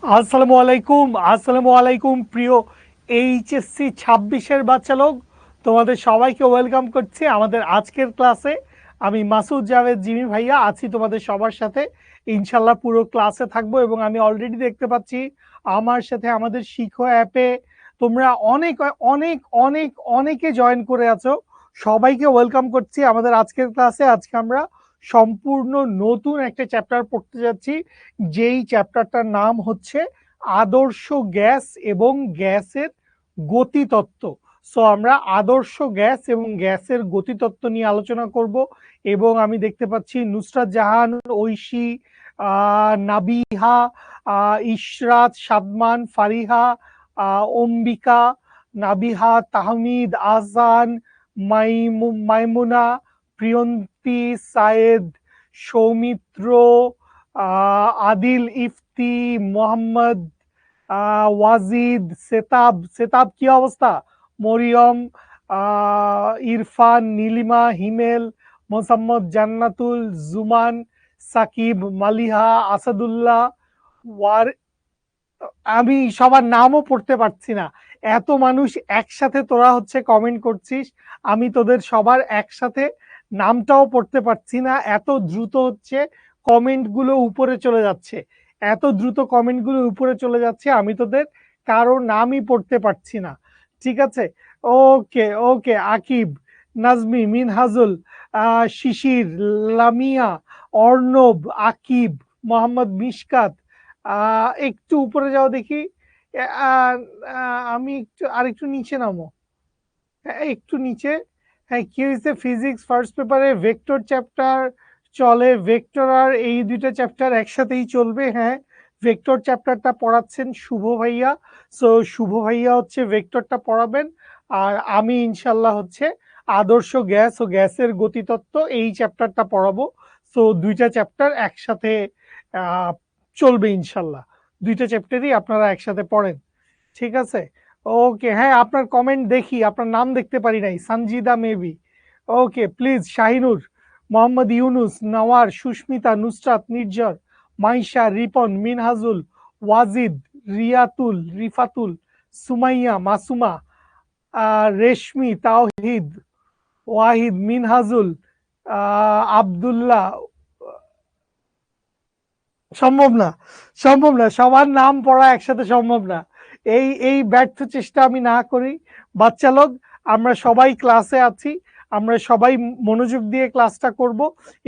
আসসালামু আলাইকুম প্রিয় এইচএসসি 26-এর বাচ্চা লোক, তোমাদের সবাইকে ওয়েলকাম করছি আমাদের আজকের ক্লাসে। আমি মাসুদ জাভেদ জিমি ভাইয়া আছি তোমাদের সবার সাথে। ইনশাল্লাহ পুরো ক্লাসে থাকবো এবং আমি অলরেডি দেখতে পাচ্ছি আমার সাথে আমাদের শিখো অ্যাপে তোমরা অনেক অনেক অনেক অনেকে জয়েন করে আছো। সবাইকে ওয়েলকাম করছি আমাদের আজকের ক্লাসে। আজকে আমরা সম্পূর্ণ নতুন একটা চ্যাপ্টার পড়তে যাচ্ছি, যেই চ্যাপ্টারটার নাম হচ্ছে আদর্শ গ্যাস এবং গ্যাসের গতিতত্ত্ব। সো আমরা আদর্শ গ্যাস এবং গ্যাসের গতিতত্ত্ব নিয়ে আলোচনা করব। এবং আমি দেখতে পাচ্ছি নুসরাত জাহান, ঐশী, নাবিহা, ইশরাত, সাদমান, ফারিহা, অম্বিকা, নাবিহা, তাহমিদ, আজান, মাইমুনা, প্রিয়ন্তী, সায়েদ, সৌমিত্র, আদিল, ইফতি, মোহাম্মদ, ওয়াজিদ, সেতাব। সেতাব কি অবস্থা? মরিয়ম, ইরফান, নীলিমা, হিমেল, মোসাম্মদ, জান্নাতুল, জুমান, সাকিব, মালিহা, আসাদুল্লাহ, ওয়ার। আমি সবার নামও পড়তে পারছি না, এত মানুষ একসাথে তোরা হচ্ছে কমেন্ট করছিস, আমি তোদের সবার একসাথে নামটাও পড়তে পারছি না। এত দ্রুত হচ্ছে কমেন্ট গুলো উপরে চলে যাচ্ছে, এত দ্রুত কমেন্ট গুলো উপরে চলে যাচ্ছে, আমি তোদের কারো নামই পড়তে পারছি না। ঠিক আছে, ওকে ওকে। আকিব, নাজমি, মিনহাজুল, শিশির, লামিয়া, অর্ণব, আকিব, মোহাম্মদ মিশকাত। একটু উপরে যাও দেখি। আহ, আমি একটু আরেকটু নিচে নামো। হ্যাঁ, একটু নিচে। হ্যাঁ, কি হয়েছে? ফিজিক্স ফার্স্ট পেপারে ভেক্টর চ্যাপ্টার চলে, ভেক্টর আর এই দুইটা চ্যাপ্টার একসাথেই চলবে। হ্যাঁ, ভেক্টর চ্যাপ্টারটা পড়াচ্ছেন শুভ ভাইয়া। সো শুভ ভাইয়া হচ্ছে ভেক্টরটা পড়াবেন, আর আমি ইনশাল্লাহ হচ্ছে আদর্শ গ্যাস ও গ্যাসের গতিতত্ত্ব এই চ্যাপ্টারটা পড়াবো। সো দুইটা চ্যাপ্টার একসাথে আহ চলবে ইনশাল্লাহ। দুইটা চ্যাপ্টারই আপনারা একসাথে পড়েন, ঠিক আছে? ওকে, হ্যাঁ, আপনার কমেন্ট দেখি, আপনার নাম দেখতে পারি নাই। Sanjida maybe. Okay, please. Shahinur, Mohammad Yunus, Nawar, Sushmita, Nusrat, Nirjhar, Maisha, Ripon, Minhajul, Wajid, Riyatul, Rifatul, Sumaiya, Masuma, Reshmi, Tawhid, Wahid, Minhajul, Abdullah. সম্ভব না, সম্ভব না, সবার নাম পড়া একসাথে সম্ভব না। এই এই ব্যর্থ চেষ্টা আমি না করি। বাচ্চা লোক, আমরা সবাই ক্লাসে আছি, আমরা সবাই মনোযোগ দিয়ে ক্লাসটা করব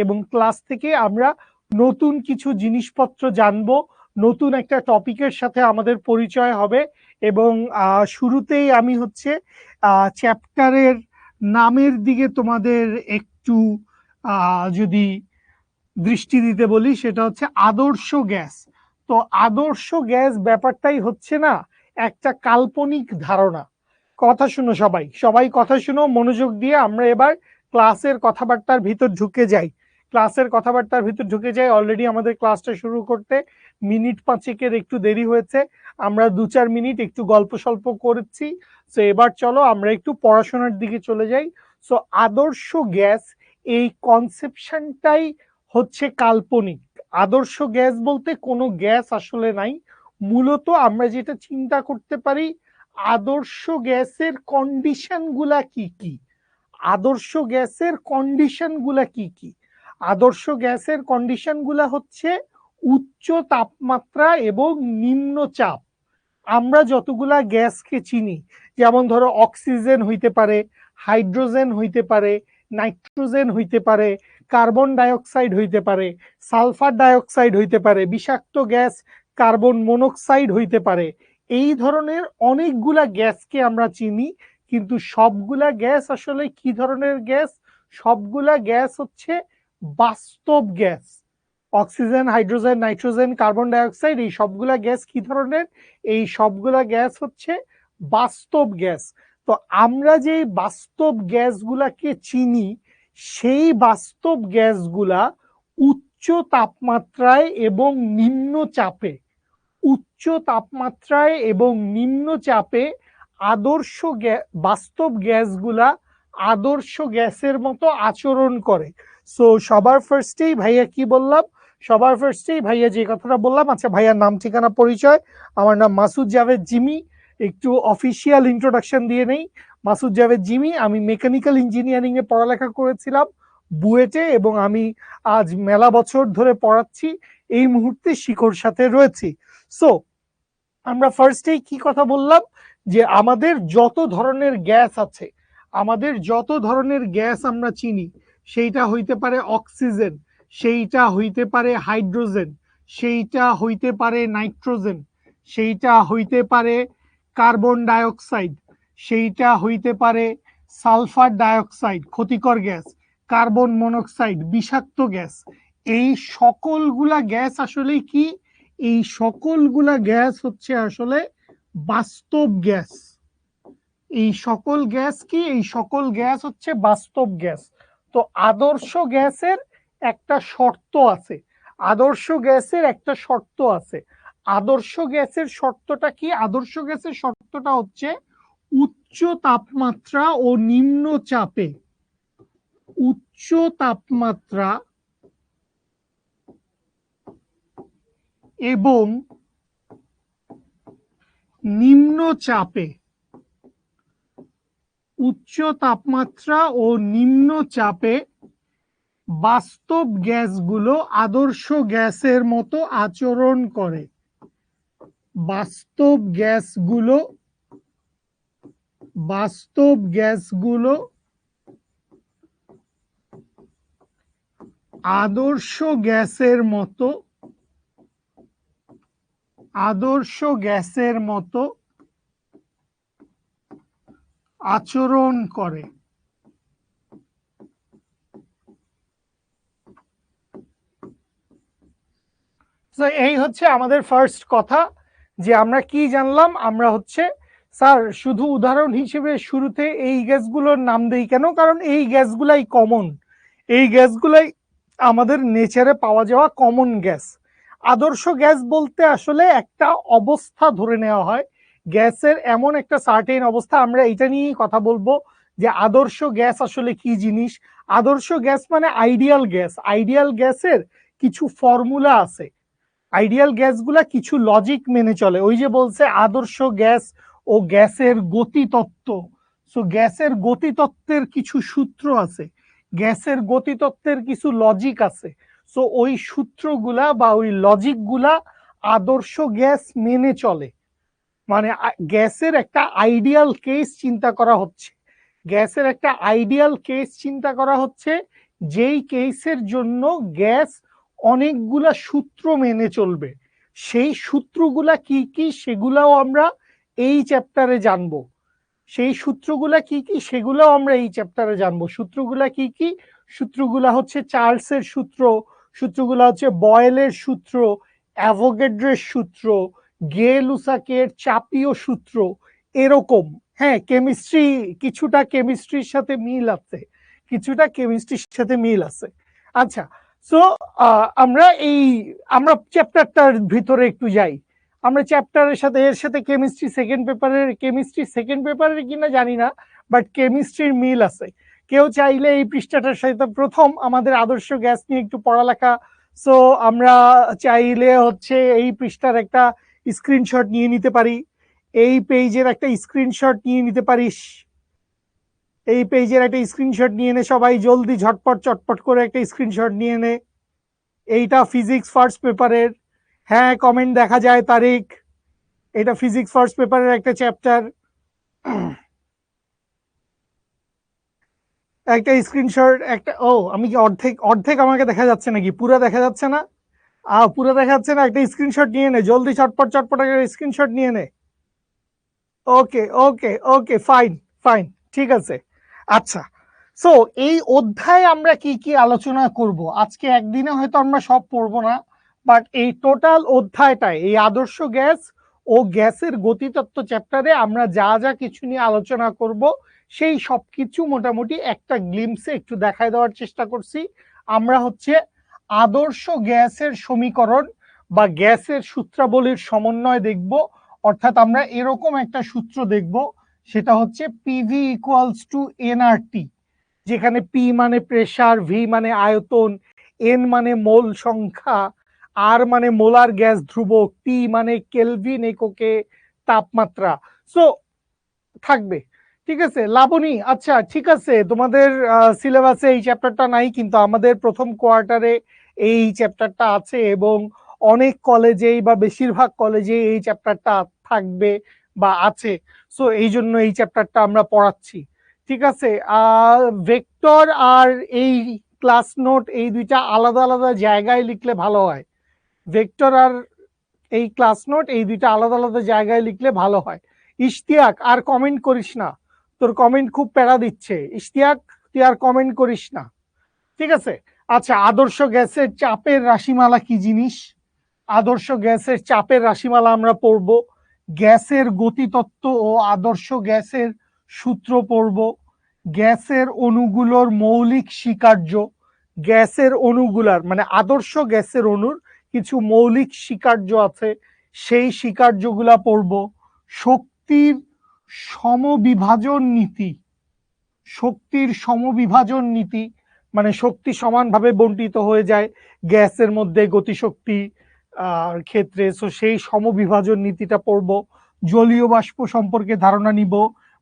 এবং ক্লাস থেকে আমরা নতুন কিছু জিনিসপত্র জানবো, নতুন একটা টপিকের সাথে আমাদের পরিচয় হবে। এবং শুরুতেই আমি হচ্ছে চ্যাপ্টারের নামের দিকে তোমাদের একটু যদি দৃষ্টি দিতে বলি, সেটা হচ্ছে আদর্শ গ্যাস। তো আদর্শ গ্যাস ব্যাপারটাই হচ্ছে না একটা কাল্পনিক ধারণা। কথা শুনো সবাই, সবাই কথা শুনো মনোযোগ দিয়ে। আমরা এবার ক্লাসের কথাবার্তার ভিতর ঢুকে যাই, ক্লাসের কথাবার্তার ভিতর ঢুকে যাই। অলরেডি আমাদের ক্লাসটা শুরু করতে মিনিট পাঁচেকের একটু দেরি হয়েছে, আমরা 2-4 মিনিট একটু গল্প সল্প করেছি। তো এবার চলো আমরা একটু পড়াশোনার দিকে চলে যাই। সো আদর্শ গ্যাস, এই কনসেপশনটাই হচ্ছে কাল্পনিক। আদর্শ গ্যাস বলতে কোনো গ্যাস আসলে নাই। মূলত আমরা যেটা চিন্তা করতে পারি, আদর্শ গ্যাসের কন্ডিশন গুলা কি কি, আদর্শ গ্যাসের কন্ডিশন গুলা কি কি। আদর্শ গ্যাসের কন্ডিশন গুলা হচ্ছে উচ্চ তাপমাত্রা এবং নিম্ন চাপ। আমরা যতগুলা গ্যাসকে চিনি, যেমন ধরো অক্সিজেন হইতে পারে, হাইড্রোজেন হইতে পারে, নাইট্রোজেন হইতে পারে, কার্বন ডাইঅক্সাইড হইতে পারে, সালফার ডাইঅক্সাইড হইতে পারে, বিষাক্ত গ্যাস কার্বন মনোক্সাইড হইতে পারে। এই ধরনের অনেকগুলা গ্যাসকে আমরা চিনি, কিন্তু সবগুলা গ্যাস আসলে কি ধরনের গ্যাস? সবগুলা গ্যাস হচ্ছে বাস্তব gas. Oxygen, hydrogen, nitrogen, carbon dioxide, এই সবগুলা গ্যাস কি ধরনের? এই সবগুলা গ্যাস হচ্ছে বাস্তব গ্যাস। তো আমরা যে বাস্তব গ্যাসগুলাকে চিনি, সেই বাস্তব গ্যাসগুলা উচ্চ তাপমাত্রায় এবং নিম্ন চাপে, উচ্চ তাপমাত্রায় এবং নিম্ন চাপে আদর্শ বাস্তব গ্যাসগুলা আদর্শ গ্যাসের মতো আচরণ করে। সো সবার ফার্স্টেই ভাইয়া কি বললাম, সবার ফার্স্টেই ভাইয়া যে কথাটা বললাম, আচ্ছা ভাইয়ার নাম ঠিকানা পরিচয়। আমার নাম মাসুদ জাভেদ জিমি। একটু অফিসিয়াল ইন্ট্রোডাকশন দিয়ে নেই। মাসুদ জাভেদ জিমি, আমি মেকানিক্যাল ইঞ্জিনিয়ারিং এ পড়ালেখা করেছিলাম বুয়েটে, এবং আমি আজ মেলা বছর ধরে পড়াচ্ছি। এই মুহূর্তে শিখর সাথে রয়েছি। সো আমরা ফার্স্টেই কি কথা বললাম, যে আমাদের যত ধরনের গ্যাস আছে, আমাদের যত ধরনের গ্যাস আমরা চিনি, সেইটা হইতে পারে অক্সিজেন, সেইটা হইতে পারে হাইড্রোজেন, সেইটা হইতে পারে নাইট্রোজেন, সেইটা হইতে পারে কার্বন ডাইঅক্সাইড, সেইটা হইতে পারে সালফার ডাইঅক্সাইড ক্ষতিকর গ্যাস, কার্বন মনোক্সাইড বিষাক্ত গ্যাস। এই সকলগুলা গ্যাস আসলে কি? এই সকলগুলা গ্যাস হচ্ছে আসলে বাস্তব গ্যাস। এই সকল গ্যাস কি? এই সকল গ্যাস হচ্ছে বাস্তব গ্যাস। তো আদর্শ গ্যাসের একটা শর্ত আছে। আদর্শ গ্যাসের একটা শর্ত আছে। আদর্শ গ্যাসের শর্তটা কি? আদর্শ গ্যাসের শর্তটা হচ্ছে উচ্চ তাপমাত্রা ও নিম্ন চাপে, উচ্চ তাপমাত্রা এবং নিম্ন চাপে, উচ্চ তাপমাত্রা ও নিম্ন চাপে বাস্তব গ্যাসগুলো আদর্শ গ্যাসের মতো আচরণ করে। বাস্তব গ্যাসগুলো, বাস্তব গ্যাসগুলো আদর্শ গ্যাসের মতো, আদর্শ গ্যাসের মতো আচরণ করে। এই হচ্ছে আমাদের ফার্স্ট কথা, যে আমরা কি জানলাম? আমরা হচ্ছে স্যার শুধু উদাহরণ হিসেবে শুরুতে এই গ্যাসগুলোর নাম দেই কেন? কারণ এই গ্যাসগুলাই কমন, এই গ্যাসগুলাই আমাদের নেচারে পাওয়া যাওয়া কমন গ্যাস। আদর্শ গ্যাস বলতে আসলে একটা অবস্থা ধরে নেওয়া হয় গ্যাসের, এমন একটা সার্টেন অবস্থা। আমরা এটা নিয়েই কথা বলবো যে আদর্শ গ্যাস আসলে কি জিনিস। আদর্শ গ্যাস মানে আইডিয়াল গ্যাস। আইডিয়াল গ্যাসের কিছু ফর্মুলা আছে, আইডিয়াল গ্যাসগুলা কিছু লজিক মেনে চলে। ওই যে বলছে আদর্শ গ্যাস ও গ্যাসের গতিতত্ত্ব। সো গ্যাসের গতিতত্ত্বের কিছু সূত্র আছে, গ্যাসের গতিতত্ত্বের কিছু লজিক আছে। সো ওই সূত্রগুলা বা ওই লজিকগুলা আদর্শ গ্যাস মেনে চলে। মানে গ্যাসের একটা আইডিয়াল কেস চিন্তা করা হচ্ছে, গ্যাসের একটা আইডিয়াল কেস চিন্তা করা হচ্ছে, যেই কেসের জন্য গ্যাস অনেকগুলা সূত্র মেনে চলবে। সেই সূত্রগুলা কি কি সেগুলাও আমরা এই চ্যাপ্টারে জানবো। সেই সূত্রগুলা কি কি সেগুলাও আমরা এই চ্যাপ্টারে জানবো। সূত্রগুলা কি কি? সূত্রগুলা হচ্ছে চার্লসের সূত্র, সূত্রগুলা হচ্ছে বয়েলের সূত্র, অ্যাভোগাড্রোর সূত্র, গে লুসাকের চাপীয় সূত্র, এরকম। হ্যাঁ, কেমিস্ট্রি, কিছুটা কেমিস্ট্রির সাথে মিল আছে, কিছুটা কেমিস্ট্রির সাথে মিল আছে। আচ্ছা, সো আমরা চ্যাপ্টারটার ভিতরে একটু যাই। আমরা চ্যাপ্টারের সাথে এর সাথে কেমিস্ট্রি সেকেন্ড পেপারের কিনা জানি না, বাট কেমিস্ট্রির মিল আছে। কেউ চাইলে এই পৃষ্ঠাটার সাথে প্রথম আমাদের আদর্শ গ্যাস নিয়ে একটু পড়ালেখা, সো আমরা চাইলে হচ্ছে এই পৃষ্ঠার একটা স্ক্রিনশট নিয়ে নিতে পারি, এই পেজের একটা স্ক্রিনশট নিয়ে নিতে পারিস, এই পেজের একটা স্ক্রিনশট নিয়ে নে সবাই, জলদি ঝটপট চটপট করে একটা স্ক্রিনশট নিয়ে নে। এইটা ফিজিক্স ফার্স্ট পেপারের, হ্যাঁ কমেন্ট দেখা যায় তারিখ, এটা ফিজিক্স ফার্স্ট পেপারের একটা চ্যাপ্টার। একটা স্ক্রিনশট, একটা, ও আমি কি অর্ধেক অর্ধেক আমাকে দেখা যাচ্ছে নাকি? পুরো দেখা যাচ্ছে না? পুরো দেখা যাচ্ছে না? একটা স্ক্রিনশট নিয়ে নে, জলদি চটপট চটপট একটা স্ক্রিনশট নিয়ে নে। ওকে ওকে ওকে, ফাইন ফাইন, ঠিক আছে। আচ্ছা, সো এই অধ্যায়ে আমরা কি কি আলোচনা করব? আজকে একদিনে হয়তো আমরা সব পড়বো না, বাট এই টোটাল অধ্যায়টায় এই আদর্শ গ্যাস ও গ্যাসের গতিতত্ত্ব চ্যাপ্টারে আমরা যা যা কিছু নিয়ে আলোচনা করব, সেই সব কিছু মোটামুটি একটা গ্লিমসে একটু দেখায় দেওয়ার চেষ্টা করছি। আমরা হচ্ছে আদর্শ গ্যাসের সমীকরণ বা গ্যাসের সূত্রাবলীর সমন্বয় দেখব। অর্থাৎ আমরা এরকম একটা সূত্র দেখব, সেটা হচ্ছে পিভি ইকুয়ালস টু এনআরটি, যেখানে পি মানে প্রেসার, ভি মানে আয়তন, এন মানে মোল সংখ্যা, আর মানে মোলার গ্যাস ধ্রুবক, টি মানে কেলভিন এককে তাপমাত্রা। সো থাকবে, ঠিক আছে লাবণী। আচ্ছা ঠিক আছে, তোমাদের সিলেবাসে এই চ্যাপ্টারটা নাই, কিন্তু আমাদের প্রথম কোয়ার্টারে এই চ্যাপ্টারটা আছে এবং অনেক কলেজেই বা বেশিরভাগ কলেজে এই চ্যাপ্টারটা থাকবে বা আছে। সো এই জন্য এই চ্যাপ্টারটা আমরা পড়াচ্ছি, ঠিক আছে। ভেক্টর আর এই ক্লাস নোট এই দুইটা আলাদা আলাদা জায়গায় লিখলে ভালো হয়। ভেক্টর আর এই ক্লাস নোট এই দুইটা আলাদা আলাদা জায়গায় লিখলে ভালো হয়। ইশতিয়াক আর কমেন্ট করিস না, তোর কমেন্ট খুব প্যারা দিচ্ছে। ইশতিয়াক তুই আর কমেন্ট করিস না, ঠিক আছে। আচ্ছা, আদর্শ গ্যাসের চাপের রাশিমালা কি জিনিস? আদর্শ গ্যাসের চাপের রাশিমালা আমরা পড়ব। গ্যাসের গতিতত্ত্ব ও আদর্শ গ্যাসের সূত্র পড়ব। গ্যাসের অণুগুলোর মৌলিক স্বীকার্য, গ্যাসের অণুগুলার মানে আদর্শ গ্যাসের অণুর কিছু মৌলিক স্বীকার্য আছে, সেই স্বীকার্যগুলা পড়ব। শক্তির সমবিভাজন নীতি, শক্তির সমবিভাজন নীতি মানে শক্তি সমানভাবে বন্টিত হয়ে যায় গ্যাসের মধ্যে গতিশক্তি ক্ষেত্রে, সো সেই সমবিভাজন নীতিটা পড়ব। জলীয় বাষ্প সম্পর্কে ধারণা নিব,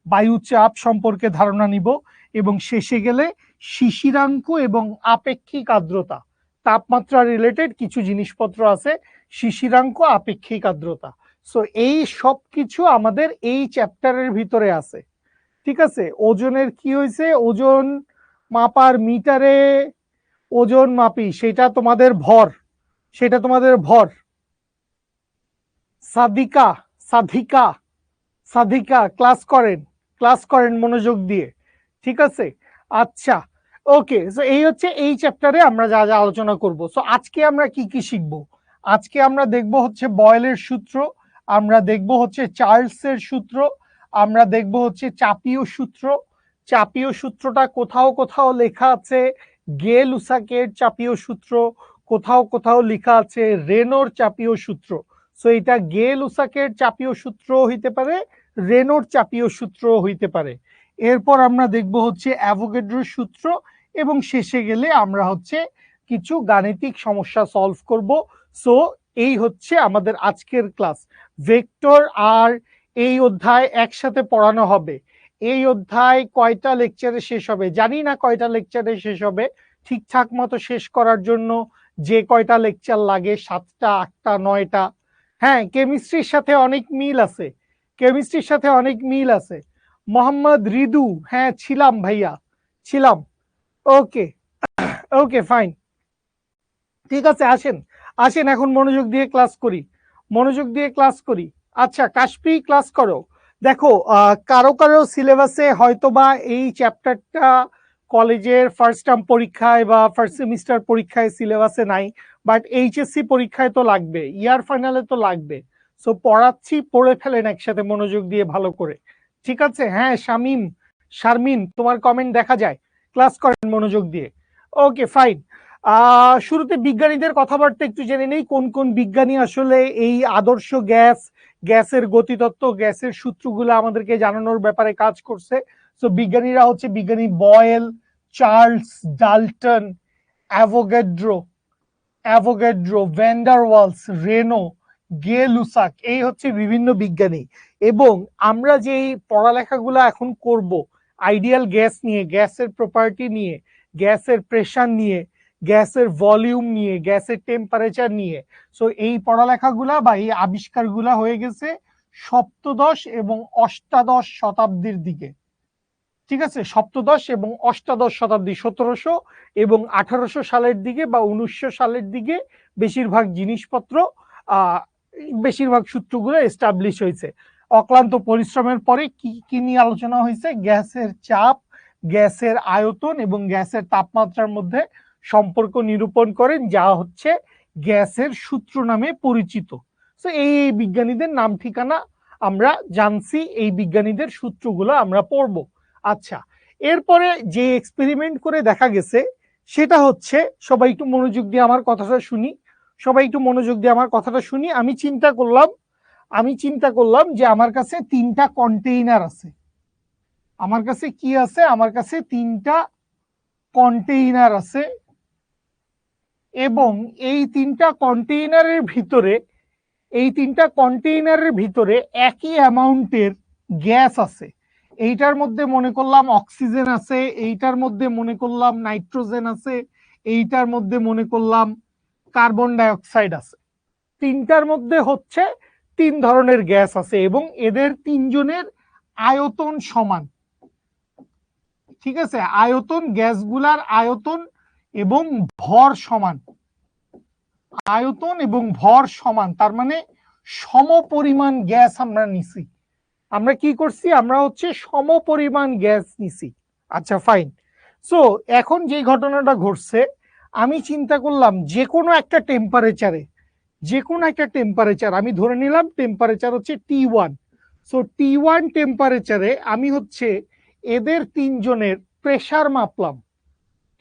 বায়ু চাপ সম্পর্কে ধারণা নিব, এবং শেষে গেলে শিশিরাঙ্ক এবং আপেক্ষিক আর্দ্রতা, তাপমাত্রা রিলেটেড কিছু জিনিসপত্র আছে, শিশিরাঙ্ক আপেক্ষিক আর্দ্রতা। সো এই সব কিছু আমাদের এই চ্যাপ্টারের ভিতরে আছে, ঠিক আছে। ওজনের কি হয়েছে, ওজন মাপার মিটারে ওজন মাপি, সেটা তোমাদের ভর, সেটা তোমাদের ভর। সাদিকা, সাধিকা, সাধিকা ক্লাস করেন, ক্লাস করেন মনোযোগ দিয়ে, ঠিক আছে। আচ্ছা ওকে, সো এই হচ্ছে এই চ্যাপ্টারে আমরা যা যা আলোচনা করব। সো আজকে আমরা কি কি শিখব? আজকে আমরা দেখব হচ্ছে বয়েলের সূত্র, আমরা দেখব হচ্ছে চার্লসের সূত্র, আমরা দেখব হচ্ছে চাপীয় সূত্র। চাপীয় সূত্রটা কোথাও কোথাও লেখা আছে গে লুসাকের চাপীয় সূত্র, কোথাও কোথাও লেখা আছে রেনোর চাপীয় সূত্র। সো এটা গে লুসাকের চাপীয় সূত্র হইতে পারে, রেনোর চাপীয় সূত্র হইতে পারে। এরপর আমরা দেখব হচ্ছে অ্যাভোগাড্রোর সূত্র, এবং শেষে গেলে আমরা হচ্ছে কিছু গাণিতিক সমস্যা সলভ করব। সো এই হচ্ছে আমাদের আজকের ক্লাস। ভেক্টর আর এই অধ্যায় একসাথে পড়ানো হবে। এই অধ্যায় কয়টা লেকচারে শেষ হবে জানি না, কয়টা লেকচারে শেষ হবে, ঠিকঠাক মতো শেষ করার জন্য যে কয়টা লেকচার লাগে, 7টা 8টা 9টা। হ্যাঁ, কেমিস্ট্রির সাথে অনেক মিল আছে, কেমিস্ট্রির সাথে অনেক মিল আছে। মোহাম্মদ রিদু, হ্যাঁ ছিলাম ভাইয়া, ছিলাম। ওকে, ওকে ফাইন, ঠিক আছে। আসেন আসেন এখন মনোযোগ দিয়ে ক্লাস করি, মনোযোগ দিয়ে ক্লাস করি। আচ্ছা কাশপি ক্লাস করো। দেখো কারো কারো সিলেবাসে হয়তোবা এই চ্যাপ্টারটা কলেজের ফার্স্ট টার্ম পরীক্ষায় বা ফার্স্ট সেমিস্টার পরীক্ষায় সিলেবাসে নাই, বাট এইচএসসি পরীক্ষায় তো লাগবে, ইয়ার ফাইনালে তো লাগবে। সো পড়াচ্ছি, পড়ে ফেলেন একসাথে মনোযোগ দিয়ে ভালো করে, ঠিক আছে। হ্যাঁ শামিম, শারমিন তোমার কমেন্ট দেখা যায়, ক্লাস করেন মনোযোগ দিয়ে। Okay fine. শুরুতে বিজ্ঞানীদের কথাবার্তা একটু জেনে নেই, কোন কোন বিজ্ঞানী আসলে এই আদর্শ গ্যাস, গ্যাসের গতিতত্ত্ব, গ্যাসের সূত্রগুলো আমাদেরকে জানানোর ব্যাপারে কাজ করছে। তো বিজ্ঞানীরা হচ্ছে বিজ্ঞানী Boyle, Charles Dalton, Avogadro, Avogadro, van der Waals, রেনো, গে লুসাক, এই হচ্ছে বিভিন্ন বিজ্ঞানী। এবং আমরা যে পড়ালেখাগুলো এখন করব আইডিয়াল গ্যাস নিয়ে, গ্যাসের প্রপার্টি নিয়ে, গ্যাসের প্রেশার নিয়ে, গ্যাসের ভলিউম নিয়ে, গ্যাসের টেম্পারেচার নিয়ে, সো এই পড়ালেখাগুলা বা এই আবিষ্কারগুলা হয়ে গেছে সপ্তদশ এবং অষ্টাদশ শতাব্দীর দিকে, ঠিক আছে। সপ্তদশ এবং অষ্টাদশ শতাব্দী, 1700 এবং 1800 সালের দিকে বা 1900 সালের দিকে বেশিরভাগ জিনিসপত্র, বেশিরভাগ সূত্রগুলো এস্টাবলিশ হয়েছে। অক্লান্ত পরিশ্রমের পরে কি কি নিয়ে আলোচনা হয়েছে? গ্যাসের চাপ, গ্যাসের আয়তন এবং গ্যাসের তাপমাত্রার মধ্যে সম্পর্ক নিরূপণ করেন, যা হচ্ছে গ্যাসের সূত্র নামে পরিচিত। তো এই বিজ্ঞানীদের নাম ঠিকানা আমরা জানছি, এই বিজ্ঞানীদের সূত্রগুলো আমরা পড়বো। আচ্ছা, এরপরে যে এক্সপেরিমেন্ট করে দেখা গেছে সেটা হচ্ছে, সবাই একটু মনোযোগ দিয়ে আমার কথাটা শুনি, সবাই একটু মনোযোগ দিয়ে আমার কথাটা শুনি। আমি চিন্তা করলাম যে আমার কাছে 3টা কন্টেইনার আছে, আমার কাছে কি আছে, আমার কাছে 3টা কন্টেইনার আছে। এবং এই তিনটা কন্টেইনারের ভিতরে একই অ্যামাউন্টের গ্যাস আছে। এইটার মধ্যে মনে করলাম অক্সিজেন আছে, এইটার মধ্যে মনে করলাম নাইট্রোজেন আছে, এইটার মধ্যে মনে করলাম কার্বন ডাইঅক্সাইড আছে। তিনটার মধ্যে হচ্ছে তিন ধরনের গ্যাস আছে এবং এদের তিনজনের আয়তন সমান। ঠিক আছে, আয়তন, গ্যাসগুলার আয়তন এবং ভর সমান, আয়তন এবং ভর সমান, তার মানে সমপরিমাণ গ্যাস আমরা নিছি। আমরা কি করছি, আমরা হচ্ছে সমপরিমাণ গ্যাস নিছি। আচ্ছা ফাইন। সো এখন যে ঘটনাটা ঘটছে, আমি চিন্তা করলাম যে কোনো একটা টেম্পারেচার আমি ধরে নিলাম টেম্পারেচার হচ্ছে T1। সো T1 টেম্পারেচারে আমি হচ্ছে এদের তিনজনের প্রেসার মাপলাম।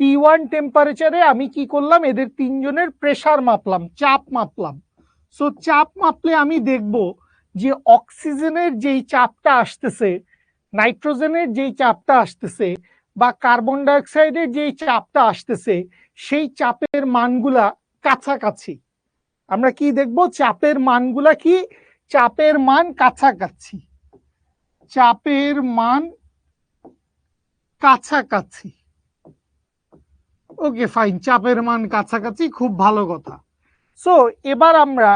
T1 টেম্পারেচারে আমি কি করলাম, এদের তিনজনের প্রেসার মাপলাম, চাপ মাপলাম। সো চাপ মাপলে আমি দেখব যে অক্সিজেনের যেই চাপটা আসতেছে, নাইট্রোজেনের যেই চাপটা আসতেছে বা কার্বন ডাইঅক্সাইডের যেই চাপটা আসতেছে, সেই চাপের মানগুলা কাছাকাছি। আমরা কি দেখব, চাপের মানগুলা কি, চাপের মান কাছাকাছি, চাপের মান কাছাকাছি। ওকে ফাইন, চাপের মান কাছাকাছি, খুব ভালো কথা। সো এবার আমরা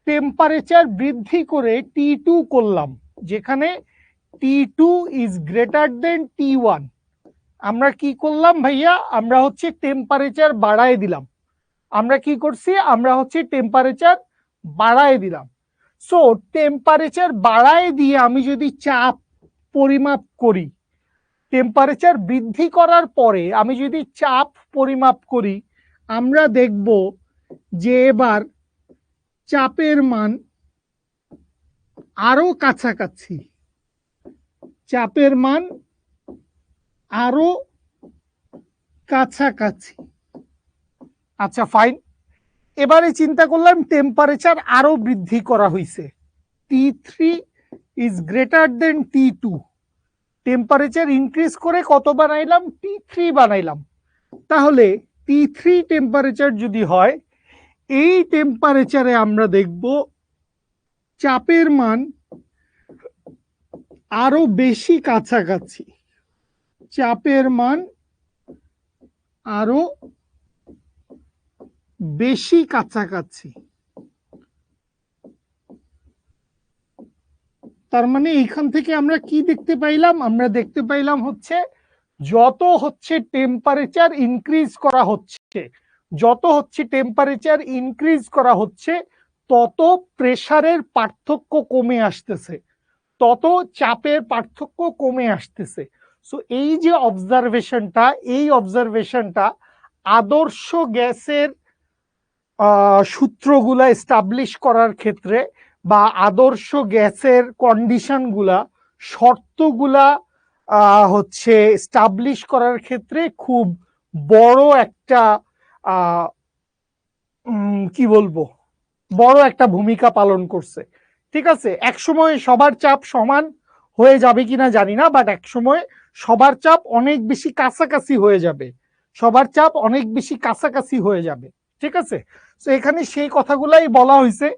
টেম্পারেচার বৃদ্ধি করে T2 করলাম, যেখানে T2 is greater than T1। আমরা কি করলাম ভাইয়া, আমরা হচ্ছে টেম্পারেচার বাড়ায় দিলাম। আমরা কি করছি, আমরা হচ্ছে টেম্পারেচার বাড়ায় দিলাম। সো টেম্পারেচার বাড়ায় দিয়ে আমি যদি চাপ পরিমাপ করি, টেম্পারেচার বৃদ্ধি করার পরে আমি যদি চাপ পরিমাপ করি, আমরা দেখব যে এবার চাপের মান আরো কাছাকাছি, চাপের মান আরো কাছাকাছি। আচ্ছা ফাইন। এবারে চিন্তা করলাম টেম্পারেচার আরো বৃদ্ধি করা হয়েছে, T3 is greater than T2। Temperature increase করে কত বানাইলাম, T3 বানাইলাম। তাহলে T3 টেম্পারেচার যদি হয়, এই টেম্পারেচারে আমরা দেখব চাপের মান আরো বেশি কাছাকাছি, চাপের মান আরো বেশি কাছাকাছি। তার মানে এইখান থেকে আমরা কি দেখতে পাইলাম, আমরা দেখতে পাইলাম হচ্ছে যত হচ্ছে টেম্পারেচার ইনক্রিজ করা হচ্ছে, যত হচ্ছে টেম্পারেচার ইনক্রিজ করা হচ্ছে, তত প্রেসারের পার্থক্য কমে আসতেছে, তত চাপের পার্থক্য কমে আসতেছে। সো এই যে অবজারভেশনটা, এই অবজারভেশনটা আদর্শ গ্যাসের সূত্রগুলা এস্টাবলিশ করার ক্ষেত্রে বা আদর্শ গ্যাসের কন্ডিশনগুলা, শর্তগুলা হচ্ছে এস্টাবলিশ করার ক্ষেত্রে খুব বড় একটা কি বলবো, বড় একটা ভূমিকা পালন করছে। ঠিক আছে, একসময় সবার চাপ সমান হয়ে যাবে কিনা জানি না, বাট একসময় সবার চাপ অনেক বেশি কাছাকাছি হয়ে যাবে, সবার চাপ অনেক বেশি কাছাকাছি হয়ে যাবে। ঠিক আছে, তো এখানে সেই কথাগুলাই বলা হয়েছে,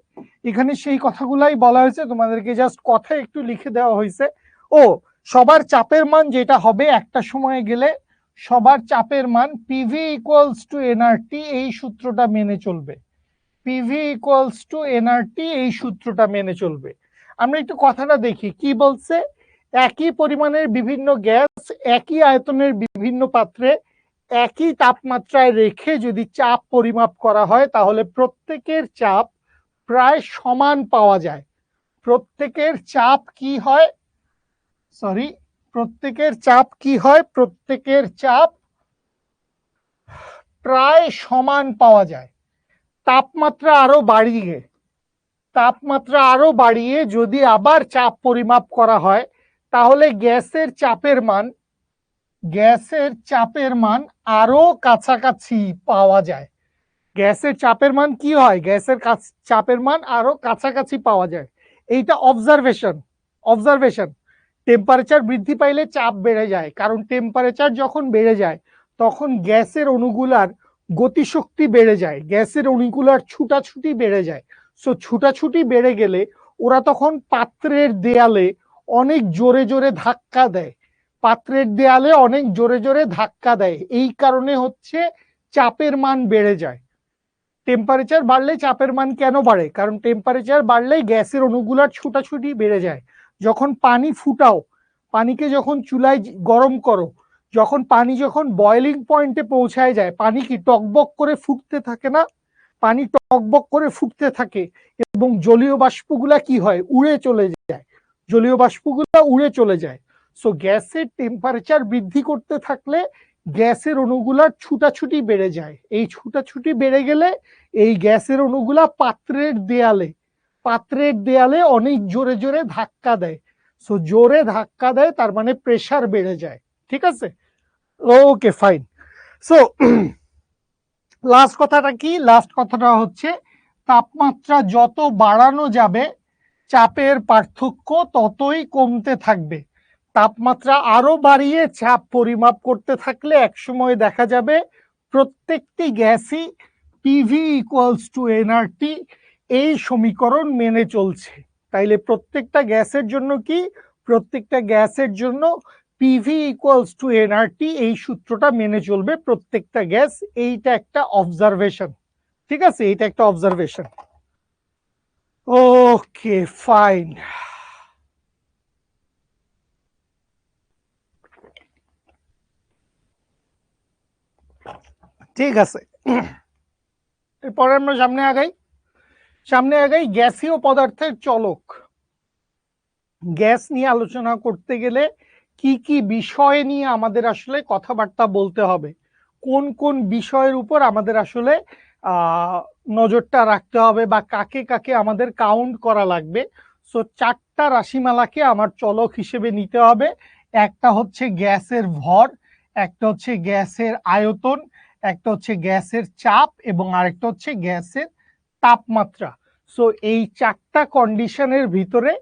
এখানে সেই কথাগুলাই বলা হয়েছে, তোমাদেরকে জাস্ট কথা একটু লিখে দেওয়া হয়েছে। ও সবার চাপের মান যেটা হবে একটা সময় গেলে, সবার চাপের মান পিভি ইকুয়ালস টু এনআরটি, এই সূত্রটা মেনে চলবে, পিভি ইকুয়ালস টু এনআরটি, এই সূত্রটা মেনে চলবে। আমরা একটু কথাটা দেখি কি বলছে। একই পরিমাণের বিভিন্ন গ্যাস একই আয়তনের বিভিন্ন পাত্রে একই তাপমাত্রায় রেখে যদি চাপ পরিমাপ করা হয়, তাহলে প্রত্যেকের চাপ প্রায় সমান পাওয়া যায়। প্রত্যেকের চাপ কি হয়, সরি, প্রত্যেকের চাপ কি হয়, প্রত্যেকের চাপ প্রায় সমান পাওয়া যায়। তাপমাত্রা আরো বাড়িয়ে যদি আবার চাপ পরিমাপ করা হয়, তাহলে গ্যাসের চাপের মান আরো কাছাকাছি পাওয়া যায়। গ্যাসের চাপের মান কি হয়, গ্যাসের চাপের মান আরো কাছাকাছি পাওয়া যায়। এইটা অবজারভেশন। টেম্পারেচার বৃদ্ধি পাইলে চাপ বেড়ে যায়, কারণ টেম্পারেচার যখন বেড়ে যায় তখন গ্যাসের অণুগুলার গতিশক্তি বেড়ে যায়, গ্যাসের অণুগুলার ছুটাছুটি বেড়ে যায়। সো ছুটাছুটি বেড়ে গেলে ওরা তখন পাত্রের দেয়ালে অনেক জোরে জোরে ধাক্কা দেয়, পাত্রের দেয়ালে অনেক জোরে জোরে ধাক্কা দেয়। এই কারণে হচ্ছে চাপের মান বেড়ে যায়। টেম্পারেচার বাড়লে চাপের মান কেন বাড়ে? কারণ টেম্পারেচার বাড়লেই গ্যাসের অণুগুলার ছুটাছুটি বেড়ে যায়। যখন পানি ফুটাও, পানিকে যখন চুলায় গরম করো, যখন পানি যখন বয়লিং পয়েন্টে পৌঁছায় যায়, পানি কি টকবক করে ফুটতে থাকে না? পানি টকবক করে ফুটতে থাকে এবং জলীয় বাষ্পগুলা কি হয়? উড়ে চলে যায়, জলীয় বাষ্পগুলা উড়ে চলে যায়। সো গ্যাসের টেম্পারেচার বৃদ্ধি করতে থাকলে গ্যাসের অণুগুলার ছুটাছুটি বেড়ে যায়। এই ছুটাছুটি বেড়ে গেলে এই গ্যাসের অণুগুলা পাত্রের দেয়ালে অনেক জোরে জোরে ধাক্কা দেয়। সো জোরে ধাক্কা দেয় তার মানে প্রেসার বেড়ে যায়। ঠিক আছে, ওকে ফাইন। সো লাস্ট কথাটা কি? লাস্ট কথাটা হচ্ছে তাপমাত্রা যত বাড়ানো যাবে চাপের পার্থক্য ততই কমতে থাকবে। তাপমাত্রা আরো বাড়িয়ে চাপ পরিমাপ করতে থাকলে একসময় দেখা যাবে প্রত্যেকটি গ্যাসই পিভি ইকুয়ালস টু এনআরটি এই সমীকরণ মেনে চলছে। তাইলে প্রত্যেকটা গ্যাসের জন্য কি? প্রত্যেকটা গ্যাসের জন্য পিভি ইকুয়ালস টু এনআরটি এই সূত্রটা মেনে চলবে প্রত্যেকটা গ্যাস। এইটা একটা অবজারভেশন, ঠিক আছে, এইটা একটা অবজারভেশন। Okay fine. ঠিক আছে, এরপরে আমরা সামনে আগাই। গ্যাসীয় পদার্থের চলক। গ্যাস নিয়ে আলোচনা করতে গেলে কি কি বিষয় নিয়ে আমাদের আসলে কথাবার্তা বলতে হবে, কোন কোন বিষয়ের উপর আমাদের আসলে নজরটা রাখতে হবে, বা কাকে কাকে আমাদের কাউন্ট করা লাগবে। সো 4টা রাশিমালাকে আমার চলক হিসেবে নিতে হবে। একটা হচ্ছে গ্যাসের ভর, একটা হচ্ছে গ্যাসের আয়তন, একটা হচ্ছে গ্যাসের চাপ, এবং আরেকটা হচ্ছে গ্যাসের তাপমাত্রা। সো এই 4টা কন্ডিশনের ভিতরে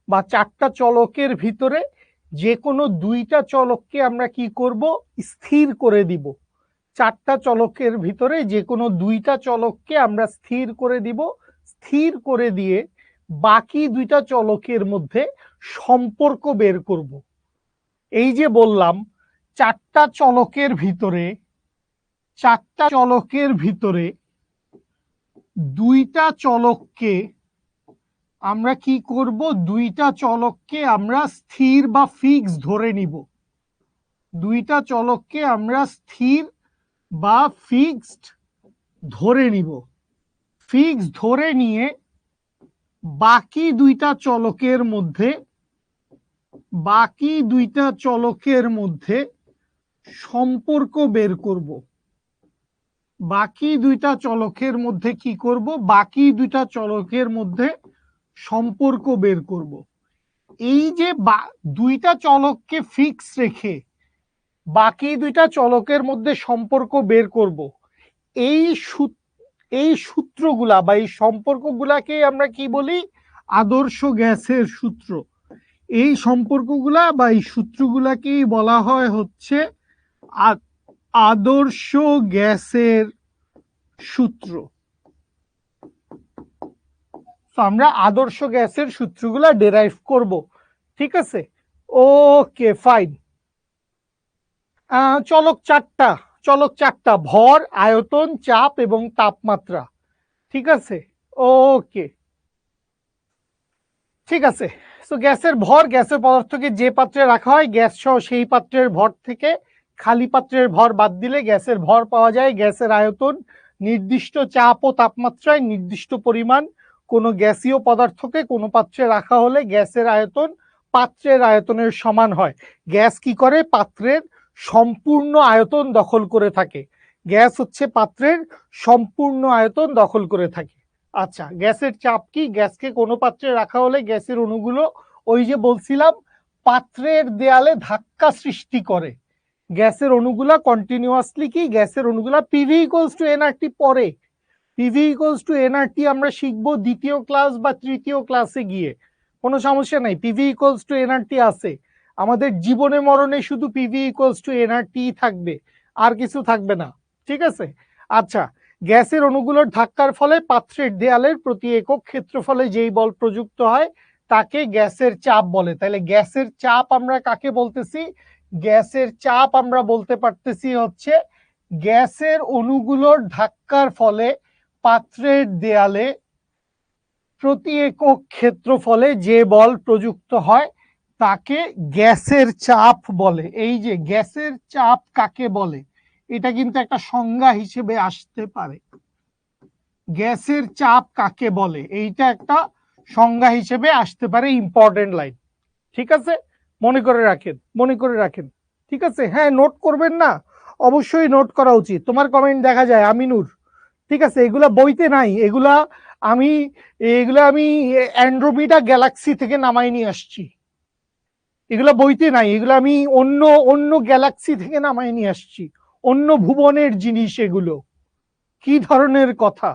বা 4টা চলকের ভিতরে যে কোনো 2টা চলককে আমরা কি করব? স্থির করে দিব। 4টা চলকের ভিতরে যে কোনো 2টা চলককে আমরা স্থির করে দিব। স্থির করে দিয়ে বাকি 2টা চলকের মধ্যে সম্পর্ক বের করব। এই যে বললাম 4টা চলকের ভিতরে 2টা চলককে আমরা কি করব? 2টা চলককে আমরা স্থির বা ফিক্স ধরে নিব। 2টা চলককে আমরা স্থির বা ফিক্সড ধরে নিব। ফিক্স ধরে নিয়ে বাকি 2টা চলকের মধ্যে সম্পর্ক বের করব। বাকি 2টা চলকের মধ্যে কি করব? বাকি 2টা চলকের মধ্যে সম্পর্ক বের করব। এই যে 2টা চলককে ফিক্স রেখে বাকি 2টা চলকের মধ্যে সম্পর্ক বের করব, এই সূত্রগুলা বা এই সম্পর্কগুলাকে আমরা কি বলি? আদর্শ গ্যাসের সূত্র। এই সম্পর্কগুলা বা এই সূত্রগুলাকেই বলা হয় হচ্ছে আদর্শ গ্যাসের সূত্র। আমরা আদর্শ গ্যাসের সূত্রগুলা ডেরাইভ করব। ঠিক আছে, ওকে ফাইন। চলক চারটা: ভর, আয়তন, চাপ এবং তাপমাত্রা। ঠিক আছে, ওকে ঠিক আছে। তো গ্যাসের ভর, গ্যাসের পদার্থকে যে পাত্রে রাখা হয় গ্যাস সহ সেই পাত্রের ভর থেকে খালি পাত্রের ভর বাদ দিলে গ্যাসের ভর পাওয়া যায়। গ্যাসের আয়তন নির্দিষ্ট চাপ ও তাপমাত্রায় নির্দিষ্ট পরিমাণ কোনো গ্যাসীয় পদার্থকে কোনো পাত্রে রাখা হলে গ্যাসের আয়তন পাত্রের আয়তনের সমান হয়। গ্যাস কি করে? পাত্রের সম্পূর্ণ আয়তন দখল করে থাকে। গ্যাস হচ্ছে পাত্রের সম্পূর্ণ আয়তন দখল করে থাকে। আচ্ছা, গ্যাসের চাপ কি? গ্যাসকে কোনো পাত্রে রাখা হলে গ্যাসের অণুগুলো ওই যে বলছিলাম পাত্রের দেয়ালে ধাক্কা সৃষ্টি করে। গ্যাসের অণুগুলা কন্টিনিউয়াসলি কি? গ্যাসের অণুগুলা পিভি ইকুয়ালস টু এনআরটি পরে। পিভি ইকুয়ালস টু এনআরটি আমরা শিখবো 2য় ক্লাস বা 3য় ক্লাসে গিয়ে, কোনো সমস্যা নাই। পিভি ইকুয়ালস টু এনআরটি আছে আমাদের জীবনে মরণে, শুধু পিভি ইকুয়ালস টু এনআরটি থাকবে, আর কিছু থাকবে না। ঠিক আছে, আচ্ছা, গ্যাসের অণুগুলোর ধাক্কার ফলে পাত্রের দেয়ালের প্রতি একক ক্ষেত্রফলে যেই বল প্রযুক্ত হয় তাকে গ্যাসের চাপ বলে। তাহলে গ্যাসের চাপ আমরা কাকে বলতেছি? গ্যাসের চাপ আমরা বলতে পারতেছি হচ্ছে গ্যাসের অণুগুলোর ধাক্কার ফলে পাত্রের দেয়ালে প্রতি একক ক্ষেত্রফলে যে বল প্রযুক্ত হয় তাকে গ্যাসের চাপ বলে। এই যে গ্যাসের চাপ কাকে বলে, এটা কিন্তু একটা সংজ্ঞা হিসেবে আসতে পারে। গ্যাসের চাপ কাকে বলে, এইটা একটা সংজ্ঞা হিসেবে আসতে পারে। ইম্পর্টেন্ট লাইন, ঠিক আছে, মনে করে রাখেন, মনে করে রাখেন, ঠিক আছে। হ্যাঁ, নোট করবেন না, অবশ্যই নোট করা উচিত। তোমার কমেন্ট দেখা যায় আমিনুর, ঠিক আছে, এগুলা বইতে নাই, এগুলা আমি অ্যান্ড্রোমিডা গ্যালাক্সি থেকে নামাই নিয়ে আসছি। এগুলা বইতে নাই, এগুলো আমি অন্য অন্য গ্যালাক্সি থেকে নামাই নিয়ে আসছি, অন্য ভুবনের জিনিস এগুলো। কি ধরনের কথা,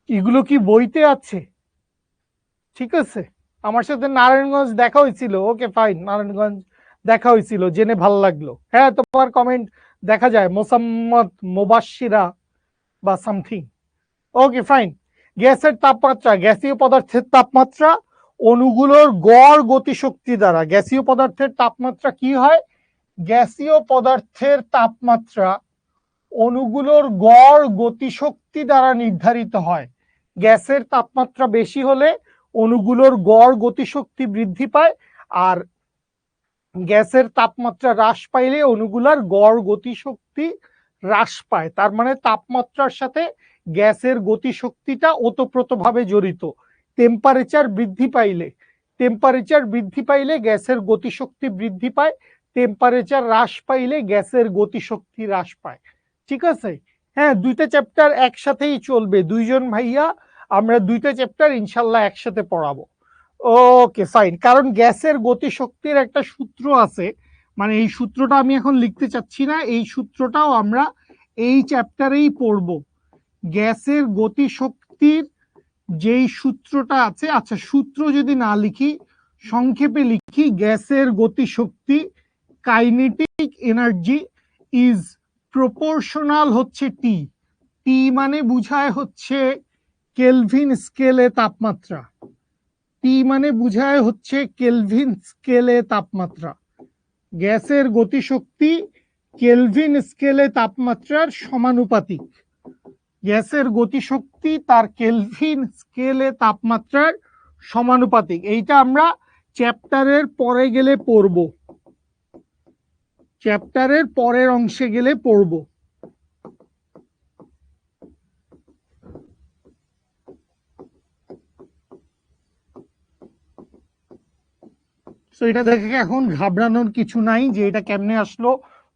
এগুলো কি বইতে আছে? ঠিক আছে, আমার সাথে নারায়ণগঞ্জ দেখা হয়েছিল, ওকে ফাইন, নারায়ণগঞ্জ দেখা হয়েছিল, জেনে ভালো লাগলো। হ্যাঁ, তোমার কমেন্ট দেখা যায়, মোসাম্মদ মুবাশশিরা বা সামথিং, ওকে ফাইন। গ্যাসের তাপমাত্রা, গ্যাসীয় পদার্থের তাপমাত্রা অণুগুলোর গড় গতিশক্তি দ্বারা, গ্যাসীয় পদার্থের তাপমাত্রা কি হয়? গ্যাসীয় পদার্থের তাপমাত্রা অণুগুলোর গড় গতিশক্তি দ্বারা নির্ধারিত হয়। গ্যাসের তাপমাত্রা বেশি হলে অণুগুলোর গড় গতিশক্তি বৃদ্ধি পায়, আর গ্যাসের তাপমাত্রা হ্রাস পাইলে অণুগুলোর গড় গতিশক্তি হ্রাস পায়। তার মানে তাপমাত্রার সাথে গ্যাসের গতিশক্তিটা ওতপ্রোতভাবে জড়িত। টেম্পারেচার বৃদ্ধি পাইলে গ্যাসের গতিশক্তি বৃদ্ধি পায়, টেম্পারেচার হ্রাস পাইলে গ্যাসের গতিশক্তি হ্রাস পায়। ঠিক আছে, হ্যাঁ, দুইটা চ্যাপ্টার একসাথেই চলবে, দুইজন ভাইয়া আমরা দুইটা চ্যাপ্টার ইনশাল্লাহ একসাথে পড়াবো। ওকে ফাইন, কারণ গ্যাসের গতিশক্তির একটা সূত্র আছে, মানে এই সূত্রটা আমি এখন লিখতে চাচ্ছি না, এই সূত্রটাও আমরা এই চ্যাপ্টারেই পড়ব। গ্যাসের গতিশক্তির যেই সূত্রটা আছে, আচ্ছা সূত্র যদি না লিখি, সংক্ষেপে লিখি, গ্যাসের গতিশক্তি কাইনেটিক এনার্জি ইজ প্রপোর্শনাল হচ্ছে টি। টি মানে বুঝায় হচ্ছে কেলভিন স্কেলে তাপমাত্রা, টি মানে বুঝায় হচ্ছে কেলভিন স্কেলে তাপমাত্রা। গ্যাসের গতিশক্তি কেলভিন স্কেলে তাপমাত্রার সমানুপাতিক। গ্যাসের গতিশক্তি তার কেলভিন স্কেলে তাপমাত্রার সমানুপাতিক। এইটা আমরা চ্যাপ্টারের পরে গেলে পড়ব, চ্যাপ্টারের পরের অংশে গেলে পড়ব। তো এটা দেখে এখন ঘাবড়ানোর কিছু নাই যে এটা কেমনে আসলো,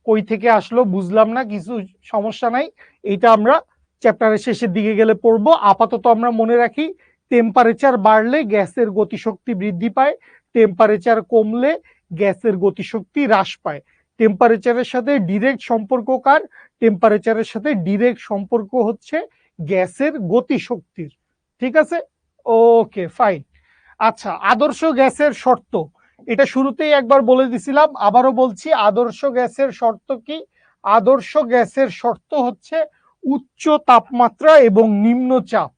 কই থেকে আসলো বুঝলাম না, কিছু সমস্যা নাই, এটা আমরা চ্যাপ্টারের শেষের দিকে গেলে পড়বো। আপাতত আমরা মনে রাখি, টেম্পারেচার বাড়লে গ্যাসের গতিশক্তি বৃদ্ধি পায়, টেম্পারেচার কমলে গ্যাসের গতিশক্তি হ্রাস পায়। টেম্পারেচারের সাথে ডিরেক্ট সম্পর্ক কার? টেম্পারেচারের সাথে ডিরেক্ট সম্পর্ক হচ্ছে গ্যাসের গতিশক্তির। ঠিক আছে, ওকে ফাইন। আচ্ছা, আদর্শ গ্যাসের শর্ত, এটা শুরুতেই একবার বলে দিছিলাম, আবারও বলছি, আদর্শ গ্যাসের শর্ত কি? আদর্শ গ্যাসের শর্ত হচ্ছে উচ্চ তাপমাত্রা এবং নিম্ন চাপ।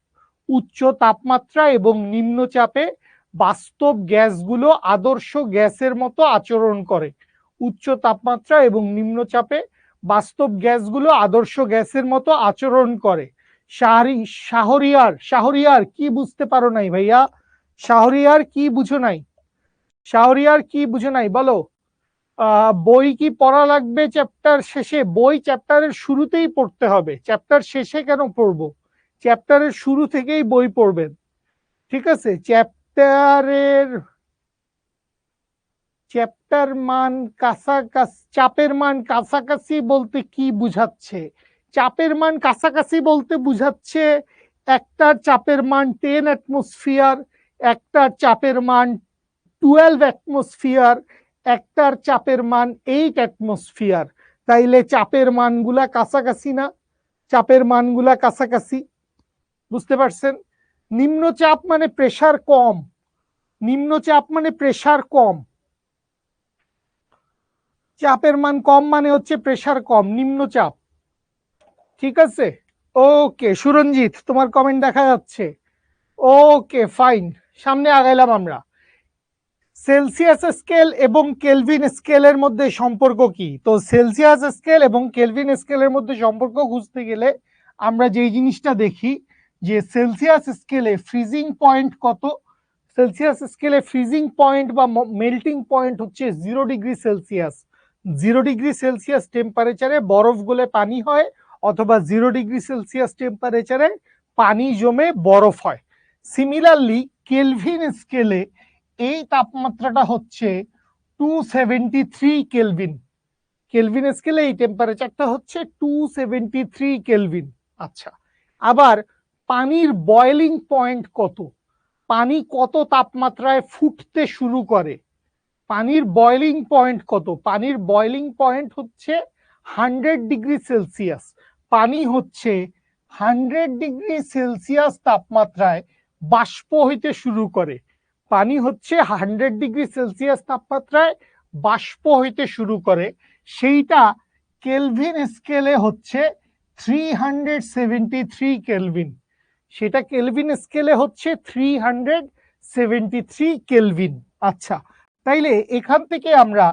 উচ্চ তাপমাত্রা এবং নিম্ন চাপে বাস্তব গ্যাসগুলো আদর্শ গ্যাসের মতো আচরণ করে। উচ্চ তাপমাত্রা এবং নিম্ন চাপে বাস্তব গ্যাসগুলো আদর্শ গ্যাসের মতো আচরণ করে। শাহরিয়ার, শাহরিয়ার কি বুঝতে পারো নাই ভাইয়া? শাহরিয়ার কি বুঝো নাই? শাহরিয়ার কি বুঝো নাই বলো? বই কি পড়া লাগবে চ্যাপ্টার শেষে? বই চ্যাপ্টারের শুরুতেই পড়তে হবে, চ্যাপ্টার শেষে কেন পড়বো? চ্যাপ্টারের শুরু থেকেই বই পড়বেন, ঠিক আছে। চ্যাপ্টার মান কাছাকাছি, চাপের মান কাছাকাছি বলতে কি বুঝাচ্ছে? চাপের মান কাছাকাছি বলতে বুঝাচ্ছে একটার চাপের মান 10 অ্যাটমসফিয়ার, একটার চাপের মান 12 অ্যাটমসফিয়ার, একটার চাপের মান 8 অ্যাটমসফিয়ার। তাইলে চাপের মানগুলা কাছাকাছি না? চাপের মানগুলা কাছাকাছি, বুঝতে পারছেন? নিম্নচাপ মানে প্রেসার কম, নিম্নচাপ মানে প্রেসার কম, চাপের মান কম মানে হচ্ছে প্রেসার কম, নিম্নচাপ। ঠিক আছে, ওকে সুরঞ্জিত তোমার কমেন্ট দেখা যাচ্ছে। ওকে ফাইন, সামনে আগাইলাম আমরা। সেলসিয়াস স্কেল এবং কেলভিন স্কেলের মধ্যে সম্পর্ক কি? তো সেলসিয়াস স্কেল এবং কেলভিন স্কেলের মধ্যে সম্পর্ক খুঁজতে গেলে আমরা যেই জিনিসটা দেখি যে সেলসিয়াস স্কেলে ফ্রিজিং পয়েন্ট কত। সেলসিয়াস স্কেলে ফ্রিজিং পয়েন্ট বা মেল্টিং পয়েন্ট হচ্ছে 0°C। 0°C টেম্পারেচারে বরফ গলে পানি হয়, অথবা 0°C টেম্পারেচারে পানি জমে বরফ হয়। সিমিলারলি কেলভিন স্কেলে এই তাপমাত্রাটা হচ্ছে 273 কেলভিন। কেলভিন স্কেলে এই টেম্পারেচারটা হচ্ছে 273 কেলভিন। আচ্ছা, আবার পানির বয়েলিং পয়েন্ট কত? পানি কত তাপমাত্রায় ফুটতে শুরু করে? পানির বয়েলিং পয়েন্ট কত? পানির বয়েলিং পয়েন্ট হচ্ছে 100°C। পানি হচ্ছে 100°C তাপমাত্রায় বাষ্প হইতে শুরু করে। পানি হচ্ছে 100°C তাপমাত্রায় বাষ্প হইতে শুরু করে। সেইটা কেলভিন স্কেলে হচ্ছে 373 কেলভিন। সেটা কেলভিন স্কেলে হচ্ছে 373 কেলভিন। আচ্ছা, তাইলে এখান থেকে আমরা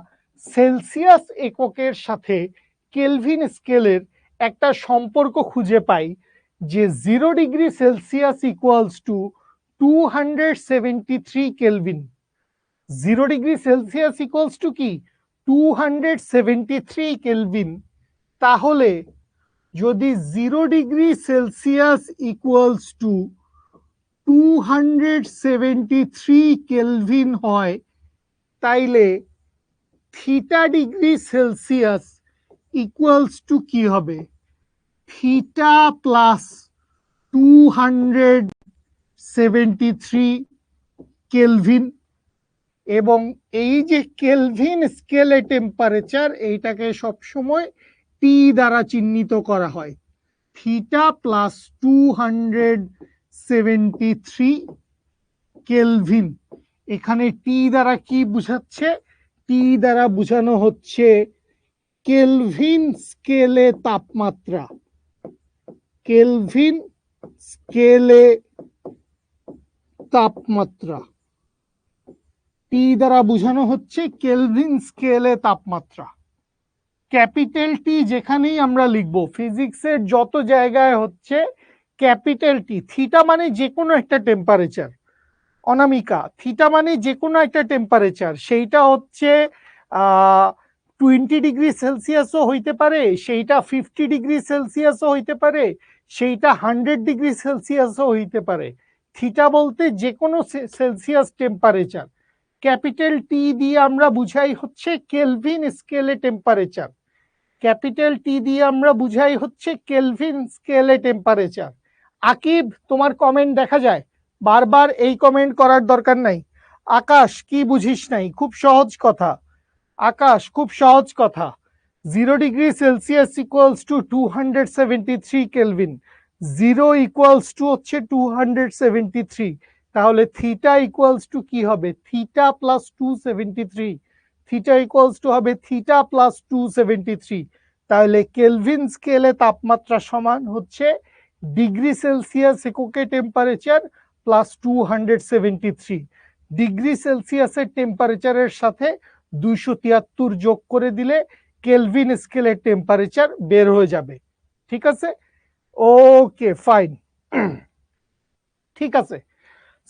সেলসিয়াস এককের সাথে কেলভিন স্কেলের একটা সম্পর্ক খুঁজে পাই যে 0°C equals to 273 kelvin. 0°C equals to কি? 273 কেলভিন। তাহলে যদি 0°C ইকুয়ালস টু 273 কেলভিন হয়, তাইলে θ°C ইকুয়ালস টু কি হবে? Theta plus 273 kelvin. এবং এই যে কেলভিন স্কেলে টেম্পারেচার, এইটাকে সবসময় টি দ্বারা চিহ্নিত করা হয়। Theta plus 273 kelvin. এখানে টি দ্বারা কি বুঝাচ্ছে? টি দ্বারা বোঝানো হচ্ছে কেলভিন স্কেলে তাপমাত্রা। কেলভিন স্কেলে তাপমাত্রা, টি দ্বারা বোঝানো হচ্ছে কেলভিন স্কেলে তাপমাত্রা। ক্যাপিটাল টি যেখানেই আমরা লিখবো, ফিজিক্সের যত জায়গায় হচ্ছে ক্যাপিটাল টি। থিটা মানে যে কোনো একটা টেম্পারেচার, অনামিকা, থিটা মানে যে কোনো একটা টেম্পারেচার। সেইটা হচ্ছে 20°C হইতে পারে, সেইটা 50°C হইতে পারে, সেইটা 100°C হইতে পারে। থিটা বলতে যে কোনো সেলসিয়াস টেম্পারেচার। ক্যাপিটাল টি দিয়ে আমরা বুঝাই হচ্ছে কেলভিন স্কেলে টেম্পারেচার। ক্যাপিটাল টি দিয়ে আমরা বুঝাই হচ্ছে কেলভিন স্কেলে টেম্পারেচার। আকিব, তোমার কমেন্ট দেখা যায়, বারবার এই কমেন্ট করার দরকার নাই। আকাশ, কি বুঝিস নাই? খুব সহজ কথা আকাশ, খুব সহজ কথা। 0°C equals to 273 kelvin. 0 equals to হচ্ছে 273। তাহলে থিটা ইকুয়ালস টু কি হবে? Theta plus 273। Theta equals to হবে থিটা প্লাস 273। তাহলে কেলভিন স্কেলে তাপমাত্রা সমান হচ্ছে °C এককে টেম্পারেচার প্লাস 273। °C টেম্পারেচারের সাথে 273 যোগ করে দিলে কেলভিন স্কেলের টেম্পারেচার বের হয়ে যাবে। ঠিক আছে, ওকে ফাইন। ঠিক আছে,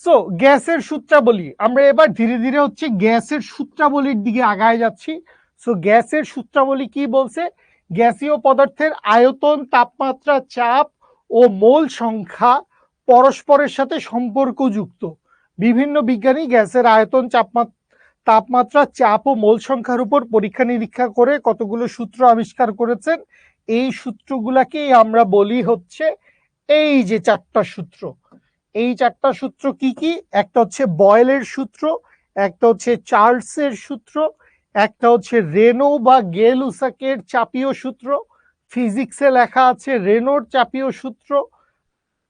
সো গ্যাসের সূত্রাবলী আমরা এবার ধীরে ধীরে হচ্ছে গ্যাসের সূত্রাবলীর দিকে আগায় যাচ্ছি। সো গ্যাসের সূত্রাবলী কি বলছে? গ্যাসীয় পদার্থের আয়তন, তাপমাত্রা, চাপ ও মোল সংখ্যা পরস্পরের সাথে সম্পর্কযুক্ত। বিভিন্ন বিজ্ঞানী গ্যাসের আয়তন, তাপমাত্রা, চাপ ও মোল সংখ্যার উপর পরীক্ষা নিরীক্ষা করে কতগুলো সূত্র আবিষ্কার করেছেন। এই সূত্রগুলাকেই আমরা বলি হচ্ছে এই যে চারটা সূত্র। এই চারটা সূত্র কি কি? একটা হচ্ছে বয়েলের সূত্র, একটা হচ্ছে চার্লসের সূত্র, একটা হচ্ছে রেনো বা গেল-লুসাকের চাপীয় সূত্র, ফিজিক্সে লেখা আছে রেনোর চাপীয় সূত্র,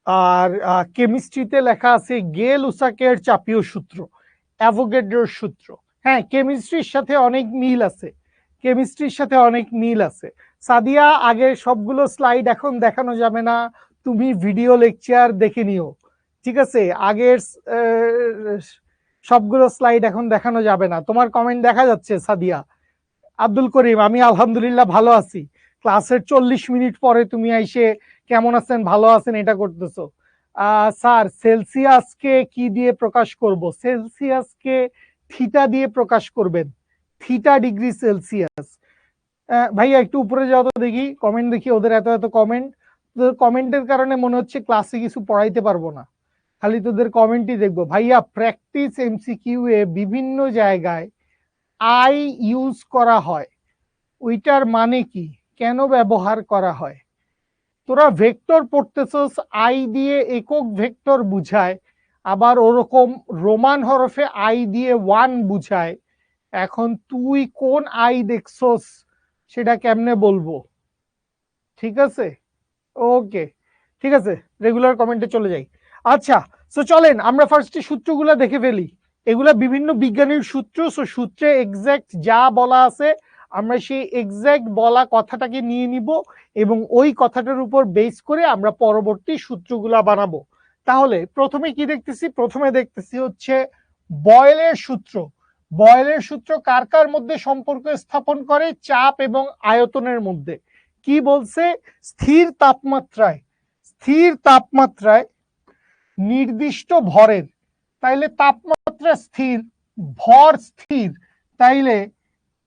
আর কেমিস্ট্রিতে লেখা আছে গেল-লুসাকের চাপীয় সূত্র, অ্যাভোগাড্রোর সূত্র। হ্যাঁ, কেমিস্ট্রির সাথে অনেক মিল আছে, কেমিস্ট্রির সাথে অনেক মিল আছে। সাদিয়া, আগের সবগুলো স্লাইড এখন দেখানো যাবে না, তুমি ভিডিও লেকচার দেখে নিও, ঠিক আছে? আগের সবগুলো স্লাইড এখন দেখানো যাবে না। তোমার কমেন্ট দেখা যাচ্ছে সাদিয়া। আব্দুল করিম, আমি আলহামদুলিল্লাহ ভালো আছি। ক্লাসের 40 মিনিট পরে তুমি আইসে কেমন আছেন, ভালো আছেন এটা করতেছো। স্যার, সেলসিয়াসকে কি দিয়ে প্রকাশ করব? সেলসিয়াসকে থিটা দিয়ে প্রকাশ করবেন, থিটা ডিগ্রি সেলসিয়াস। ভাইয়া একটু উপরে যাও তো দেখি, কমেন্ট দেখি, ওদের এত এত কমেন্ট। তোদের কমেন্টের কারণে মনে হচ্ছে ক্লাসে কিছু পড়াইতে পারবো না, খালি তোদের কমেন্টই দেখবো। ভাইয়া, প্র্যাকটিস এমসিকিউ এ বিভিন্ন জায়গায় আই ইউজ করা হয়, ওইটার মানে কি, কেন ব্যবহার করা হয়? তোরা ভেক্টর পড়তেছস, আই দিয়ে একক ভেক্টর বুঝায়, আবার ওরকম রোমান হরফে আই দিয়ে 1 বুঝায়। এখন তুই কোন আই দেখছস সেটা কেমনে বলবো? ঠিক আছে, ওকে, ঠিক আছে, রেগুলার কমেন্টে চলে যাই। আচ্ছা, সো চলেন আমরা ফার্স্টে সূত্রগুলো দেখে ফেলি। এগুলা বিভিন্ন বিজ্ঞানীর সূত্র, সো সূত্রে এক্সাক্ট যা বলা আছে আমরা সেই এক্সাক্ট বলা কথাটাকে নিয়ে নিব এবং ওই কথাটার উপর বেস করে আমরা পরবর্তী সূত্রগুলা বানাবো। তাহলে প্রথমে কি দেখতেছি? প্রথমে দেখতেছি হচ্ছে বয়েলের সূত্র। বয়েলের সূত্র কার কার মধ্যে সম্পর্ক স্থাপন করে? চাপ এবং আয়তনের মধ্যে। কি বলছে? স্থির তাপমাত্রায়, স্থির তাপমাত্রায় নির্দিষ্ট ভরের, তাইলে তাপমাত্রা স্থির, ভর স্থির, তাইলে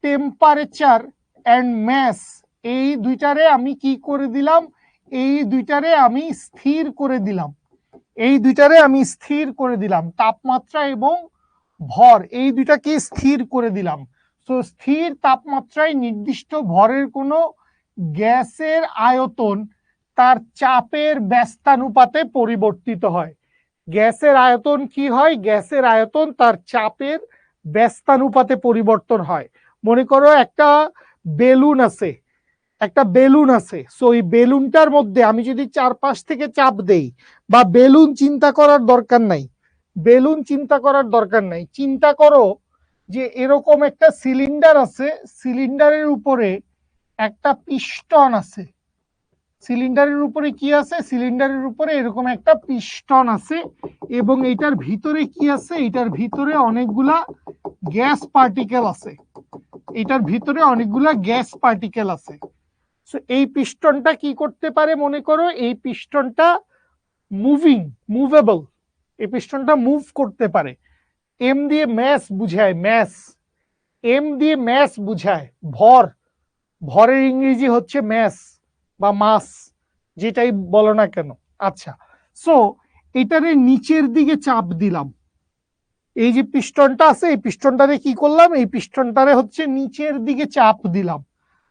টেম্পারেচার এন্ড ম্যাস এই দুইটারে আমি কি করে দিলাম? এই দুইটারে আমি স্থির করে দিলাম, এই দুইটারে আমি স্থির করে দিলাম, তাপমাত্রা এবং ভর এই দুইটাকে স্থির করে দিলাম। তো স্থির তাপমাত্রায় নির্দিষ্ট ভরের কোনো গ্যাসের আয়তন তার চাপের ব্যস্তানুপাতে পরিবর্তিত হয়। গ্যাসের আয়তন কি হয়? গ্যাসের আয়তন তার চাপের ব্যস্তানুপাতে পরিবর্তন হয়। মনে করো একটা বেলুন আছে, একটা বেলুন আছে, সো এই বেলুনটার মধ্যে আমি যদি চারপাশ থেকে চাপ দেই, বা বেলুন চিন্তা করার দরকার নাই, বেলুন চিন্তা করার দরকার নাই, চিন্তা করো যে এরকম একটা সিলিন্ডার আছে, সিলিন্ডারের উপরে একটা পিস্টন আছে, সিলিন্ডারের উপরে কি আছে? সিলিন্ডারের উপরে এরকম একটা পিস্টন আছে এবং এটার ভিতরে কি আছে? এটার ভিতরে অনেকগুলা গ্যাস পার্টিকেল আছে, এটার ভিতরে অনেকগুলা গ্যাস পার্টিকেল আছে। সো এই পিস্টনটা কি করতে পারে? মনে করো এই পিস্টনটা মুভিং, মুভেবল, এই পিস্টনটা মুভ করতে পারে। এম দিয়ে ম্যাস বুঝায়, ম্যাস, এম দিয়ে ম্যাস বুঝায় ভর, ভরের ইংরেজি হচ্ছে ম্যাস বা মাস, যেটাই বলো না কেন। আচ্ছা, সো এটারে নিচের দিকে চাপ দিলাম, এই যে পিস্টনটা আছে এই পিস্টনটারে কি করলাম? এই পিস্টনটারে হচ্ছে নিচের দিকে চাপ দিলাম।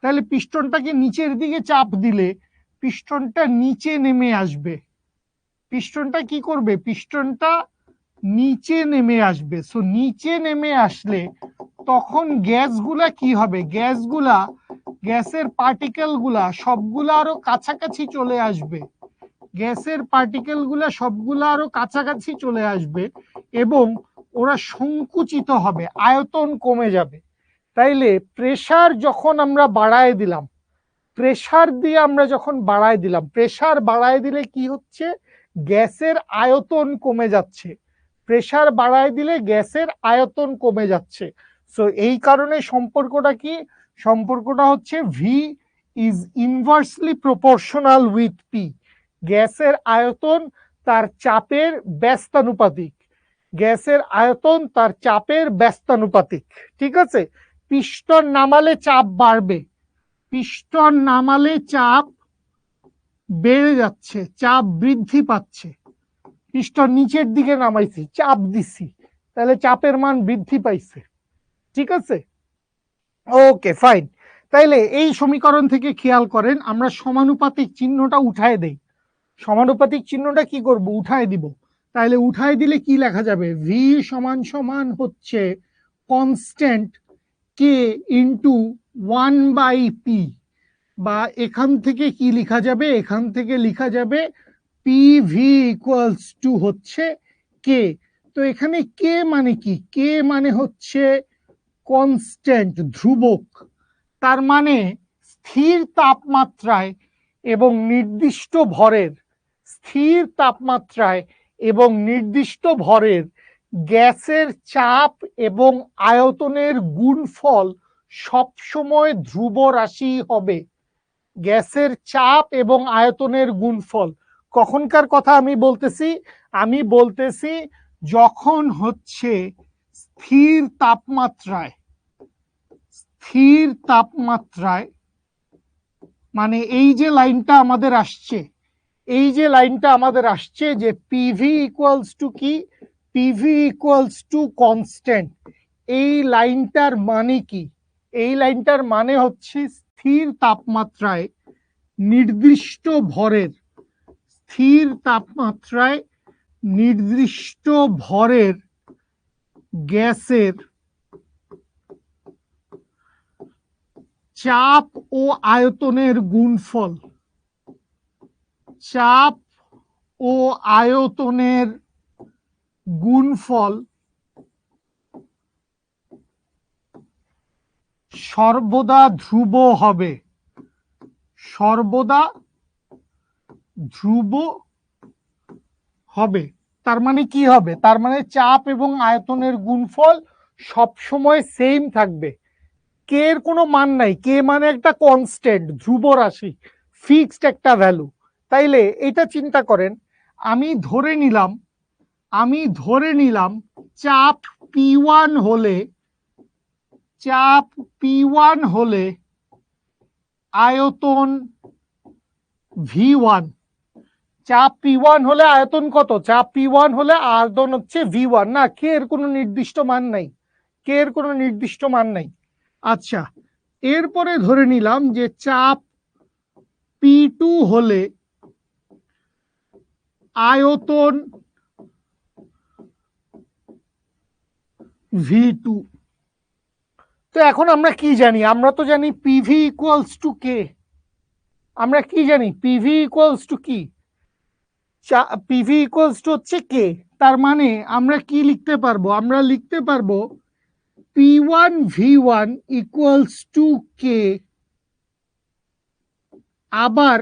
তাহলে পিস্টনটাকে নিচের দিকে চাপ দিলে পিস্টনটা নিচে নেমে আসবে, পিস্টনটা কি করবে? পিস্টনটা নিচে নেমে আসবে। সো নিচে নেমে আসলে তখন গ্যাসগুলা কি হবে? গ্যাসগুলা, গ্যাসের পার্টিকেল গুলা সবগুলা আরো কাছাকাছি চলে আসবে, গ্যাসের পার্টিকেল গুলা সবগুলা আরো কাছাকাছি চলে আসবে এবং ওরা সংকুচিত হবে, আয়তন কমে যাবে। তাইলে প্রেসার যখন আমরা বাড়ায় দিলাম, প্রেসার দিয়ে আমরা যখন বাড়ায় দিলাম, প্রেসার বাড়ায় দিলে কি হচ্ছে? গ্যাসের আয়তন কমে যাচ্ছে, প্রেসার বাড়ায় দিলে গ্যাসের আয়তন কমে যাচ্ছে। সো এই কারণে সম্পর্কটা কি? সম্পর্কটা হচ্ছে V is inversely proportional with P. গ্যাসের আয়তন তার চাপের ব্যস্তানুপাতিক, গ্যাসের আয়তন তার চাপের ব্যস্তানুপাতিক, ঠিক আছে? পিস্টন নামালে চাপ বাড়বে, পিস্টন নামালে চাপ বেড়ে যাচ্ছে, চাপ বৃদ্ধি পাচ্ছে। পিস্টন নিচের দিকে নামাইছি, চাপ দিছি, তাহলে চাপের মান বৃদ্ধি পাইছে, ঠিক আছে? ওকে, ফাইন। তাইলে এই সমীকরণ থেকে খেয়াল করেন, আমরা সমানুপাতিক চিহ্নটা উঠায় দেই, সমানুপাতিক চিহ্নটা কি করব? উঠায় দিব। তাহলে উঠায় দিলে কি লেখা যাবে? ভি সমান সমান হচ্ছে কনস্ট্যান্ট কে ইন্টু 1/p, বা এখান থেকে কি লেখা যাবে? এখান থেকে লেখা যাবে পি ভি ইকুয়ালস টু হচ্ছে কে। তো এখানে কে মানে কি? কে মানে হচ্ছে কনস্ট্যান্ট, ধ্রুবক। তার মানে স্থির তাপমাত্রায় এবং নির্দিষ্ট ভরের, স্থির তাপমাত্রায় এবং নির্দিষ্ট ভরের গ্যাসের চাপ এবং আয়তনের গুণফল সবসময় ধ্রুব রাশি হবে। গ্যাসের চাপ এবং আয়তনের গুণফল কখনকার কথা আমি বলতেছি? আমি বলতেছি যখন হচ্ছে স্থির তাপমাত্রায়, স্থির তাপমাত্রায় মানে এই যে লাইনটা আমাদের আসছে, এই যে লাইনটা আমাদের আসছে যে পিভি ইকুয়ালস টু কি? PV equals to constant. এই লাইনটার মানে কি? এই লাইনটার মানে হচ্ছে স্থির তাপমাত্রায় নির্দিষ্ট ভরের, স্থির তাপমাত্রায় নির্দিষ্ট ভরের গ্যাসের চাপ ও আয়তনের গুণফল, চাপ ও আয়তনের গুণফল সর্বদা ধ্রুব হবে, সর্বদা ধ্রুব হবে। তার মানে কি হবে? তার মানে চাপ এবং আয়তনের গুণফল সবসময় সেম থাকবে। কে এর কোনো মান নাই, কে মানে একটা কনস্ট্যান্ট, ধ্রুব রাশি, ফিক্সড একটা ভ্যালু। তাইলে এটা চিন্তা করেন, আমি ধরে নিলাম চাপ P1 হলে, চাপ P1 হলে আয়তন V1। চাপ P1 হলে আয়তন কত? চাপ P1 হলে আয়তন হচ্ছে V1। না, কে এর কোনো নির্দিষ্ট মান নাই, কে এর কোনো নির্দিষ্ট মান নাই। আচ্ছা, এরপরে ধরে নিলাম যে চাপ P2 হলে আয়তন V2। তো এখন আমরা কি জানি? আমরা তো জানি পিভি ইকুয়ালস টু কে। আমরা কি জানি? পিভি ইকুয়ালস টু কি? পিভি ইকুয়ালস টু হচ্ছে কে। তার মানে আমরা কি লিখতে পারবো? আমরা লিখতে পারবো P1 V1 ইকুয়ালস টু কে, আবার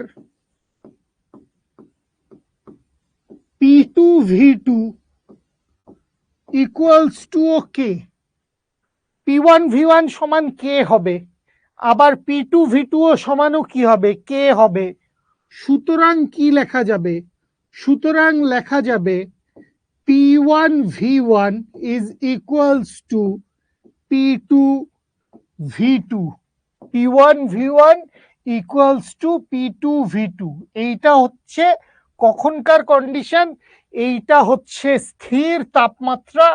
P2 V2 equals to K. P1 V1 সমান কে হবে, আবার P2 V2 ও সমানও কি হবে? কে হবে। সুতরাং কি লেখা যাবে? সুতরাং লেখা যাবে P1 V1 is equals to P2 V2। P1 V1 equals to P2 V2। এইটা হচ্ছে কখনকার কন্ডিশন? এইটা হচ্ছে স্থির তাপমাত্রা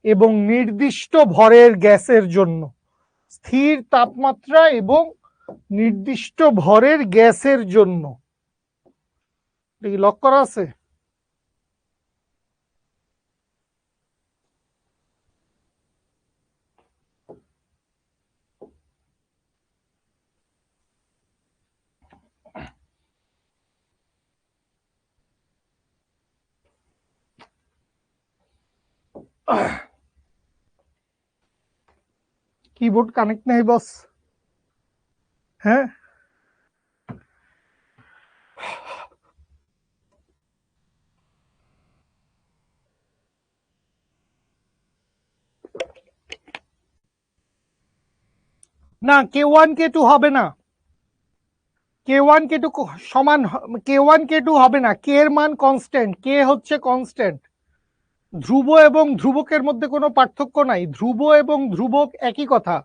এবং নির্দিষ্ট ভরের গ্যাসের জন্য, স্থির তাপমাত্রা এবং নির্দিষ্ট ভরের গ্যাসের জন্য। লক করা আছে? কিবোর্ড কানেক্ট নাই বস? হ্যাঁ, না K1 K2 হবে না, K1 K2 সমান, K1 K2 হবে না। কে এর মান কনস্ট্যান্ট, কে হচ্ছে কনস্ট্যান্ট। ধ্রুব এবং ধ্রুবকের মধ্যে কোনো পার্থক্য নাই, ধ্রুব এবং ধ্রুবক একই কথা।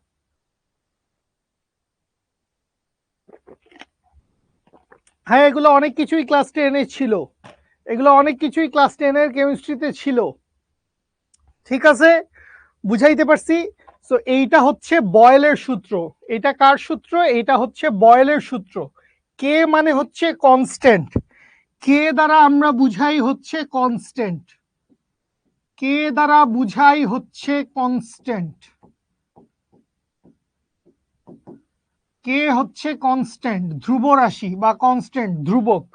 হ্যাঁ, এগুলো অনেক কিছুই ক্লাস 10-এ ছিল, এগুলো অনেক কিছুই ক্লাস 10-এর কেমিস্ট্রিতে ছিল। ঠিক আছে, বুঝাইতে পারছি? সো এইটা হচ্ছে বয়েলের সূত্র। এটা কার সূত্র? এটা হচ্ছে বয়েলের সূত্র। কে মানে হচ্ছে কনস্ট্যান্ট, কে দ্বারা আমরা বুঝাই হচ্ছে কনস্ট্যান্ট, কে দ্বারা বুঝাই হচ্ছে কনস্ট্যান্ট, কে হচ্ছে কনস্ট্যান্ট, ধ্রুব রাশি বা কনস্ট্যান্ট, ধ্রুবক।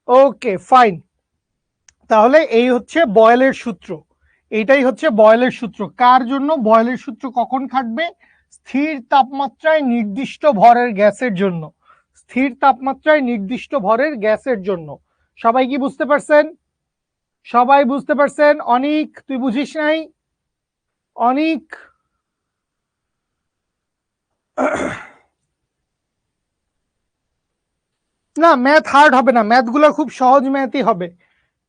ওকে ফাইন, তাহলে এই হচ্ছে বয়েলের সূত্র, এইটাই হচ্ছে বয়েলের সূত্র। কার জন্য বয়েলের সূত্র কখন খাটবে? স্থির তাপমাত্রায় নির্দিষ্ট ভরের গ্যাসের জন্য, স্থির তাপমাত্রায় নির্দিষ্ট ভরের গ্যাসের জন্য। সবাই কি বুঝতে পারছেন? সবাই বুঝতে পারছেন? অনিক, তুই বুঝিস নাই? অনিক, না ম্যাথ হার্ড হবে না, ম্যাথগুলো খুব সহজ ম্যাথই হবে,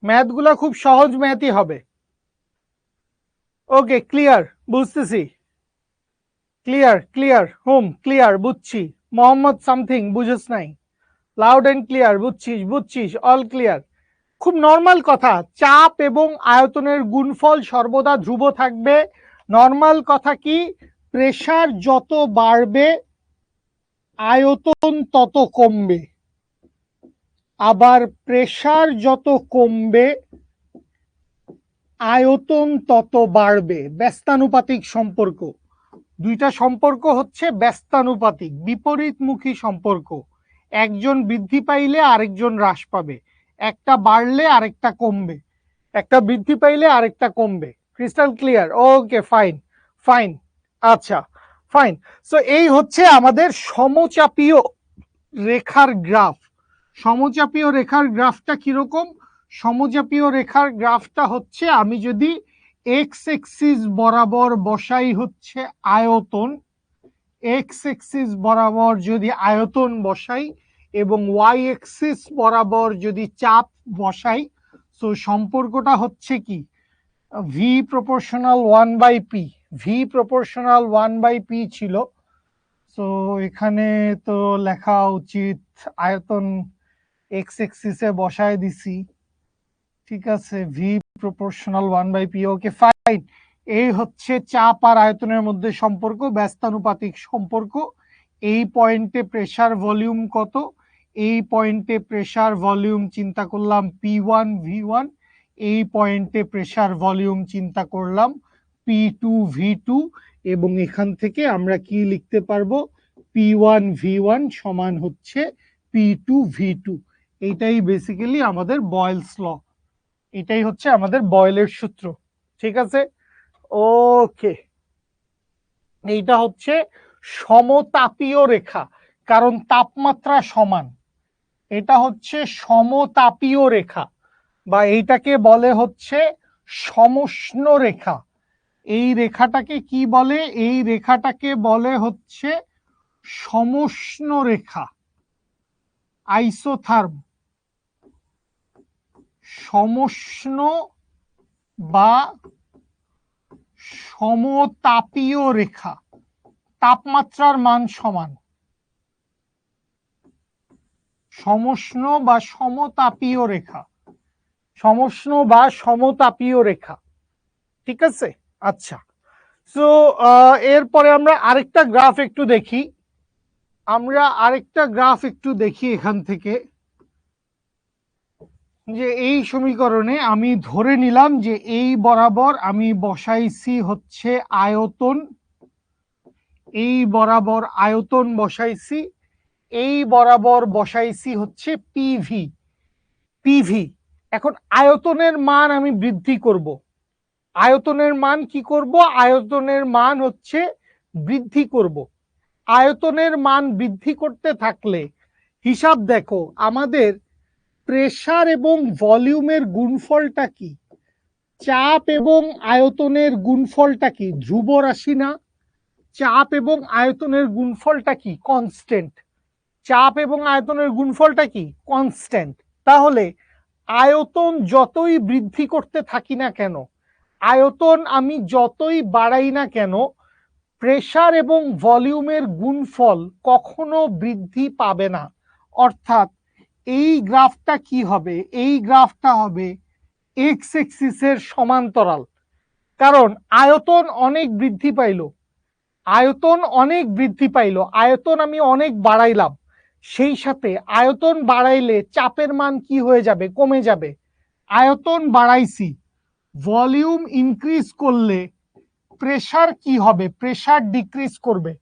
ম্যাথগুলো খুব সহজ ম্যাথই হবে। ওকে ক্লিয়ার, বুঝতেছি, ক্লিয়ার ক্লিয়ার, হুম ক্লিয়ার, বুঝছি। মোহাম্মদ সামথিং বুঝিস নাই, লাউড এন্ড ক্লিয়ার, বুঝছিস বুঝছিস, অল ক্লিয়ার। খুব নর্মাল কথা, চাপ এবং আয়তনের গুণফল সর্বদা ধ্রুব থাকবে। নর্মাল কথা কি, প্রেসার যত বাড়বে আয়তন তত কমবে, আবার প্রেসার যত কমবে আয়তন তত বাড়বে। ব্যস্তানুপাতিক সম্পর্ক, দুইটা সম্পর্ক হচ্ছে ব্যস্তানুপাতিক, বিপরীতমুখী সম্পর্ক। একজন বৃদ্ধি পাইলে আরেকজন হ্রাস পাবে, একটা বাড়লে আরেকটা কমবে, একটা বৃদ্ধি পাইলে আরেকটা কমবে। Crystal clear? Okay fine fine, আচ্ছা ফাইন। সো এই হচ্ছে আমাদের সমচাপীয় রেখার গ্রাফ। সমচাপীয় রেখার গ্রাফটা কিরকম? সমচাপীয় রেখার গ্রাফটা হচ্ছে, আমি যদি এক্স এক্সিস বরাবর বসাই হচ্ছে আয়তন, এক্স এক্সিস বরাবর যদি আয়তন বসাই এবং ওয়াই এক্সিস বরাবর যদি চাপ বসাই, তো সম্পর্কটা হচ্ছে কি, V proportional 1/p, V proportional 1/p ছিল। তো এখানে তো লেখা উচিত আয়তন এক্স এক্সিসে বসায় দিছি, ঠিক আছে, V proportional 1/p। Okay fine, এই হচ্ছে চাপ আর আয়তনের মধ্যে সম্পর্ক, ব্যস্তানুপাতিক সম্পর্ক। এই পয়েন্টে প্রেসার ভলিউম কত, এই পয়েন্টে প্রেসার ভলিউম চিন্তা করলাম P1 V1, এই পয়েন্টে প্রেসার ভলিউম চিন্তা করলাম P2 V2, এবং এখান থেকে আমরা কি লিখতে পারবো, P1 V1 সমান হচ্ছে P2 V2। এইটাই বেসিক্যালি আমাদের বয়েলস ল, এটাই হচ্ছে আমাদের বয়েলের সূত্র, ঠিক আছে। ওকে, এইটা হচ্ছে সমতাপীয় রেখা, কারণ তাপমাত্রা সমান। এটা হচ্ছে সমতাপীয় রেখা, বা এইটাকে বলে হচ্ছে সমষ্ণ রেখা। এই রেখাটাকে কি বলে? এই রেখাটাকে বলে হচ্ছে সমষ্ণ রেখা, আইসোথার্ম, সমষ্ণ বা সমতাপীয় রেখা, তাপমাত্রার মান সমান, সমষ্ণ বা সমতাপীয় রেখা, সমষ্ণ বা সমতাপীয় রেখা, ঠিক আছে। আচ্ছা, সো এরপরে আমরা আরেকটা গ্রাফ একটু দেখি, আমরা আরেকটা গ্রাফ একটু দেখি এখান থেকে, যে এই সমীকরণে আমি ধরে নিলাম যে এই বরাবর আমি বসাইছি হচ্ছে আয়তন, এই বরাবর আয়তন বসাইছি, এই বরাবর বসাইছি হচ্ছে পিভি, পিভি। এখন আয়তনের মান আমি বৃদ্ধি করব, আয়তনের মান কি করব, আয়তনের মান হচ্ছে বৃদ্ধি করব। আয়তনের মান বৃদ্ধি করতে থাকলে হিসাব দেখো, আমাদের প্রেসার এবং ভলিউমের গুণফলটা কি, চাপ এবং আয়তনের গুণফলটা কি, ধ্রুব রাশি না? চাপ এবং আয়তনের গুণফলটা কি, কনস্ট্যান্ট। চাপ এবং আয়তনের গুণফলটা কি, কনস্ট্যান্ট। তাহলে আয়তন যতই বৃদ্ধি করতে থাকি না কেন, আয়তন আমি যতই বাড়াই না কেন, প্রেসার এবং ভলিউমের গুণফল কখনো বৃদ্ধি পাবে না। অর্থাৎ এই গ্রাফটা কি হবে, এই গ্রাফটা হবে এক্স এক্সিসের সমান্তরাল। কারণ আয়তন অনেক বৃদ্ধি পাইল, আয়তন অনেক বৃদ্ধি পাইল, আয়তন আমি অনেক বাড়াইলাম, সেই সাথে আয়তন বাড়াইলে চাপের মান কি হয়ে যাবে, কমে যাবে। আয়তন বাড়াইছি, ভলিউম ইনক্রিজ করলে প্রেসার কি হবে, প্রেসার ডিক্রিজ করবে।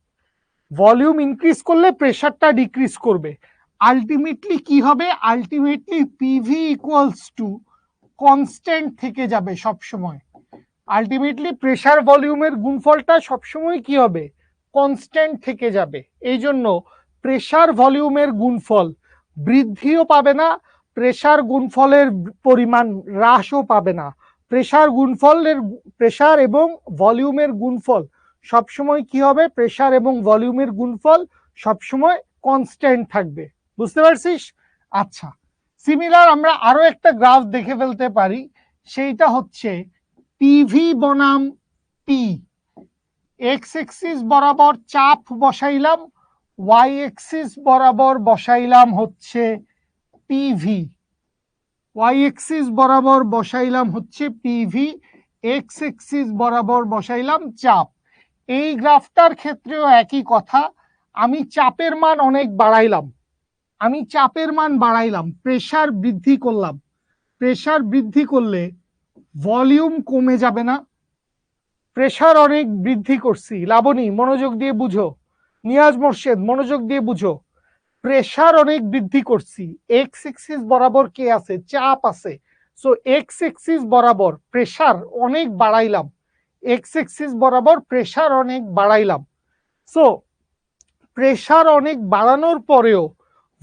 ভলিউম ইনক্রিজ করলে প্রেসারটা ডিক্রিজ করবে। আলটিমেটলি কি হবে, ultimately PV equals to constant থেকে যাবে সব সময়। আলটিমেটলি প্রেসার ভলিউমের গুণফলটা সবসময় কি হবে, কনস্ট্যান্ট থেকে যাবে। এই জন্য প্রেসার ভলিউমের গুণফল বৃদ্ধিও পাবে না, প্রেসার গুণফলের পরিমাণ হ্রাসও পাবে না। প্রেসার এবং ভলিউমের গুণফল সবসময় কি হবে? প্রেসার এবং ভলিউমের গুণফল সবসময় কনস্ট্যান্ট থাকবে। বুঝতে পারছিস? আচ্ছা, সিমিলার আমরা আরো একটা গ্রাফ দেখে ফেলতে পারি, সেইটা হচ্ছে পিভি বনাম পি। এক্স এক্সিস বরাবর চাপ বসাইলাম, ওয়াই এক্সিস বরাবর বসাইলাম হচ্ছে পিভি। ওয়াই এক্সিস বরাবর বসাইলাম হচ্ছে পিভি, এক্স এক্সিস বরাবর বসাইলাম চাপ। এই গ্রাফটার ক্ষেত্রেও একই কথা, আমি চাপের মান অনেক বাড়াইলাম, প্রেসার বৃদ্ধি করলাম। প্রেসার বৃদ্ধি করলে ভলিউম কমে যাবে না? প্রেসার অনেক বৃদ্ধি করছি, লাবণী মনোযোগ দিয়ে বুঝো, নিয়াজ মোর্শেদ মনোযোগ দিয়ে বুঝো, প্রেসার অনেক বৃদ্ধি করছি, এক্স এক্সিস বরাবর কে আছে? চাপ আছে। সো এক্স এক্সিস বরাবর প্রেসার অনেক বাড়াইলাম, এক্স এক্সিস বরাবর প্রেসার অনেক বাড়াইলাম। সো প্রেসার অনেক বাড়ানোর পরেও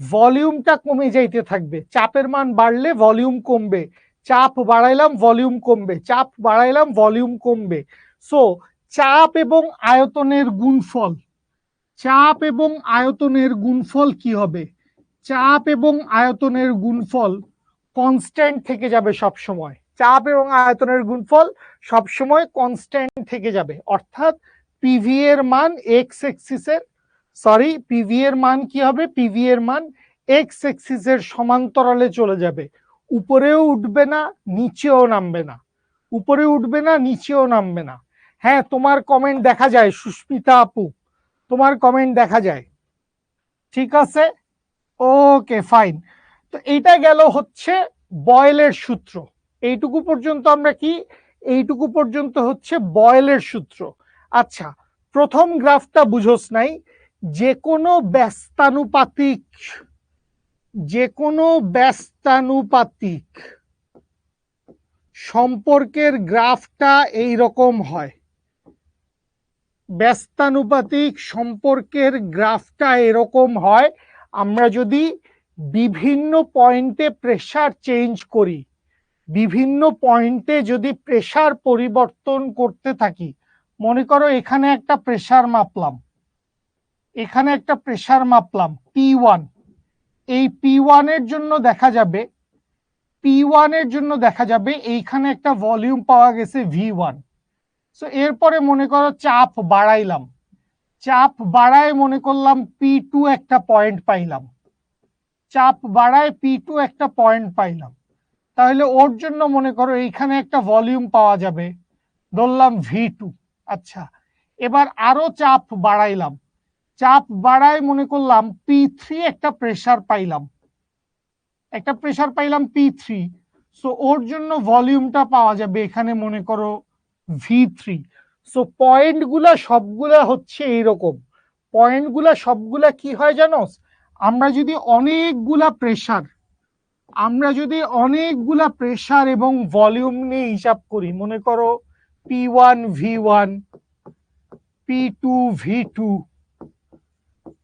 ভলিউমটা কমে যাইতে থাকবে। চাপের মান বাড়লে ভলিউম কমবে, চাপ বাড়াইলাম ভলিউম কমবে, চাপ বাড়াইলাম ভলিউম কমবে। সো চাপ এবং আয়তনের গুণফল, চাপ এবং আয়তনের গুণফল কি হবে? চাপ এবং আয়তনের গুণফল কনস্ট্যান্ট থেকে যাবে সব সময়। চাপ এবং আয়তনের গুণফল সব সময় কনস্ট্যান্ট থেকে যাবে, অর্থাৎ পিভি এর মান এক্স এক্সিসের পিভি এর মান কি হবে? পিভি এর মান এক্স এক্সিসের সমান্তরালে চলে যাবে, উপরেও উঠবে না নিচেও নামবে না, উপরে উঠবে না নিচেও নামবে না। হ্যাঁ, তোমার কমেন্ট দেখা যায় সুস্মিতা আপু, তোমার কমেন্ট দেখা যায়, ঠিক আছে, ওকে ফাইন। তো এইটা গেল হচ্ছে বয়েলের সূত্র। এইটুকু পর্যন্ত আমরা কি, এইটুকু পর্যন্ত হচ্ছে বয়েলের সূত্র। আচ্ছা, প্রথম গ্রাফটা বুঝোস নাই, যে কোনো ব্যস্তানুপাতিক সম্পর্কের গ্রাফটা এই রকম হয়। ব্যস্তানুপাতিক সম্পর্কের গ্রাফটা এরকম হয়, আমরা যদি বিভিন্ন পয়েন্টে প্রেসার চেঞ্জ করি, বিভিন্ন পয়েন্টে যদি প্রেসার পরিবর্তন করতে থাকি, মনে করো এখানে একটা প্রেসার মাপলাম, এখানে একটা প্রেসার মাপলাম P1, এই P1 এর জন্য দেখা যাবে এইখানে একটা ভলিউম পাওয়া গেছে V1। সো এরপরে মনে করো চাপ বাড়াইলাম, চাপ বাড়ায় মনে করলাম P2 একটা পয়েন্ট পাইলাম, চাপ বাড়ায় P2 একটা পয়েন্ট পাইলাম, তাহলে ওর জন্য মনে করো এইখানে একটা ভলিউম পাওয়া যাবে, ধরলাম V2। আচ্ছা, এবার আরো চাপ বাড়াইলাম, চাপ বাড়ায় মনে করলাম P3 একটা প্রেসার পাইলাম, P3। সো ওর জন্য ভলিউমটা পাওয়া যাবে এখানে মনে করো V3। সো পয়েন্টগুলা সবগুলা হচ্ছে এইরকম, পয়েন্টগুলা সবগুলা কি হয় জানো? আমরা যদি অনেকগুলা প্রেসার এবং ভলিউম নিয়ে হিসাব করি, মনে করো P1 V1, P2 V2,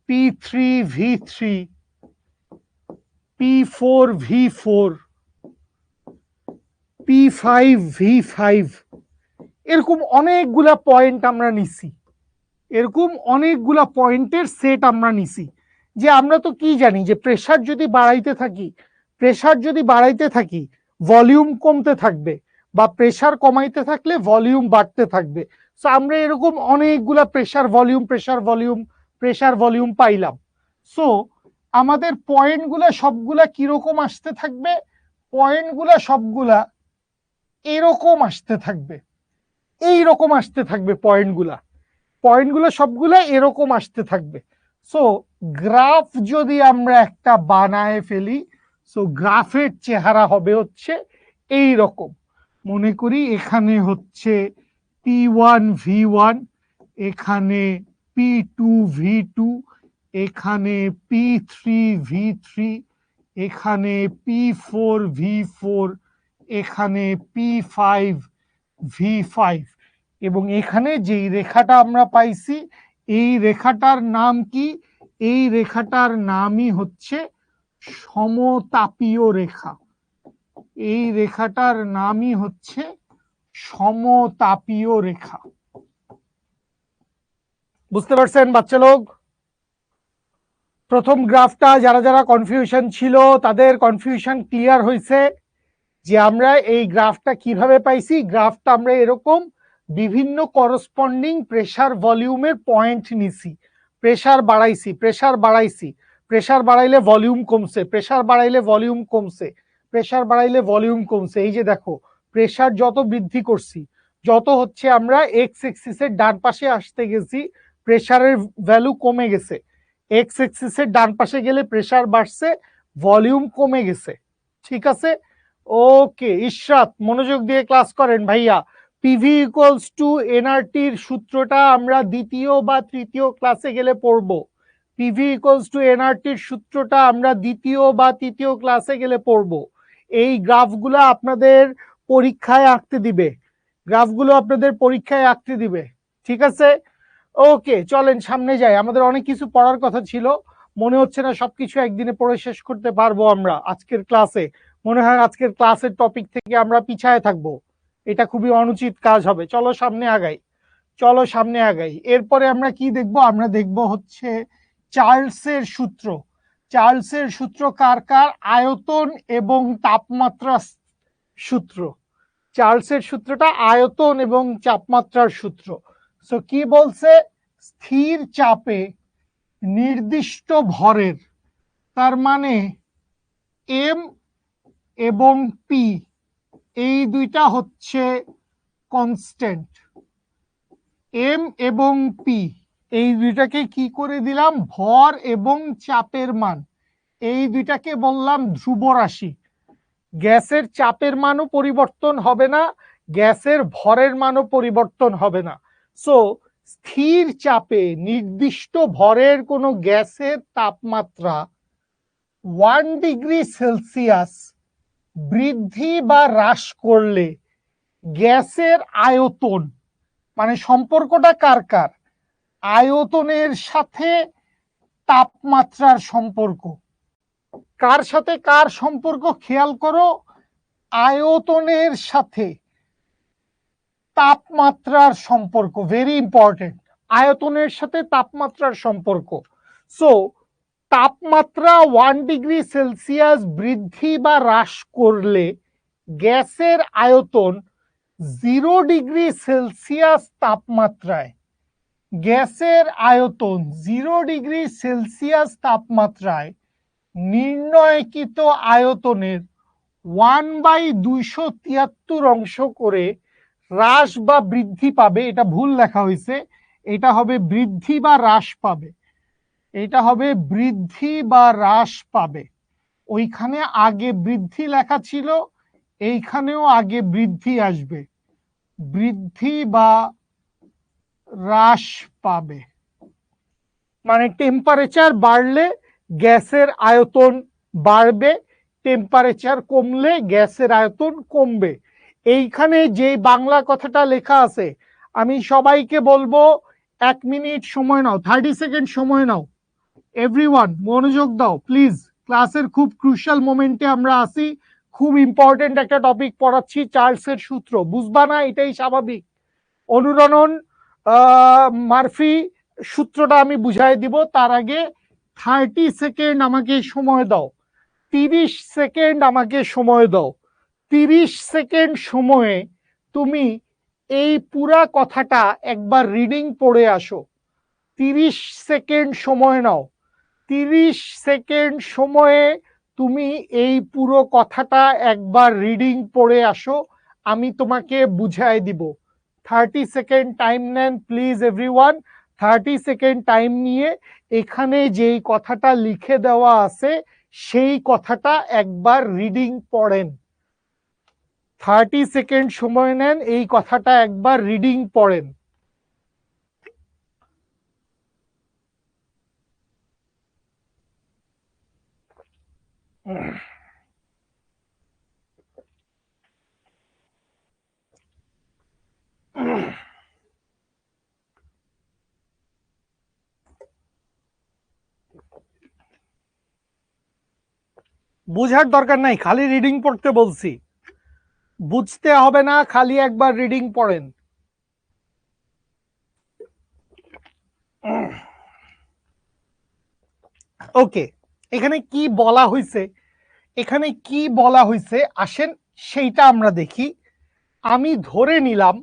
P3 V3, P4 V4, P5 V5, এরকম অনেকগুলা পয়েন্ট আমরা নিছি, এরকম অনেকগুলা পয়েন্টের সেট আমরা নিছি। যে আমরা তো কি জানি যে প্রেসার যদি বাড়াইতে থাকি ভলিউম কমতে থাকবে, বা প্রেসার কমাইতে থাকলে ভলিউম বাড়তে থাকবে। সো আমরা এরকম অনেকগুলা প্রেসার ভলিউম পাইলাম। সো আমাদের পয়েন্টগুলা সবগুলা কিরকম আসতে থাকবে? পয়েন্টগুলা সবগুলা এরকম আসতে থাকবে, এইরকম আসতে থাকবে, পয়েন্টগুলো সবগুলা এরকম আসতে থাকবে। সো গ্রাফ যদি আমরা একটা বানায় ফেলি, সো গ্রাফের চেহারা হবে হচ্ছে এই রকম। মনে করি এখানে হচ্ছে P1 V1, এখানে P2 V2, এখানে P3 V3, এখানে P4 V4, এখানে P5 V5, এবং এখানে যেই রেখাটা আমরা পাইছি এই রেখাটার নাম কি? এই রেখাটার নামই হচ্ছে সমতাপীয় রেখা। এই রেখাটার নামই হচ্ছে সমতাপীয় রেখা। বুঝতে পারছেন বাচ্চা লোক? প্রথম গ্রাফটা যারা যারা কনফিউশন ছিল তাদের কনফিউশন ক্লিয়ার হয়েছে যে আমরা এই গ্রাফটা কিভাবে পাইছি। গ্রাফটা আমরা এরকম বিভিন্ন করসপন্ডিং প্রেসার ভলিউমের পয়েন্ট নিছি, প্রেসার বাড়াইছি, প্রেসার বাড়াইছি, প্রেসার বাড়াইলে ভলিউম কমছে, প্রেসার বাড়াইলে ভলিউম কমছে, প্রেসার বাড়াইলে ভলিউম কমছে। এই যে দেখো, প্রেসার যত বৃদ্ধি করছি, যত হচ্ছে আমরা এক্স এক্সিসের ডান পাশে আসতে গেছি, প্রেসারের ভ্যালু কমে গেছে। এক্স এক্সিসের ডান পাশে গেলে প্রেসার বাড়ছে, ভলিউম কমে গেছে। ঠিক আছে? ওকে ইশরাত, মনোযোগ দিয়ে ক্লাস করেন ভাইয়া। পিভি ইকুয়ালস টু এনআরটির সূত্রটা আমরা দ্বিতীয় বা তৃতীয় ক্লাসে গেলে পড়বো। পিভি ইকুয়ালস টু এনআরটির সূত্রটা আমরা দ্বিতীয় বা তৃতীয় ক্লাসে গেলে পড়বো। এই গ্রাফগুলো আপনাদের পরীক্ষায় আঁকতে দিবে, গ্রাফগুলো আপনাদের পরীক্ষায় আঁকতে দিবে। ঠিক আছে? ওকে চলেন সামনে যাই। আমাদের অনেক কিছু পড়ার কথা ছিল, মনে হচ্ছে না সবকিছু একদিনে পড়ে শেষ করতে পারবো আমরা আজকের ক্লাসে। মনে হয় আজকের ক্লাসের টপিক থেকে আমরা পিছায় থাকবো, এটা খুবই অনুচিত কাজ হবে। চলো সামনে আগাই, চলো সামনে আগাই। এরপরে আমরা কি দেখব? আমরা দেখব হচ্ছে চার্লসের সূত্র। চার্লসের সূত্র কার কার? আয়তন এবং তাপমাত্রা সূত্র। চার্লসের সূত্রটা আয়তন এবং তাপমাত্রার সূত্র। সো কি বলছে? স্থির চাপে নির্দিষ্ট ভরের, তার মানে এম এবং পি, এই দুইটা হচ্ছে কনস্ট্যান্ট। এম এবং পি এই দুইটাকে কি করে দিলাম? ভর এবং চাপের মান, এই দুইটাকে বললাম ধ্রুব রাশি। গ্যাসের চাপের মানও পরিবর্তন হবে না, গ্যাসের ভরের মানও পরিবর্তন হবে না। সো স্থির চাপে নির্দিষ্ট ভরের কোনো গ্যাসের তাপমাত্রা 1 ডিগ্রি সেলসিয়াস বৃদ্ধি বা হ্রাস করলে গ্যাসের আয়তন, মানে সম্পর্কটা কার কার? আয়তনের সাথে তাপমাত্রার সম্পর্ক। কার সাথে কার সম্পর্ক খেয়াল করো? আয়তনের সাথে তাপমাত্রার সম্পর্ক, ভেরি ইম্পর্টেন্ট। আয়তনের সাথে তাপমাত্রার সম্পর্ক। সো তাপমাত্রা 1 ডিগ্রি সেলসিয়াস বৃদ্ধি বা হ্রাস করলে গ্যাসের আয়তন 0 ডিগ্রি সেলসিয়াস তাপমাত্রায়, গ্যাসের আয়তন 0 ডিগ্রি সেলসিয়াস তাপমাত্রায় নির্ণয়কৃত আয়তনের 1/273 অংশ করে হ্রাস বা বৃদ্ধি পাবে। এটা ভুল লেখা হয়েছে, এটা হবে বৃদ্ধি বা হ্রাস পাবে, এটা হবে বৃদ্ধি বা হ্রাস পাবে। ওইখানে আগে বৃদ্ধি লেখা ছিল, এইখানেও আগে বৃদ্ধি আসবে, বৃদ্ধি বা হ্রাস পাবে। মানে টেম্পারেচার বাড়লে গ্যাসের আয়তন বাড়বে, টেম্পারেচার কমলে গ্যাসের আয়তন কমবে। এইখানে যে বাংলা কথাটা লেখা আছে, আমি সবাইকে বলবো 1 মিনিট সময় নাও, 30 সেকেন্ড সময় নাও। এভরিওয়ান মনোযোগ দাও প্লিজ, ক্লাসের খুব ক্রুশাল মোমেন্টে আমরা আসি, খুব ইম্পর্টেন্ট একটা টপিক পড়াচ্ছি, চার্লসের সূত্র। বুঝবা না এটাই স্বাভাবিক। অনুরণন মারফি সূত্রটা আমি বুঝাই দিব, তার আগে 30 সেকেন্ড আমাকে সময় দাও, 30 সেকেন্ড আমাকে সময় দাও। 30 সেকেন্ড সময়ে তুমি এই পুরা কথাটা একবার রিডিং পড়ে আসো। 30 সেকেন্ড সময় নাও, 30 সেকেন্ড সময়ে তুমি এই পুরো কথাটা একবার রিডিং পড়ে আসো, আমি তোমাকে বুঝাই দিব। 30 সেকেন্ড টাইম নেন প্লিজ এভরিওয়ান। 30 সেকেন্ড টাইম নিয়ে এখানে যেই কথাটা লিখে দেওয়া আছে সেই কথাটা একবার রিডিং পড়েন। 30 সেকেন্ড সময় নেন, এই কথাটা একবার রিডিং পড়েন। বুঝার দরকার নাই, খালি রিডিং পড়তে বলছি, বুঝতে হবে না, খালি একবার রিডিং পড়েন। ওকে, এখানে কি বলা হয়েছে, এখানে কি বলা হয়েছে আসেন সেইটা আমরা দেখি। আমি ধরে নিলাম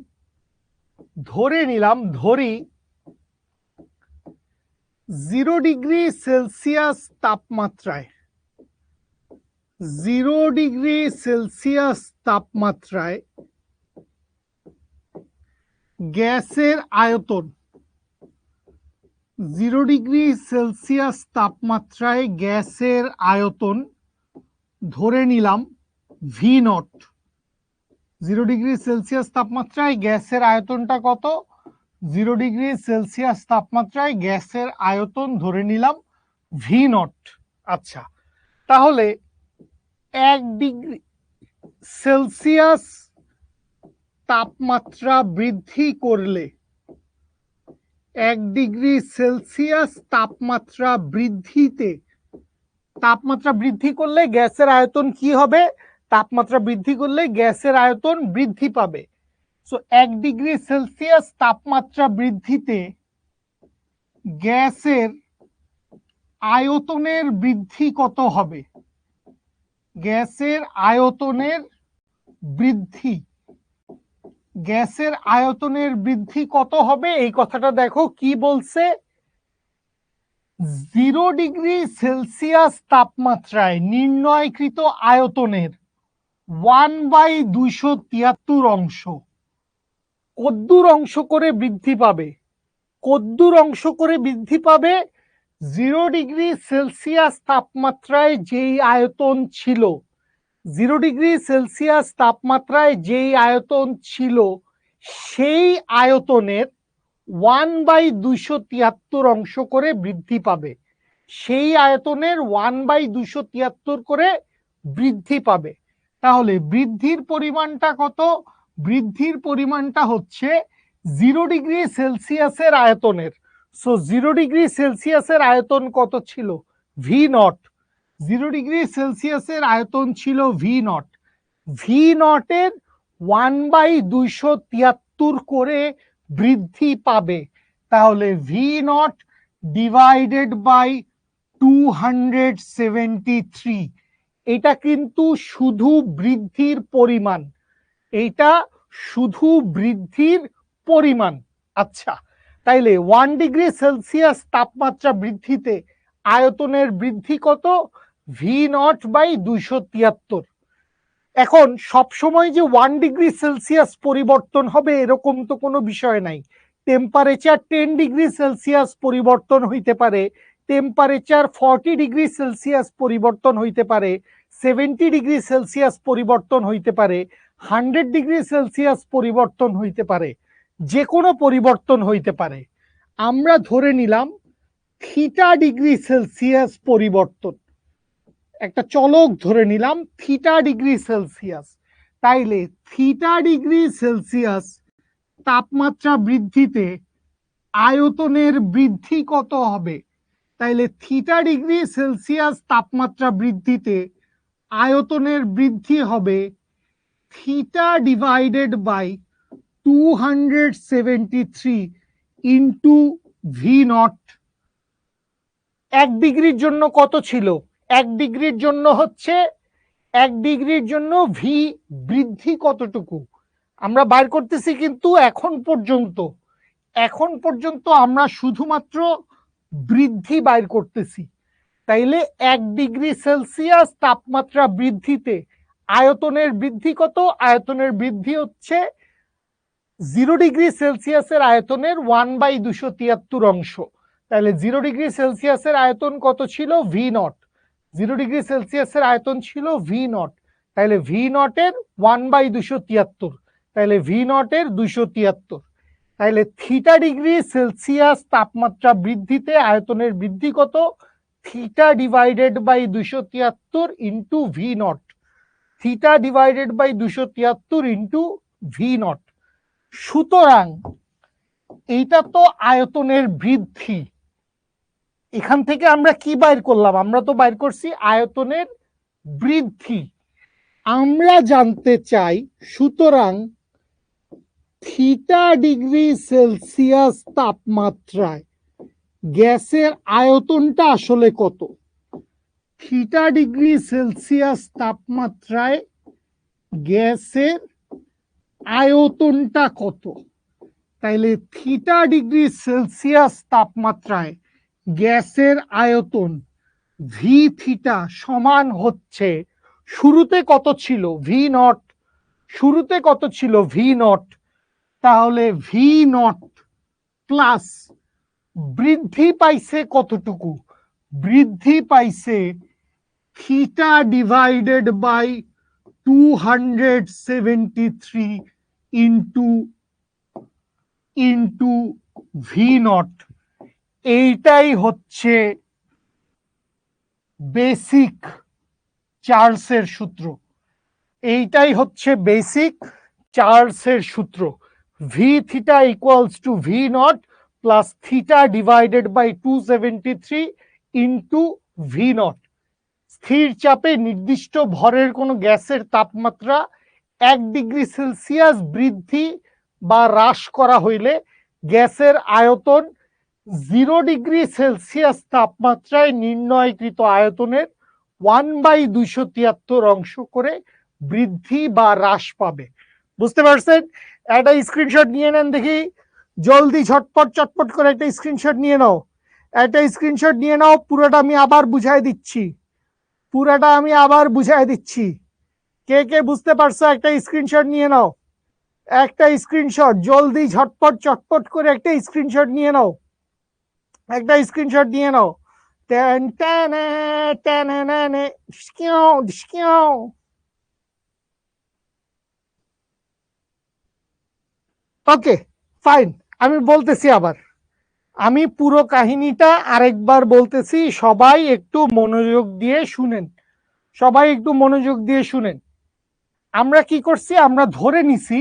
ধরি 0 ডিগ্রি সেলসিয়াস তাপমাত্রায় 0 ডিগ্রি সেলসিয়াস তাপমাত্রায় গ্যাসের আয়তন 0 ডিগ্রি সেলসিয়াস তাপমাত্রায় গ্যাসের আয়তন ধরে নিলাম ভি নট। 0 ডিগ্রি সেলসিয়াস তাপমাত্রায় গ্যাসের আয়তনটা কত? 0 ডিগ্রি সেলসিয়াস তাপমাত্রায় গ্যাসের আয়তন ধরে নিলাম ভি নট। আচ্ছা, তাহলে 1 ডিগ্রি সেলসিয়াস তাপমাত্রা বৃদ্ধি করলে 1 ডিগ্রি সেলসিয়াস তাপমাত্রা বৃদ্ধি করলে গ্যাসের আয়তন কি হবে? তাপমাত্রা বৃদ্ধি করলে গ্যাসের আয়তন বৃদ্ধি পাবে। সো 1 ডিগ্রি সেলসিয়াস তাপমাত্রা বৃদ্ধিতে গ্যাসের আয়তনের বৃদ্ধি কত হবে? গ্যাসের আয়তনের বৃদ্ধি কত হবে? এই কথাটা দেখো কি বলছে। 0 ডিগ্রি সেলসিয়াস তাপমাত্রায় নির্ণয়কৃত আয়তনের 1/273 অংশ কদ্দুর অংশ করে বৃদ্ধি পাবে? 0 ডিগ্রি সেলসিয়াস তাপমাত্রায় যেই আয়তন ছিল, 0 ডিগ্রি সেলসিয়াস তাপমাত্রায় যেই আয়তন ছিল সেই আয়তনের 1/273 অংশ করে বৃদ্ধি পাবে। সেই আয়তনের 1/273 করে বৃদ্ধি পাবে। তাহলে বৃদ্ধির পরিমাণটা কত? বৃদ্ধির পরিমাণটা হচ্ছে 0 ডিগ্রি সেলসিয়াসের আয়তনের। সো 0 ডিগ্রি সেলসিয়াসের আয়তন কত ছিল? V not. 0 ডিগ্রি সেলসিয়াসের আয়তন ছিল ভি নট। ভি নটের 1/273 করে বৃদ্ধি পাবে। তাহলে ভি নট ডিভাইডেড বাই 273, এটা কিন্তু শুধু বৃদ্ধির পরিমাণ, এইটা শুধু বৃদ্ধির পরিমাণ। আচ্ছা, তাইলে 1 ডিগ্রি সেলসিয়াস তাপমাত্রা বৃদ্ধিতে আয়তনের বৃদ্ধি কত? V not by 273। এখন সবসময় যে 1 ডিগ্রি সেলসিয়াস পরিবর্তন হবে এরকম তো কোনো বিষয় নাই। টেম্পারেচার 10 ডিগ্রি সেলসিয়াস পরিবর্তন হইতে পারে, টেম্পারেচার 40 ডিগ্রি সেলসিয়াস পরিবর্তন হইতে পারে, 70 ডিগ্রি সেলসিয়াস পরিবর্তন হইতে পারে, 100 ডিগ্রি সেলসিয়াস পরিবর্তন হইতে পারে, যে কোনো পরিবর্তন হইতে পারে। আমরা ধরে নিলাম থিটা ডিগ্রি সেলসিয়াস পরিবর্তন, একটা চলক ধরে নিলাম থিটা ডিগ্রি সেলসিয়াস। তাইলে থিটা ডিগ্রি সেলসিয়াস তাপমাত্রা বৃদ্ধিতে আয়তনের বৃদ্ধি কত হবে? তাইলে থিটা ডিগ্রি সেলসিয়াস তাপমাত্রা বৃদ্ধিতে আয়তনের বৃদ্ধি হবে theta divided by 273 into V naught. 1 ডিগ্রির জন্য কত ছিল? 1 ডিগ্রির জন্য হচ্ছে 1 ডিগ্রির জন্য ভি বৃদ্ধি কতটুকু আমরা বাইর করতেছি, কিন্তু এখন পর্যন্ত আমরা শুধুমাত্র বৃদ্ধি বাইর করতেছি। তাইলে 1 ডিগ্রি সেলসিয়াস তাপমাত্রা বৃদ্ধিতে আয়তনের বৃদ্ধি কত? আয়তনের বৃদ্ধি হচ্ছে 0 ডিগ্রি সেলসিয়াসের আয়তনের 1/273 অংশ। তাহলে 0 ডিগ্রি সেলসিয়াসের আয়তন কত ছিল? V not. 0 ডিগ্রি সেলসিয়াসের আয়তন ছিল ভি নট। তাহলে ভি নটের 1/273, তাহলে ভি নটের 273। তাহলে থিটা ডিগ্রি সেলসিয়াস তাপমাত্রা বৃদ্ধিতে আয়তনের বৃদ্ধি কত? Theta divided by 273 into V naught. Theta divided by 273 into V naught. সুতরাং এইটা তো আয়তনের বৃদ্ধি। এখান থেকে আমরা কি বাইর করলাম? আমরা তো বাইর করছি আয়তনের বৃদ্ধি আমরা জানতে চাই, সুতরাং থিটা ডিগ্রি সেলসিয়াস তাপমাত্রায় গ্যাসের আয়তনটা আসলে কত? থিটা ডিগ্রি সেলসিয়াস তাপমাত্রায় গ্যাসের আয়তনটা কত? তাইলে থিটা ডিগ্রি সেলসিয়াস তাপমাত্রায় গ্যাসের আয়তন ভি থিটা সমান হচ্ছে, শুরুতে কত ছিল? V naught. শুরুতে কত ছিল? V naught. তাহলে ভি নট প্লাস বৃদ্ধি পাইছে কতটুকু? বৃদ্ধি পাইছে theta divided by 273 into V naught. এইটাই হচ্ছে বেসিক চার্লসের সূত্র। এইটাই হচ্ছে বেসিক চার্লসের সূত্র। V theta equals to V naught plus theta divided by 273 into V naught. স্থির চাপে নির্দিষ্ট ভরের কোনো গ্যাসের তাপমাত্রা 1 ডিগ্রি সেলসিয়াস বৃদ্ধি বা হ্রাস করা হইলে গ্যাসের আয়তন 0 ডিগ্রি সেলসিয়াস তাপমাত্রায় নির্ণয়কৃত আয়তনের 1/273 অংশ করে বৃদ্ধি বা হ্রাস পাবে। বুঝতে পারছেন? একটা স্ক্রিনশট নিয়ে নেন দেখি, জলদি ঝটপট চটপট করে একটা স্ক্রিনশট নিয়ে নাও। একটা স্ক্রিনশট নিয়ে নাও, পুরোটা আমি আবার বুঝাই দিচ্ছি। পুরাটা আমি আবার বুঝাই দিচ্ছি। কে কে বুঝতে পারছো? একটা স্ক্রিনশট নিয়ে নাও। একটা স্ক্রিনশট, জলদি ঝটপট চটপট করে একটা স্ক্রিনশট নিয়ে নাও। একটা স্ক্রিনশট নিয়ে নাও। ওকে ফাইন, আমি বলতেছি আবার, আমি পুরো কাহিনীটা আরেকবার বলতেছি, সবাই একটু মনোযোগ দিয়ে শুনেন। সবাই একটু মনোযোগ দিয়ে শুনেন। আমরা কি করছি? আমরা ধরে নিছি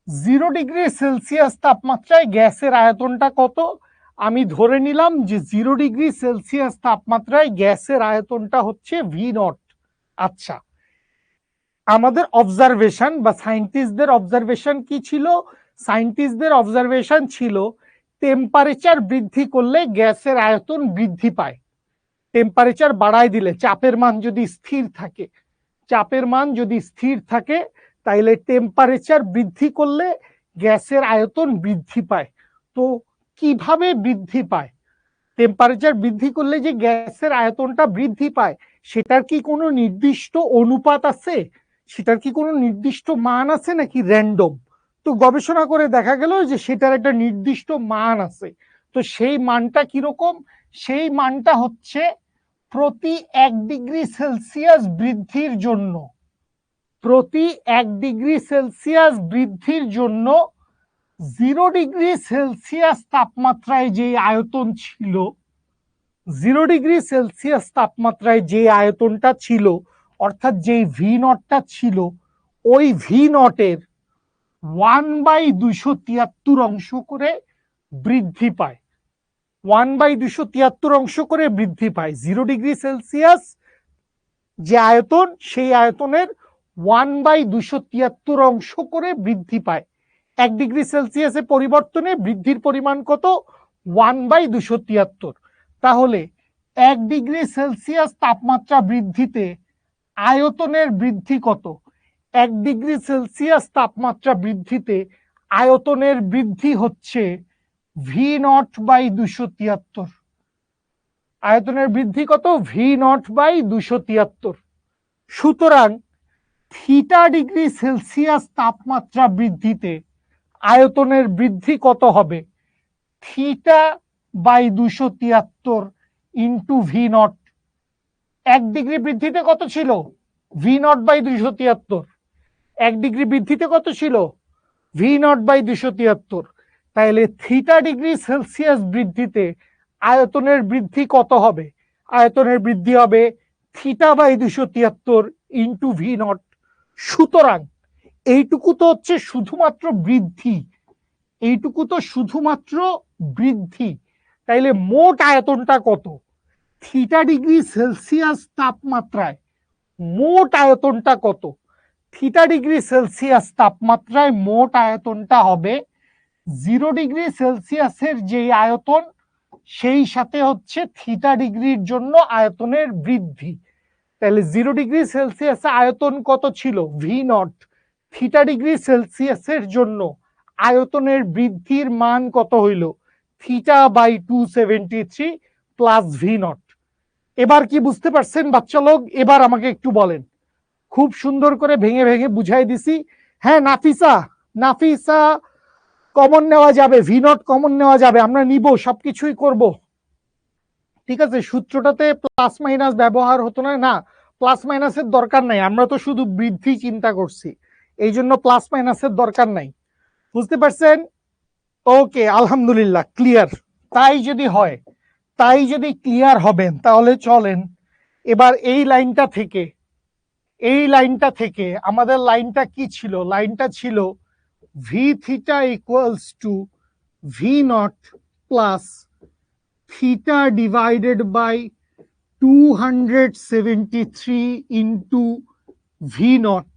0 ডিগ্রি সেলসিয়াস তাপমাত্রায় গ্যাসের আয়তনটা কত? আমি ধরে নিলাম যে 0 ডিগ্রি সেলসিয়াস তাপমাত্রায় গ্যাসের আয়তনটা হচ্ছে ভি নট। আচ্ছা, আমাদের অবজারভেশন বা সায়েন্টিস্টদের অবজারভেশন কি ছিল? সায়েন্টিস্টদের অবজারভেশন ছিল টেম্পারেচার বৃদ্ধি করলে গ্যাসের আয়তন বৃদ্ধি পায়। টেম্পারেচার বাড়ায় দিলে, চাপের মান যদি স্থির থাকে, চাপের মান যদি স্থির থাকে তাইলে টেম্পারেচার বৃদ্ধি করলে গ্যাসের আয়তন বৃদ্ধি পায়। তো কিভাবে বৃদ্ধি পায়? টেম্পারেচার বৃদ্ধি করলে যে গ্যাসের আয়তনটা বৃদ্ধি পায়, সেটার কি কোনো নির্দিষ্ট অনুপাত আছে? সেটার কি কোনো নির্দিষ্ট মান আছে নাকি র্যান্ডম? তো গবেষণা করে দেখা গেল যে সেটার একটা নির্দিষ্ট মান আছে। তো সেই মানটা কিরকম? সেই মানটা হচ্ছে প্রতি 1 ডিগ্রি সেলসিয়াস বৃদ্ধির জন্য, প্রতি 1 ডিগ্রি সেলসিয়াস বৃদ্ধির জন্য 0 ডিগ্রি সেলসিয়াস তাপমাত্রায় যে আয়তন ছিল, 0 ডিগ্রি সেলসিয়াস তাপমাত্রায় যে আয়তনটা ছিল, অর্থাৎ যেই ভি নটটা ছিল, ওই ভি নটের 1/273 অংশ করে বৃদ্ধি পায়। 1/273 অংশ করে বৃদ্ধি পায়। 0 ডিগ্রি সেলসিয়াস যে আয়তন, সেই আয়তনের 1/273 অংশ করে বৃদ্ধি পায়। 1 ডিগ্রি সেলসিয়াসে পরিবর্তনে বৃদ্ধির পরিমাণ কত? 1/273। তাহলে 1 ডিগ্রি সেলসিয়াস তাপমাত্রা বৃদ্ধিতে আয়তনের বৃদ্ধি কত? 1 ডিগ্রি সেলসিয়াস তাপমাত্রা বৃদ্ধিতে আয়তনের বৃদ্ধি হচ্ছে ভি নট বাই 273। আয়তনের বৃদ্ধি কত? V not by 273। সুতরাং থিটা ডিগ্রি সেলসিয়াস তাপমাত্রা বৃদ্ধিতে আয়তনের বৃদ্ধি কত হবে? Theta by 273 into V naught. 1 degree বৃদ্ধিতে কত ছিল? V not by 273। 1 ডিগ্রি বৃদ্ধিতে কত ছিল? V not by 273। তাহলে থিটা ডিগ্রি সেলসিয়াস বৃদ্ধিতে আয়তনের বৃদ্ধি কত হবে? আয়তনের বৃদ্ধি হবে theta by 273 into V naught. সুতরাং এইটুকু তো হচ্ছে শুধুমাত্র বৃদ্ধি, এইটুকু তো শুধুমাত্র বৃদ্ধি। তাইলে মোট আয়তনটা কত? থিটা ডিগ্রি সেলসিয়াস তাপমাত্রায় মোট আয়তনটা কত? থিটা ডিগ্রি সেলসিয়াস তাপমাত্রায় মোট আয়তনটা হবে 0 ডিগ্রি সেলসিয়াসের যে আয়তন সেই সাথে হচ্ছে থিটা ডিগ্রির জন্য আয়তনের বৃদ্ধি। তাহলে 0 ডিগ্রি সেলসিয়াসে আয়তন কত ছিল? V naught. থিটা ডিগ্রি সেলসিয়াসের জন্য আয়তনের বৃদ্ধির মান কত হইল? Theta by 273 plus V naught. এবার কি বুঝতে পারছেন বাচ্চা লোক? এবার আমাকে একটু বলেন। খুব সুন্দর করে ভেঙে ভেঙে বুঝাই দিছি। হ্যাঁ নাফিসা, নাফিসা কমন নেওয়া যাবে, ভি নট কমন নেওয়া যাবে, আমরা নিব, সবকিছুই করব। ঠিক আছে, সূত্রটাতে প্লাস মাইনাস ব্যবহার হতো না, না প্লাস মাইনাসের দরকার নাই, আমরা তো শুধু বৃদ্ধি চিন্তা করছি, এই জন্য প্লাস মাইনাসের দরকার নাই। বুঝতে পারছেন? ওকে, আলহামদুলিল্লাহ ক্লিয়ার। তাই যদি হয়, তাই যদি ক্লিয়ার হবেন তাহলে চলেন এবার এই লাইনটা থেকে, এই লাইনটা থেকে আমাদের লাইনটা কি ছিল? লাইনটা ছিল V theta equals to V naught plus theta divided by 273 into V naught.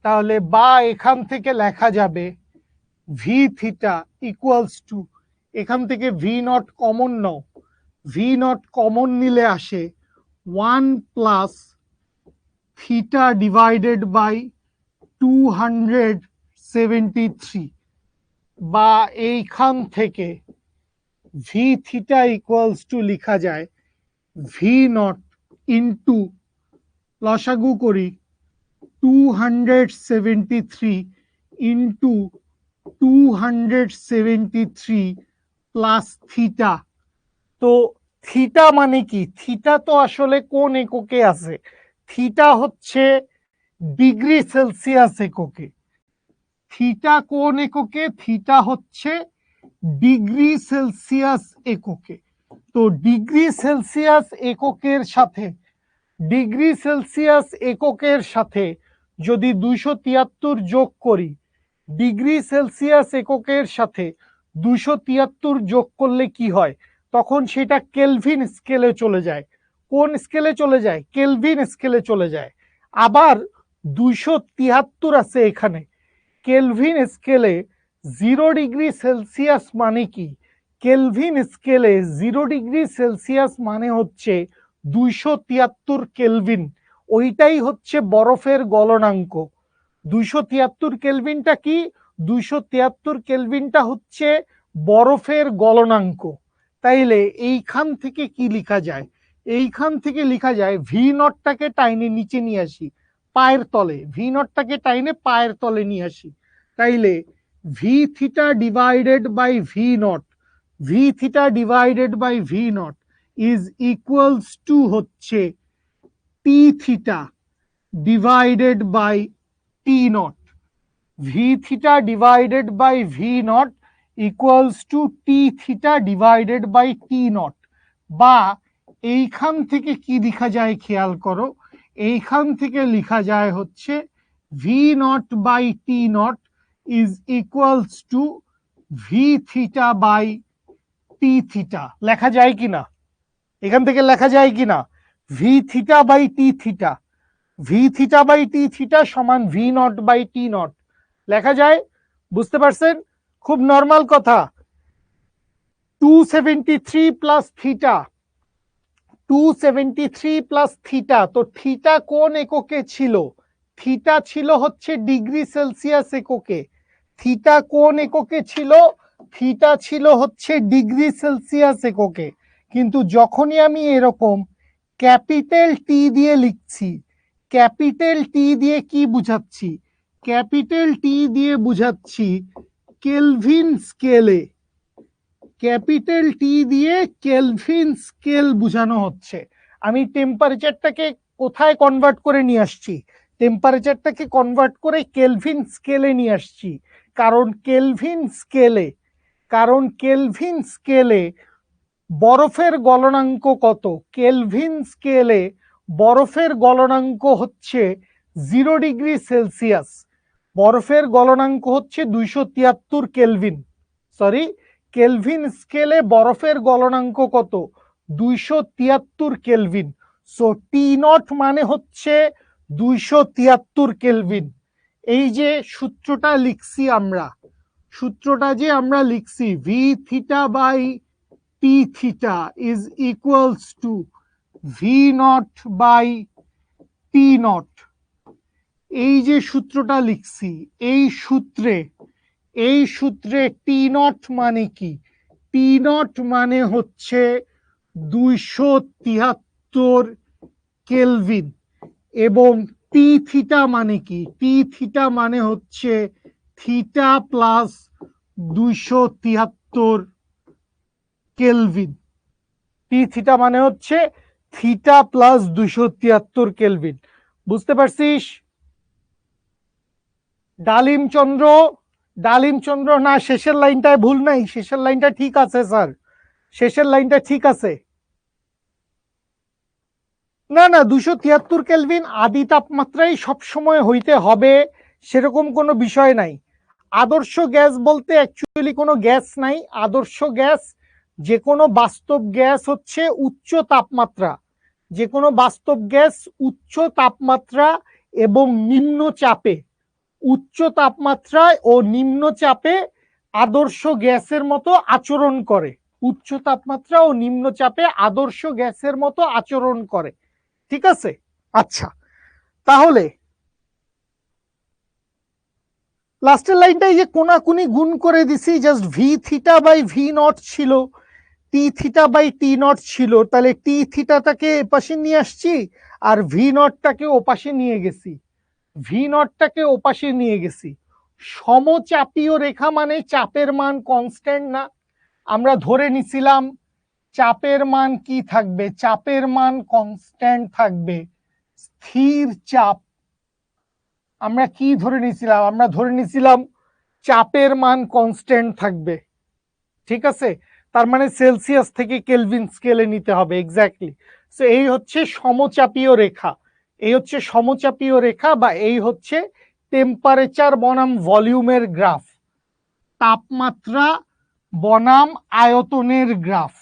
তাহলে বা এখান থেকে লেখা যাবে ভি থিটা ইকুয়ালস টু, এখান থেকে ভি নট কমন নাও, ভি নট কমন নিলে আসে 1 প্লাস থিটা ডিভাইডেড বাই 273, বা এইখান থেকে ভি থিটা ইকুয়ালস টু লেখা যায় ভি নট ইন্টু লসাগু করি 273 ইন্টু 273 প্লাস থিটা। তো থিটা মানে কি? থিটা তো আসলে কোন এককে আছে? থিটা হচ্ছে ডিগ্রি সেলসিয়াস এককে। থিটা কোন এককে? থিটা হচ্ছে ডিগ্রি সেলসিয়াস এককে। তো ডিগ্রি সেলসিয়াস এককের সাথে, ডিগ্রি সেলসিয়াস এককের সাথে যদি 273 যোগ করি, ডিগ্রি সেলসিয়াস এককের সাথে 273 যোগ করলে কি হয়? তখন সেটা কেলভিন স্কেলে চলে যায়। কোন স্কেলে চলে যায়? কেলভিন স্কেলে চলে যায়। আবার 273 আছে এখানে, কেলভিন স্কেলে 0 ডিগ্রি সেলসিয়াস মানে কি? কেলভিন স্কেলে 0 ডিগ্রি সেলসিয়াস মানে হচ্ছে 273 কেলভিন, ওইটাই হচ্ছে বরফের গলনাঙ্ক। 273 কেলভিনটা কি? 273 কেলভিনটা হচ্ছে বরফের গলনাঙ্ক। তাইলে এইখান থেকে কি লেখা যায়? এইখান থেকে লেখা যায় ভি নটটাকে টাইনে নিচে নিয়ে আসি পায়ের তলে, ভি নটটাকে টাইনে পায়ের তলে নিয়ে আসি। তাইলে V theta divided by V nought, V theta divided by V nought is equals to হচ্ছে T theta divided by T nought. V theta divided by V nought equals to T theta divided by T nought. বা এইখান থেকে কি লেখা যায় খেয়াল করো, এইখান থেকে লেখা যায় হচ্ছে V not by T nought is equals to V theta by T theta. লেখা যায় কিনা? এখান থেকে লেখা যায় কিনা? V theta by T theta, V theta by T theta সমান V not by T nought লেখা যায়। বুঝতে পারছেন? খুব নর্মাল কথা। 273 প্লাস থিটা, 273 প্লাস থিটা, তো থিটা কোন এককে ছিল? থিটা ছিল হচ্ছে ডিগ্রি সেলসিয়াস এককে। থিটা কোন এককে ছিল? থিটা ছিল হচ্ছে ডিগ্রি সেলসিয়াস এককে। কিন্তু যখনই আমি এরকম ক্যাপিটাল টি দিয়ে লিখছি, ক্যাপিটাল টি দিয়ে কি বুঝাচ্ছি? ক্যাপিটাল টি দিয়ে বুঝাচ্ছি কেলভিন স্কেলে, ক্যাপিটাল টি দিয়ে কেলভিন স্কেল বুঝানো হচ্ছে। আমি টেম্পারেচারটাকে কোথায় কনভার্ট করে নিয়ে আসছি? টেম্পারেচারটাকে কনভার্ট করে কেলভিন স্কেলে নিয়ে আসছি। কারণ কেলভিন স্কেলে, কারণ কেলভিন স্কেলে বরফের গলনাঙ্ক কত? কেলভিন স্কেলে বরফের গলনাঙ্ক হচ্ছে 0 ডিগ্রি সেলসিয়াস। বরফের গলনাঙ্ক হচ্ছে 273 কেলভিন, সরি, কেলভিন স্কেলে বরফের গলনাঙ্ক কত? 273 কেলভিন। সো টি নট মানে হচ্ছে 273 কেলভিন। এই যে সূত্রটা লিখছি আমরা, সূত্রটা যে আমরা লিখছি V theta by T theta is equals to V not by T naught. এই যে সূত্রটা লিখছি, এই সূত্রে টি নট মানে কি? টি নট মানে হচ্ছে 273 কেলভিন, এবং টি থিটা মানে কি? টি থিটা মানে হচ্ছে থিটা প্লাস 273 কেলভিন। টি থিটা মানে হচ্ছে থিটা প্লাস 273 কেলভিন। বুঝতে পারছিস? ডালিম চন্দ্র না, শেষের লাইনটায় ভুল নাই, শেষের লাইনটা ঠিক আছে স্যার, শেষের লাইনটা ঠিক আছে। না না, 273 কেলভিন আদি তাপমাত্রায় সবসময় হইতে হবে সেরকম কোনো বিষয় নাই। আদর্শ গ্যাস বলতে অ্যাকচুয়ালি কোনো গ্যাস নাই। আদর্শ গ্যাস যে কোনো বাস্তব গ্যাস হচ্ছে উচ্চ তাপমাত্রা, যে কোনো বাস্তব গ্যাস উচ্চ তাপমাত্রা এবং নিম্ন চাপে, উচ্চ তাপমাত্রায় ও নিম্ন চাপে আদর্শ গ্যাসের মতো আচরণ করে। উচ্চ তাপমাত্রা ও নিম্ন চাপে আদর্শ গ্যাসের মতো আচরণ করে। ঠিক আছে? আচ্ছা, তাহলে লাস্টের লাইনটাই যে কোনাকুনি গুণ করে দিছি, just V theta by V naught ছিল, T theta by T naught ছিল, তাহলে টি থিটাটাকে এপাশে নিয়ে আসছি আর ভি নটটাকে ওপাশে নিয়ে গেছি, ভি নটটাকে ওপাশে নিয়ে গেছি। সমচাপীয় রেখা মানে চাপের মান কনস্ট্যান্ট না, আমরা ধরে নিছিলাম চাপের মান কি থাকবে? চাপের মান কনস্ট্যান্ট থাকবে, স্থির চাপ। আমরা কি ধরে নিছিলাম? আমরা ধরে নিছিলাম চাপের মান কনস্ট্যান্ট থাকবে। ঠিক আছে, তার মানে সেলসিয়াস থেকে কেলভিন স্কেলে নিতে হবে। এক্স্যাক্টলি। সো এই হচ্ছে সমচাপীয় রেখা, এই হচ্ছে সমচাপীয় রেখা, বা এই হচ্ছে টেম্পারেচার বনাম ভলিউমের গ্রাফ, তাপমাত্রা বনাম আয়তনের গ্রাফ।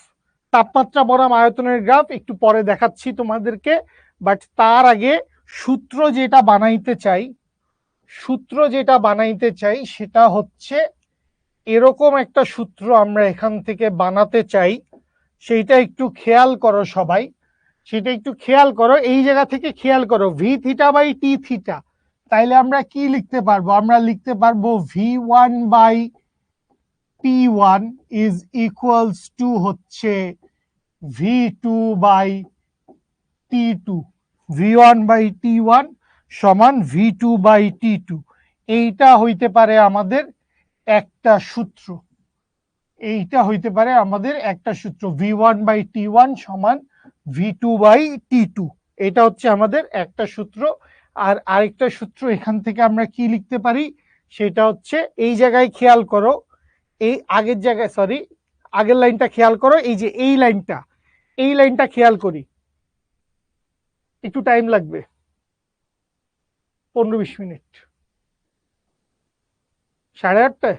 তাপমাত্রা বনাম আয়তনের গ্রাফ একটু পরে দেখাচ্ছি তোমাদেরকে, বাট তার আগে সূত্র যেটা বানাইতে চাই সেটা হচ্ছে এরকম একটা সূত্র আমরা এখান থেকে বানাতে চাই। সেইটা একটু খেয়াল করো সবাই, সেটা একটু খেয়াল করো, এই জায়গা থেকে খেয়াল করো V theta by T theta. তাইলে আমরা কি লিখতে পারবো? আমরা লিখতে পারবো V one by T one is equals to হচ্ছে V two by T two. V one by T one সমান V two by T two. এইটা হইতে পারে আমাদের একটা সূত্র, এইটা হইতে পারে আমাদের একটা সূত্র, V one by T one সমান V two by T two. এটা হচ্ছে আমাদের একটা সূত্র। আর আরেকটা সূত্র এখান থেকে আমরা কি লিখতে পারি সেটা হচ্ছে, এই জায়গায় খেয়াল করো, এই আগের জায়গায়, সরি আগের লাইনটা খেয়াল করো, এই যে এই লাইনটা খেয়াল করি, একটু টাইম লাগবে 15-20 মিনিট। 8:30টায়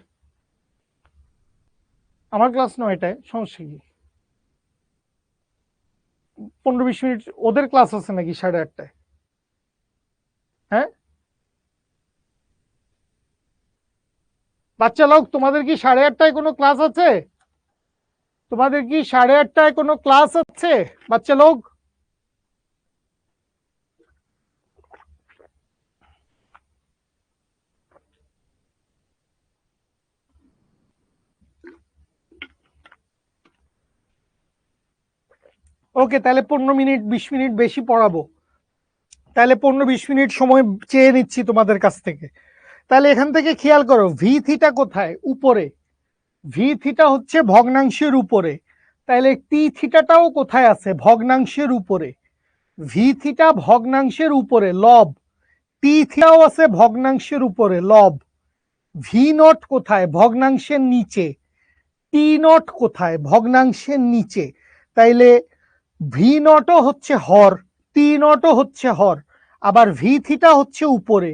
আমার ক্লাস, 9টায়, সমস্যা কি? 15-20 মিনিট ওদের ক্লাস আছে নাকি 8:30টায়? হ্যাঁ বাচ্চা লোক, তোমাদের কি 8:30টায় কোনো ক্লাস আছে? তোমাদের কি 8:30টায় কোনো ক্লাস আছে বাচ্চা লোক? ওকে, তাহলে 15-মিনিট 20 মিনিট বেশি পড়াবো, তাহলে 15-20 মিনিট সময় চেয়ে নিচ্ছি তোমাদের কাছ থেকে। তাহলে এখান থেকে খেয়াল করো ভি থিটা কোথায়? উপরে, ভি থিটা হচ্ছে ভগ্নাংশের উপরে, তাহলে টি থিটাটাও কোথায় আছে? ভগ্নাংশের উপরে। ভি থিটা ভগ্নাংশের উপরে লব, টি থিটাও আছে ভগ্নাংশের উপরে লব। ভি নট কোথায়? ভগ্নাংশের নিচে। টি নট কোথায়? ভগ্নাংশের নিচে। তাইলে ভি নটও হচ্ছে হর, টি নটও হচ্ছে হর, আবার ভি থিটা হচ্ছে উপরে,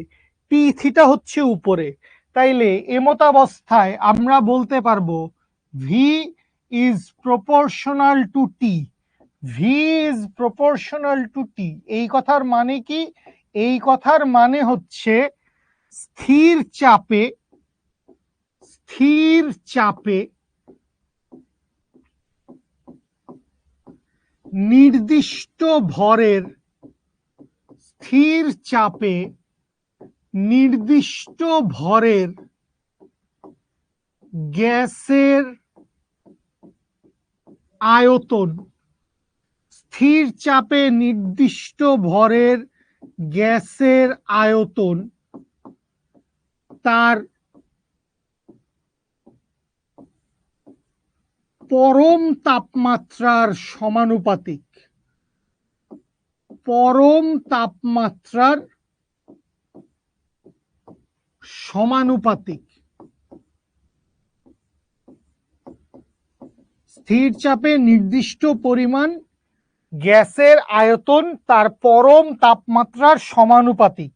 টি থিটা হচ্ছে উপরে। তাইলে এমতাবস্থায় আমরা বলতে পারবো V is proportional to T, V is proportional to T. এই কথার মানে কি? এই কথার মানে হচ্ছে স্থির চাপে নির্দিষ্ট ভরের স্থির চাপে নির্দিষ্ট ভরের গ্যাসের আয়তন, স্থির চাপে নির্দিষ্ট ভরের গ্যাসের আয়তন তার পরম তাপমাত্রার সমানুপাতিক। পরম তাপমাত্রার সমানুপাতিক। স্থির চাপে নির্দিষ্ট পরিমাণ গ্যাসের আয়তন তার পরম তাপমাত্রার সমানুপাতিক।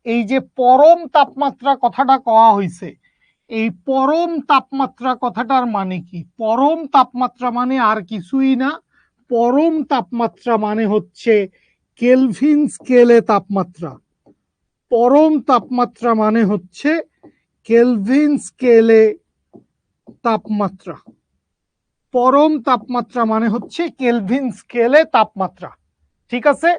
এই যে পরম তাপমাত্রা কথাটা কওয়া হয়েছে, এই পরম তাপমাত্রা কথাটার মানে কি? পরম তাপমাত্রা মানে আর কিছুই না, পরম তাপমাত্রা মানে হচ্ছে কেলভিন স্কেলে তাপমাত্রা। পরম তাপমাত্রা মানে হচ্ছে কেলভিন স্কেলে তাপমাত্রা। পরম তাপমাত্রা মানে হচ্ছে কেলভিন স্কেলে তাপমাত্রা। ঠিক আছে,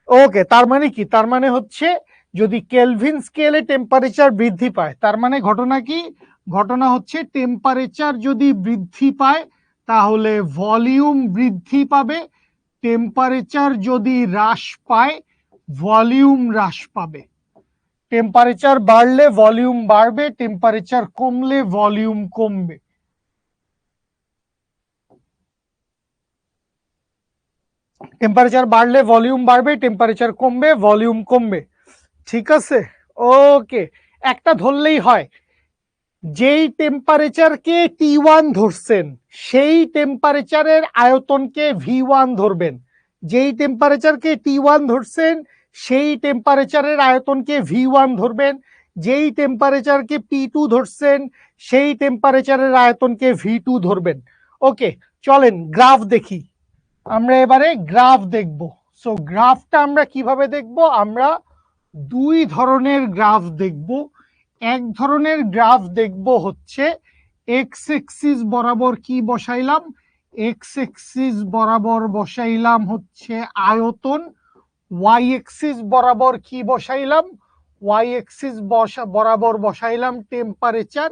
ওকে। তার মানে কি? তার মানে হচ্ছে যদি কেলভিন স্কেলে টেম্পারেচার বৃদ্ধি পায়, তার মানে ঘটনা কি? ঘটনা হচ্ছে টেম্পারেচার যদি বৃদ্ধি পায় তাহলে ভলিউম বৃদ্ধি পাবে, টেম্পারেচার যদি হ্রাস পায় ভলিউম হ্রাস পাবে। টেম্পারেচার বাড়লে ভলিউম বাড়বে, টেম্পারেচার কমলে ভলিউম কমবে। টেম্পারেচার বাড়লে ভলিউম বাড়বে, টেম্পারেচার কমবে ভলিউম কমবে। ঠিক আছে, ওকে। একটা ধরলেই হয়, যেই টেম্পারেচারকে T1 ধরছেন সেই টেম্পারেচারের আয়তনকে V1 ধরবেন। যেই টেম্পারেচারকে T1 ধরছেন সেই টেম্পারেচারের আয়তনকে V1 ধরবেন। যেই টেম্পারেচারকে P2 ধরছেন সেই টেম্পারেচারের আয়তনকে V2 ধরবেন। ওকে, চলেন গ্রাফ দেখি। আমরা এবারে গ্রাফ দেখব। সো গ্রাফটা আমরা কিভাবে দেখব? আমরা দুই ধরনের গ্রাফ দেখব। এক ধরনের গ্রাফ দেখব হচ্ছে এক্স এক্সিস বরাবর কি বসাইলাম? এক্স এক্সিস বরাবর বসাইলাম হচ্ছে আয়তন। ওয়াই এক্সিস বরাবর কি বসাইলাম? ওয়াই এক্সিস বরাবর বসাইলাম টেম্পারেচার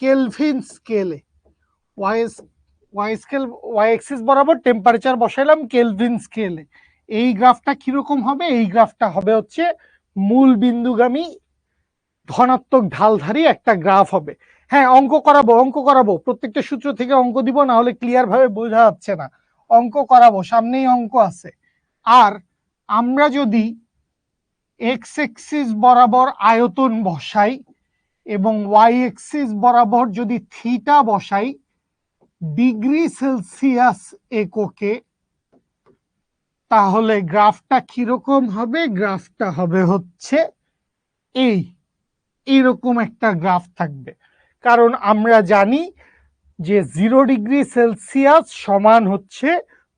কেলভিন স্কেলে। ওয়াই এক্সিস বরাবর টেম্পারেচার বসাইলাম কেলভিন স্কেলে। এই গ্রাফটা কিরকম হবে? এই গ্রাফটা হবে হচ্ছে মূল বিন্দুগামী ধনাত্মক ঢালধারী একটা গ্রাফ হবে। হ্যাঁ, অঙ্ক করাবো, প্রত্যেকটা সূত্র থেকে অঙ্ক দিব, না হলে ক্লিয়ার ভাবে বোঝা যাচ্ছে না। অঙ্ক করাবো, সামনেই অঙ্ক আছে। আর আমরা যদি এক্স এক্সিস বরাবর আয়তন বসাই এবং ওয়াই এক্সিস বরাবর যদি থিটা বসাই ডিগ্রি সেলসিয়াস এককে, তাহলে গ্রাফটা কিরকম হবে? গ্রাফটা হবে হচ্ছে এইরকম একটা গ্রাফ থাকবে। কারণ আমরা জানি যে 0 ডিগ্রি সেলসিয়াস সমান হচ্ছে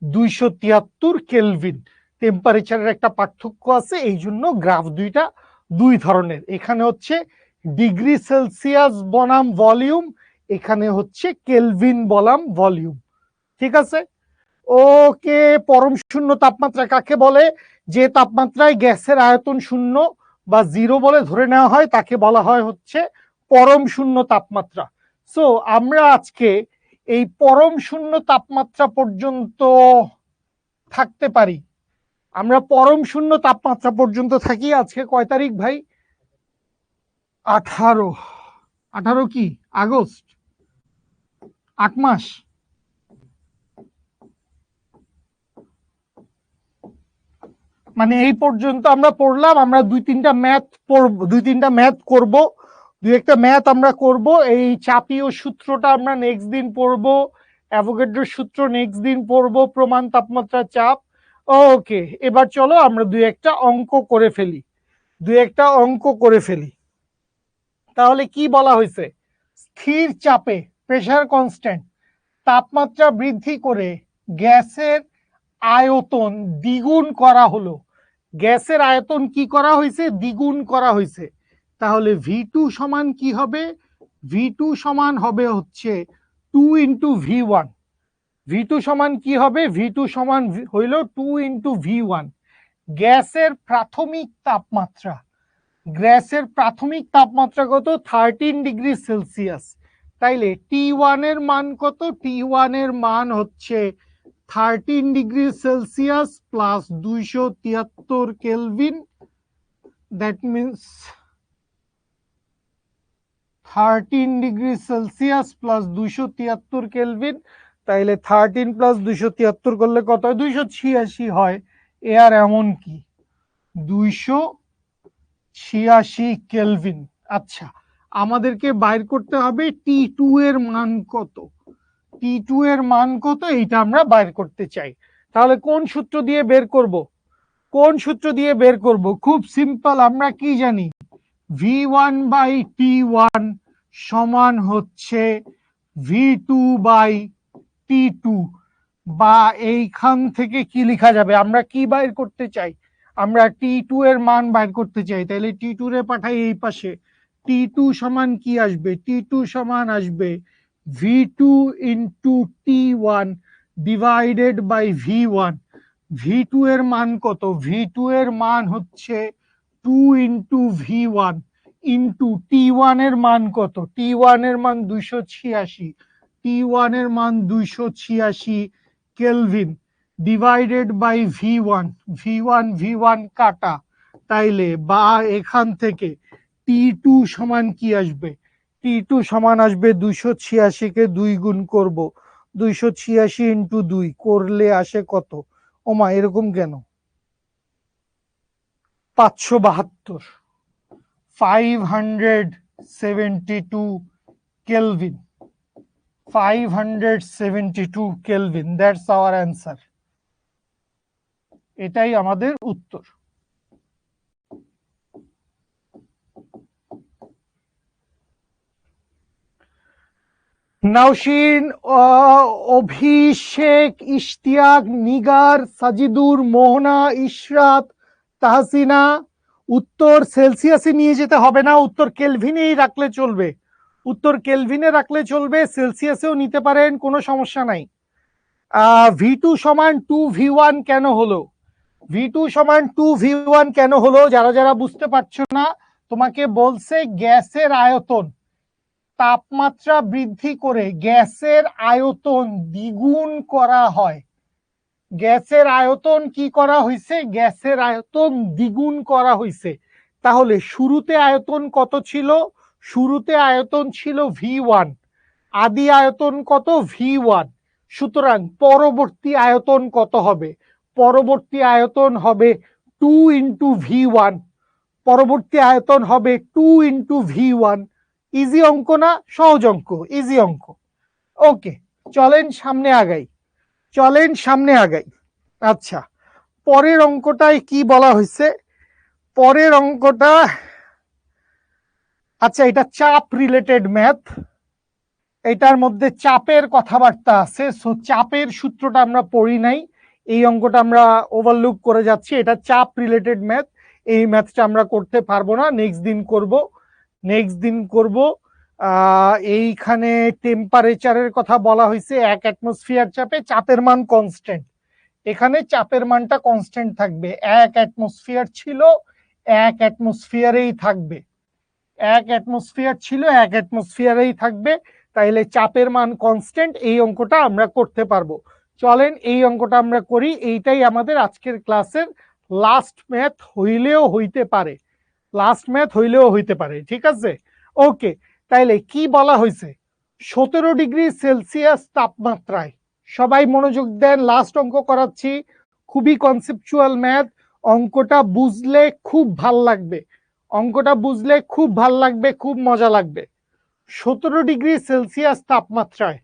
273 কেলভিন। টেম্পারেচারের একটা পার্থক্য আছে, এই জন্য গ্রাফ দুইটা দুই ধরনের। এখানে হচ্ছে ডিগ্রি সেলসিয়াস বনাম ভলিউম, এখানে হচ্ছে কেলভিন বনাম ভলিউম। ঠিক আছে, ওকে। পরম শূন্য তাপমাত্রা কাকে বলে? যে তাপমাত্রায় গ্যাসের আয়তন শূন্য বা 0 বলে ধরে নেওয়া হয় তাকে বলা হয় হচ্ছে পরম শূন্য তাপমাত্রা। সো আমরা আজকে এই পরম শূন্য তাপমাত্রা পর্যন্ত থাকতে পারি। আমরা পরম শূন্য তাপমাত্রা পর্যন্ত থাকি। আজকে কয় তারিখ ভাই? 18। 18 কি? আগস্ট? 8 মাস। মানে এই পর্যন্ত আমরা পড়লাম। আমরা দুই তিনটা ম্যাথ করব, দুই একটা ম্যাথ আমরা করব। এই চাপীয় সূত্রটা আমরা নেক্সট দিন পড়বো, অ্যাভোগাড্রোর সূত্র নেক্সট দিন পড়বো, প্রমাণ তাপমাত্রা চাপ। ওকে, এবার চলো আমরা দুই একটা অঙ্ক করে ফেলি। তাহলে কি বলা হয়েছে? স্থির চাপে প্রেসার কনস্ট্যান্ট তাপমাত্রা বৃদ্ধি করে গ্যাসের আয়তন দ্বিগুণ করা হলো, গ্যাসের আয়তন কি করা হয়েছে, দ্বিগুণ করা হয়েছে। তাহলে V2 সমান কি হবে, V2 সমান হবে হচ্ছে 2 ইন্টু V1। V2 সমান কি হবে, V2 সমান হইল 2 ইন্টু V1। গ্যাসের প্রাথমিক তাপমাত্রা, গ্যাসের প্রাথমিক তাপমাত্রা কত, 13 ডিগ্রি সেলসিয়াস। তাইলে T1 এর মান কত, T1 এর মান হচ্ছে 13 degree celsius plus 273 kelvin. That means 13 degree celsius plus 273 kelvin. তাইলে 13 প্লাস 273 করলে কত হয়, 286 হয়। এ আর এমন কি, 286 কেলভিন। আচ্ছা, আমাদেরকে বাইর করতে হবে T2 এর মান কত, T2 এর মান কত, এইটা আমরা বাইর করতে চাই। তাহলে কোন সূত্র দিয়ে বের করব, কোন সূত্র দিয়ে বের করব, খুব সিম্পল। আমরা কি জানি, V1 বাই T1 সমান হচ্ছে V2 বাই T2, বা এইখান থেকে কি লেখা যাবে, আমরা কি বাইর করতে চাই, আমরা T2 এর মান বাইর করতে চাই। তাহলে T2 রে পাঠাই এই পাশে, T2 সমান কি আসবে, T2 সমান আসবে V2 into T1 divided by V1। V2 এর মান কত, V2 এর মান হচ্ছে 2 ইন্টু V1 ইন্টু T1 এর মান কত, T1 এর মান 286, T1 এর মান 286 kelvin divided by V1। V1 V1 কাটা, তাইলে বা এখান থেকে T2 সমান কি আসবে, T2 সমান আসবে 286 কে 2 গুণ করব, 286 ইন্টু 2 করলে আসে কত, ওমা এরকম কেন, 572, 572 kelvin, 572 kelvin. That's our answer, এটাই আমাদের উত্তর। নাওশিন, অভিষেক, ইশতিয়াক, নিগার, সাজিদুর, মোহনা, ইশরাত, তাহসিনা, উত্তর সেলসিয়াসে নিয়ে যেতে হবে না, উত্তর কেলভিনেই রাখলে চলবে, উত্তর কেলভিনে রাখলে চলবে, সেলসিয়াসেও নিতে পারেন, কোনো সমস্যা নাই। V2 সমান 2V1 কেন হলো, V2 সমান 2V1 কেন হলো, যারা যারা বুঝতে পারছো না, তোমাকে বলছে গ্যাসের আয়তন, তাপমাত্রা বৃদ্ধি করে গ্যাসের আয়তন দ্বিগুণ করা হয়, গ্যাসের আয়তন কি করা হয়েছে, গ্যাসের আয়তন দ্বিগুণ করা হয়েছে। তাহলে শুরুতে আয়তন কত ছিল, শুরুতে আয়তন ছিল V1, আদি আয়তন কত, V1। সুতরাং পরবর্তী আয়তন কত হবে, পরবর্তী আয়তন হবে 2 ইন্টু V1, পরবর্তী আয়তন হবে 2 ইন্টু V1। ইজি অঙ্ক না, সহজ অঙ্ক, ইজি অঙ্ক। ওকে, চলেন সামনে আগাই, চলেন সামনে আগাই। আচ্ছা, পরের অঙ্কটায় কি বলা হয়েছে, পরের অঙ্কটা, আচ্ছা এটা চাপ রিলেটেড ম্যাথ, এটার মধ্যে চাপের কথাবার্তা আছে, সো চাপের সূত্রটা আমরা পড়ি নাই, এই অঙ্কটা আমরা ওভারলুক করে যাচ্ছি, এটা চাপ রিলেটেড ম্যাথ, এই ম্যাথটা আমরা করতে পারবো না, নেক্সট দিন করব, নেক্সট দিন করব। এইখানে টেম্পারেচারের কথা বলা হয়েছে, 1 অ্যাটমসফিয়ার চাপে চাপের মান কনস্ট্যান্ট, এখানে চাপের মানটা কনস্ট্যান্ট থাকবে, 1 অ্যাটমসফিয়ার ছিল 1 অ্যাটমসফিয়ারেই থাকবে, 1 অ্যাটমসফিয়ার ছিল 1 অ্যাটমসফিয়ারেই থাকবে, তাইলে চাপের মান কনস্ট্যান্ট, এই অঙ্কটা আমরা করতে পারবো। চলেন এই অঙ্কটা আমরা করি, এইটাই আমাদের আজকের ক্লাসের লাস্ট ম্যাথ হইলেও হইতে পারে, লাস্ট ম্যাথ হইলেও হইতে পারে, ঠিক আছে। ওকে, তাইলে কি বলা হয়েছে, 17 ডিগ্রি সেলসিয়াস তাপমাত্রায়, সবাই মনোযোগ দেন, লাস্ট অঙ্ক করাচ্ছি, খুবই কনসেপচুয়াল ম্যাথ, অঙ্কটা বুঝলে খুব ভাল লাগবে, অঙ্কটা বুঝলে খুব ভাল লাগবে, খুব মজা লাগবে। 17 ডিগ্রি সেলসিয়াস তাপমাত্রায়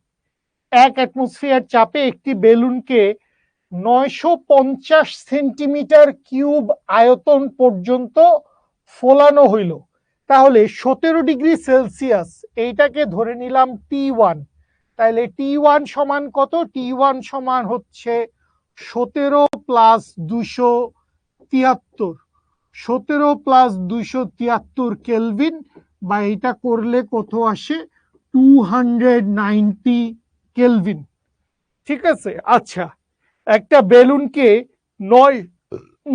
1 অ্যাটমসফিয়ার চাপে একটি বেলুনকে 950 সেন্টিমিটার কিউব আয়তন পর্যন্ত ফোলানো হইল। তাহলে 17 ডিগ্রি সেলসিয়াস, এইটাকে ধরে নিলাম T1, তাহলে T1 সমান কত, T1 সমান হচ্ছে 17 প্লাস 273, 17 প্লাস 273 কেলভিন, বা এটা করলে কত আসে 290 কেলভিন। ঠিক আছে। আচ্ছা, একটা বেলুনকে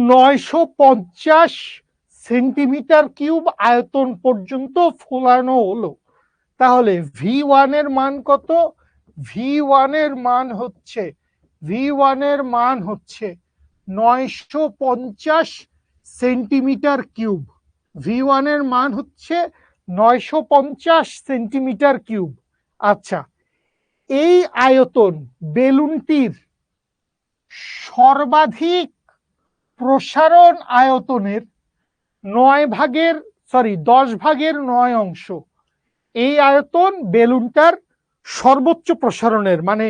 950 সেন্টিমিটার কিউব আয়তন পর্যন্ত ফোলানো হলো, তাহলে V1 এর মান কত? V1 এর মান হচ্ছে V1 এর মান হচ্ছে 950 সেন্টিমিটার কিউব। V1 এর মান হচ্ছে 950 সেন্টিমিটার কিউব। আচ্ছা, এই আয়তন বেলুনটির সর্বাধিক প্রসারণ আয়তনের 10 ভাগের 9 অংশ। এই আয়তন বেলুনটার সর্বোচ্চ প্রসারণের, মানে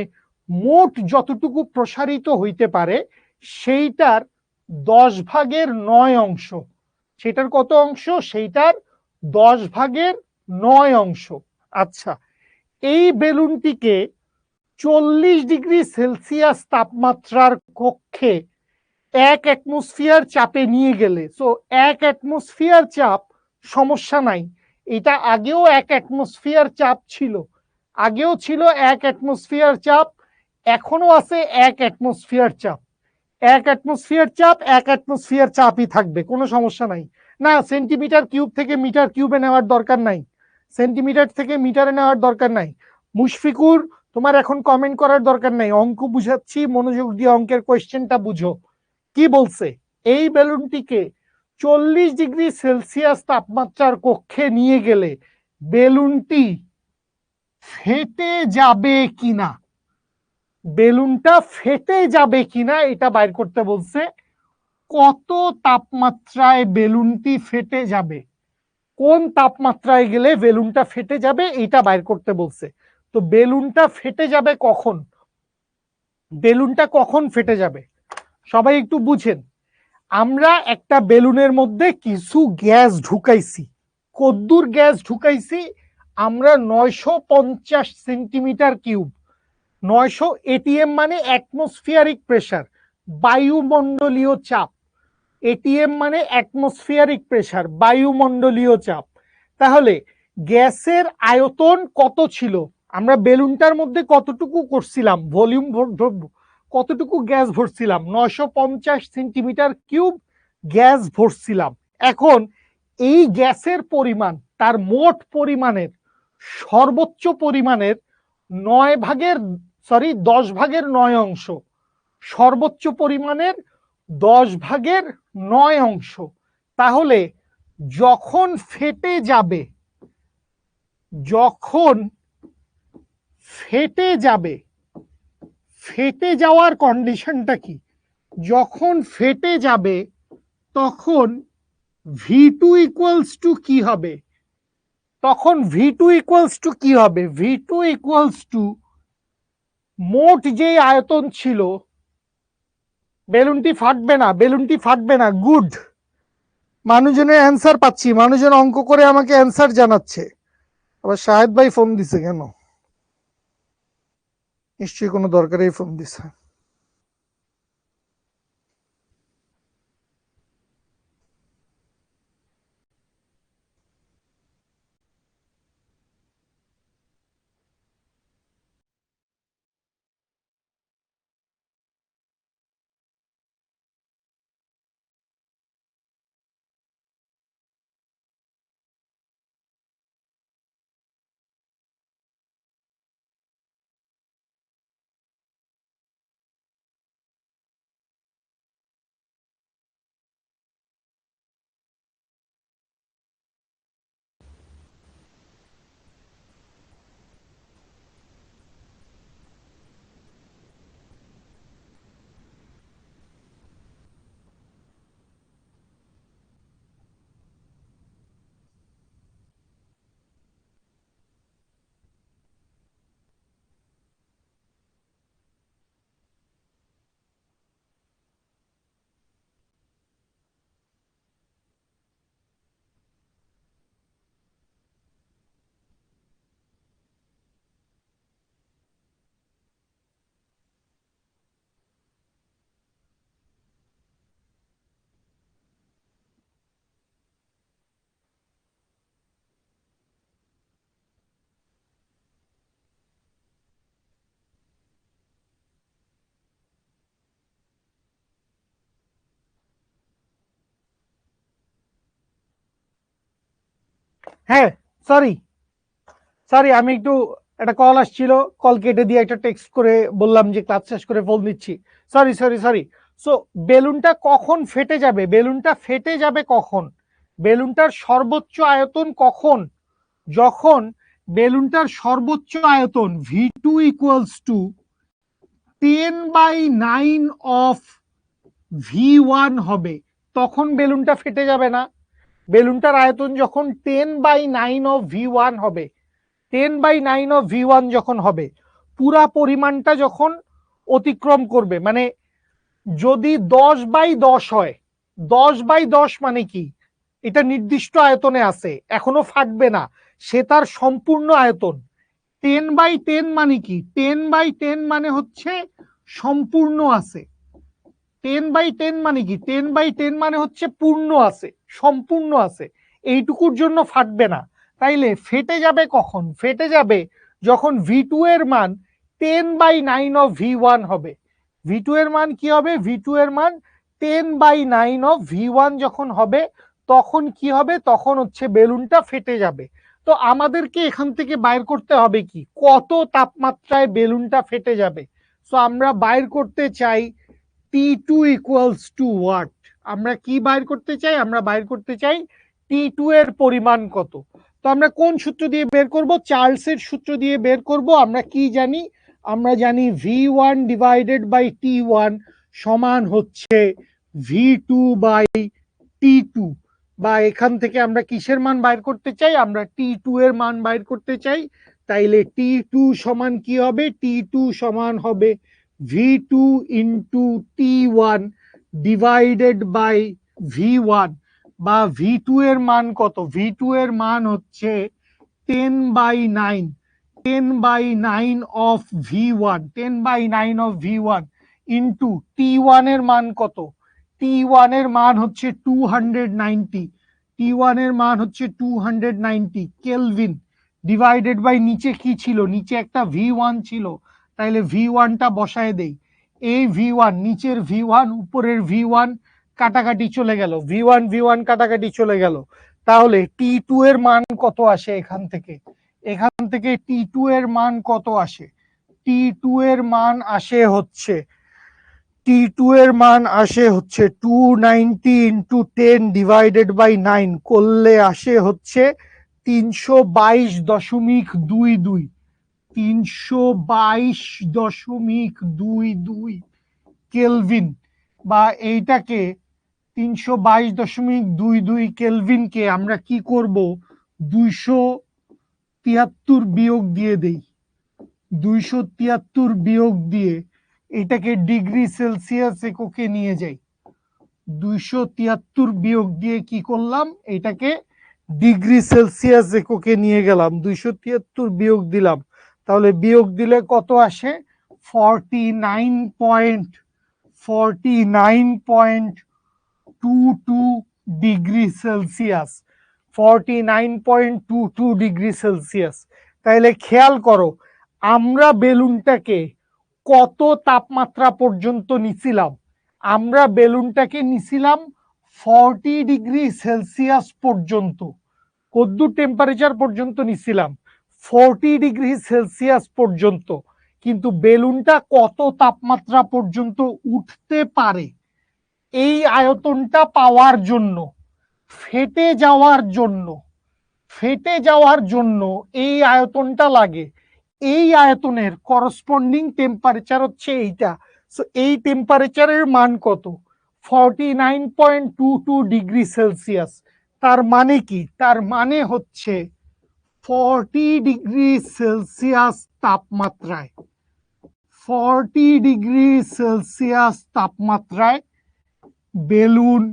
মোট যতটুকু প্রসারিত হইতে পারে সেইটার 10 ভাগের 9 অংশ। সেটার কত অংশ? সেইটার 10 ভাগের 9 অংশ। আচ্ছা, এই বেলুনটিকে 40 ডিগ্রি সেলসিয়াস তাপমাত্রার কক্ষে 1 অ্যাটমসফিয়ার চাপে নিয়ে গেলে, সো 1 অ্যাটমসফিয়ার চাপ সমস্যা নাই, এটা আগেও 1 অ্যাটমসফিয়ার চাপ ছিল, আগেও ছিল 1 অ্যাটমসফিয়ার চাপ, এখনো আছে 1 অ্যাটমসফিয়ার চাপ। 1 অ্যাটমসফিয়ার চাপ 1 অ্যাটমসফিয়ার চাপই থাকবে, কোনো সমস্যা নাই। না, সেন্টিমিটার কিউব থেকে মিটার কিউবে নেওয়ার দরকার নাই, সেন্টিমিটার থেকে মিটারে নেওয়ার দরকার নাই। মুশফিকুর, তোমার এখন কমেন্ট করার দরকার নাই, অঙ্ক বুঝাচ্ছি, মনোযোগ দিয়ে অঙ্কের কোয়েশ্চেনটা বুঝো। কি বলছে? এই বেলুনটিকে 40 ডিগ্রি সেলসিয়াস তাপমাত্রার কক্ষে নিয়ে গেলে বেলুনটি ফেটে যাবে কিনা, বেলুনটা ফেটে যাবে কিনা এটা বাইর করতে বলছে। কত তাপমাত্রায় বেলুনটি ফেটে যাবে, কোন তাপমাত্রায় গেলে বেলুনটা ফেটে যাবে এটা বাইর করতে বলছে। তো বেলুনটা ফেটে যাবে কখন, বেলুনটা কখন ফেটে যাবে সবাই একটু বুঝেন। আমরা একটা বেলুনের মধ্যে কিছু গ্যাস ঢুকাইছি, কদ্দুর গ্যাস ঢুকাইছি আমরা 950 সেন্টিমিটার কিউব। 900 এটিএম মানে অ্যাটমসফিয়ারিক প্রেসার, বায়ুমণ্ডলীয় চাপ। এটিএম মানে অ্যাটমসফিয়ারিক প্রেসার, বায়ুমণ্ডলীয় চাপ। তাহলে গ্যাসের আয়তন কত ছিল, আমরা বেলুনটার মধ্যে কতটুকু করছিলাম ভলিউম, কতটুকু গ্যাস ভরছিলাম, 950 সেন্টিমিটার কিউব গ্যাস ভরছিলাম। এখন এই গ্যাসের পরিমাণ তার মোট পরিমাণের সর্বোচ্চ পরিমাণের 10 ভাগের 9 অংশ, সর্বোচ্চ পরিমাণের 10 ভাগের 9 অংশ। তাহলে যখন ফেটে যাবে, যখন ফেটে যাবে, ফেটে যাওয়ার কন্ডিশনটা কি? যখন ফেটে যাবে তখন V2 ইকুয়ালস টু কি হবে? তখন V2 ইকুয়ালস টু কি হবে? V2 ইকুয়ালস টু মোট যে আয়তন ছিল, বেলুনটি ফাটবে না, বেলুনটি ফাটবে না, গুড। মানুষজনের অ্যান্সার পাচ্ছি, মানুষজন অঙ্ক করে আমাকে অ্যান্সার জানাচ্ছে। আবার শাহেদ ভাই ফোন দিছে কেন? নিশ্চয়ই কোনো দরকারেই ফোন দিছে। হ্যাঁ, সরি সরি, আমি একটু একটা কল আসছিল, কল কেটে দিয়ে একটা টেক্সট করে বললাম যে ক্লাস শেষ করে ফোন দিচ্ছি। Sorry sorry sorry. সো বেলুনটা কখন ফেটে যাবে? বেলুনটা ফেটে যাবে কখন? বেলুনটার সর্বোচ্চ আয়তন কখন? যখন বেলুনটার সর্বোচ্চ আয়তন V2 equals to 10/9 of V1 হবে, তখন বেলুনটা ফেটে যাবে না? বেলুনটার আয়তন যখন 10/9 অফ V1 হবে, 10/9 অফ V1 যখন হবে, পুরা পরিমাণটা যখন অতিক্রম করবে, মানে যদি 10/10 হয়, 10/10 মানে কি? এটা নির্দিষ্ট আয়তনে আছে, এখনো ফাটবে না, সে তার সম্পূর্ণ আয়তন। 10/10 মানে কি? 10/10 মানে হচ্ছে সম্পূর্ণ আছে। 10/10 মানে কি? 10/10 মানে হচ্ছে পূর্ণ আছে, সম্পূর্ণ আছে, এইটুকুর জন্য ফাটবে না। তাইলে ফেটে যাবে কখন? ফেটে যাবে যখন V2 এর মান 10/9 অফ V1 হবে। V2 এর মান কি হবে? V2 এর মান 10/9 অফ V1 যখন হবে, তখন কি হবে? তখন হচ্ছে বেলুনটা ফেটে যাবে। তো আমাদেরকে এখান থেকে বাইর করতে হবে কি, কত তাপমাত্রায় বেলুনটা ফেটে যাবে। সো আমরা বাইর করতে চাই T2 ইকুয়ালস টু হোয়াট? আমরা কি বাইর করতে চাই? আমরা বাইর করতে চাই T2 এর পরিমাণ কত। তো আমরা কোন সূত্র দিয়ে বের করব? চার্লসের সূত্র দিয়ে বের করব। আমরা কি জানি? আমরা জানি V1 ডিভাইডেড বাই T1 সমান হচ্ছে V2 বাই T2। বা এখান থেকে আমরা কিসের মান বাইর করতে চাই? আমরা T2 এর মান বাইর করতে চাই। তাইলে T2 সমান কি হবে? T2 সমান হবে V2 into T1 divided by V1। বা V2 এর মান কত? V2 এর মান হচ্ছে 10/9, 10/9 of V1, 10/9 of V1 into T1 এর মান কত? T1 এর মান হচ্ছে 290, T1 এর মান হচ্ছে 290 কেলভিন, ডিভাইডেড বাই নিচে কি ছিল? নিচে একটা V1 ছিল, তাইলে V1টা বসায় দেই। এই V1, নিচের V1 উপরের V1 কাটাকাটি চলে গেল, V1 V1 কাটাকাটি চলে গেল। তাহলে T2 এর মান কত আসে এখান থেকে? এখান থেকে T2 এর মান কত আসে? T2 এর মান আসে হচ্ছে T2 এর মান আসে হচ্ছে 290 ইন্টু 10 ডিভাইডেড বাই 9 করলে আসে হচ্ছে 322.22, 322.22 কেলভিন। বা এইটাকে 322.22 কেলভিনকে আমরা কি করব? 273 বিয়োগ দিয়ে দেই। 273 বিয়োগ দিয়ে এটাকে ডিগ্রি সেলসিয়াস এককে নিয়ে যাই। 273 বিয়োগ দিয়ে কি করলাম? এটাকে ডিগ্রি সেলসিয়াস এককে নিয়ে গেলাম, 273 বিয়োগ দিলাম। তাহলে বিয়োগ দিলে কত আসে? 49.22 ডিগ্রি সেলসিয়াস, 49.22 ডিগ্রি সেলসিয়াস। তাইলে খেয়াল করো, আমরা বেলুনটাকে কত তাপমাত্রা পর্যন্ত নিছিলাম? আমরা বেলুনটাকে নিছিলাম 40 ডিগ্রি সেলসিয়াস পর্যন্ত। কদ্দুর টেম্পারেচার পর্যন্ত নিছিলাম? 40 ডিগ্রি সেলসিয়াস পর্যন্ত। কিন্তু বেলুনটা কত তাপমাত্রা পর্যন্ত উঠতে পারে? এই আয়তনটা পাওয়ার জন্য, ফেটে যাওয়ার জন্য, ফেটে যাওয়ার জন্য এই আয়তনটা লাগে। এই আয়তনের করসপন্ডিং টেম্পারেচার হচ্ছে এইটা। সো এই টেম্পারেচারের মান কত? 49.22 ডিগ্রি সেলসিয়াস। তার মানে কি? তার মানে হচ্ছে 40 ডিগ্রি সেলসিয়াস তাপমাত্রায়, 40 ডিগ্রি সেলসিয়াস তাপমাত্রায় বেলুন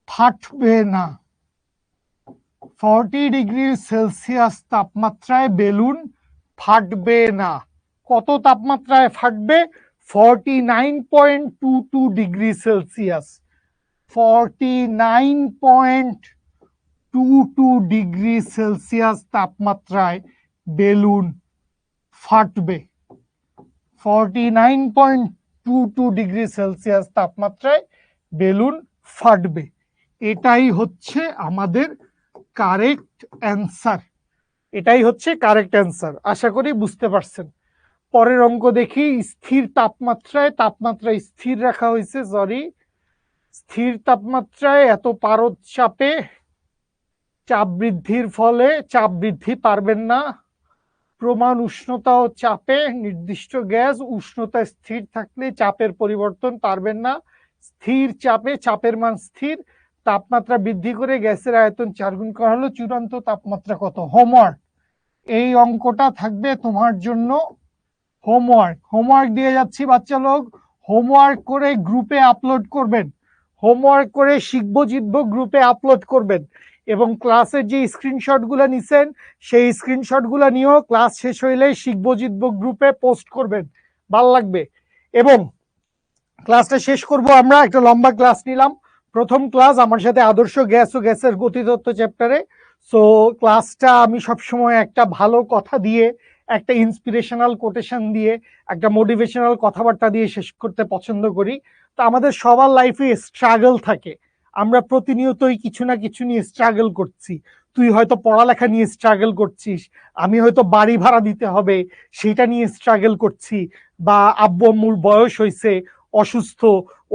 ফাটবে না। 40 ডিগ্রি সেলসিয়াস তাপমাত্রায় বেলুন ফাটবে না। কত তাপমাত্রায় ফাটবে? 49.22 ডিগ্রি সেলসিয়াস। 49.22 ডিগ্রি সেলসিয়াস তাপমাত্রায় বেলুন ফাটবে। 49.22 ডিগ্রি সেলসিয়াস তাপমাত্রায় বেলুন ফাটবে। এটাই হচ্ছে আমাদের কারেক্ট অ্যান্সার। এটাই হচ্ছে কারেক্ট অ্যান্সার। আশা করি বুঝতে পারছেন। পরের অঙ্ক দেখি। স্থির তাপমাত্রা স্থির রাখা হয়েছে। সরি, স্থির তাপমাত্রায় এত পারদ চাপে চাপ বৃদ্ধির ফলে চাপ বৃদ্ধি পারবেন না। প্রমাণ উষ্ণতা ও চাপে নির্দিষ্ট গ্যাস উষ্ণতা স্থির থাকলে চাপের পরিবর্তন পারবেন না। স্থির চাপে চাপের মান স্থির, তাপমাত্রা বৃদ্ধি করে গ্যাসের আয়তন 4 গুণ করা হলো, চূড়ান্ত তাপমাত্রা কত? হোমওয়ার্ক। এই অঙ্কটা থাকবে তোমার জন্য হোমওয়ার্ক দিয়ে যাচ্ছি বাচ্চা লোক। হোমওয়ার্ক করে গ্রুপে আপলোড করবেন। হোমওয়ার্ক করে শিখবো জিতবো গ্রুপে আপলোড করবেন এবং ক্লাসের যে স্ক্রিনশট গুলো নিছেন সেই স্ক্রিনশট গুলো নিয়েও ক্লাস শেষ হইলে শিখবো জিতবো গ্রুপে পোস্ট করবেন। ভাল লাগবে। এবং ক্লাসটা শেষ করব আমরা। একটা লম্বা ক্লাস নিলাম। প্রথম ক্লাস আমার সাথে আদর্শ গ্যাস ও গ্যাসের গতিতত্ত্ব চ্যাপ্টারে। সো ক্লাসটা আমি সবসময় একটা ভালো কথা দিয়ে, একটা ইন্সপিরেশনাল কোটেশন দিয়ে, একটা মোটিভেশনাল কথাবার্তা দিয়ে শেষ করতে পছন্দ করি। তো আমাদের সবার লাইফে স্ট্রাগল থাকে। আমরা প্রতিনিয়তই কিছু না কিছু নিয়ে স্ট্রাগল করছি। তুই হয়তো পড়ালেখা নিয়ে স্ট্রাগল করছিস, আমি হয়তো বাড়ি ভাড়া দিতে হবে সেটা নিয়ে স্ট্রাগল করছি, বা আব্বু আম্মুর বয়স হয়েছে, অসুস্থ,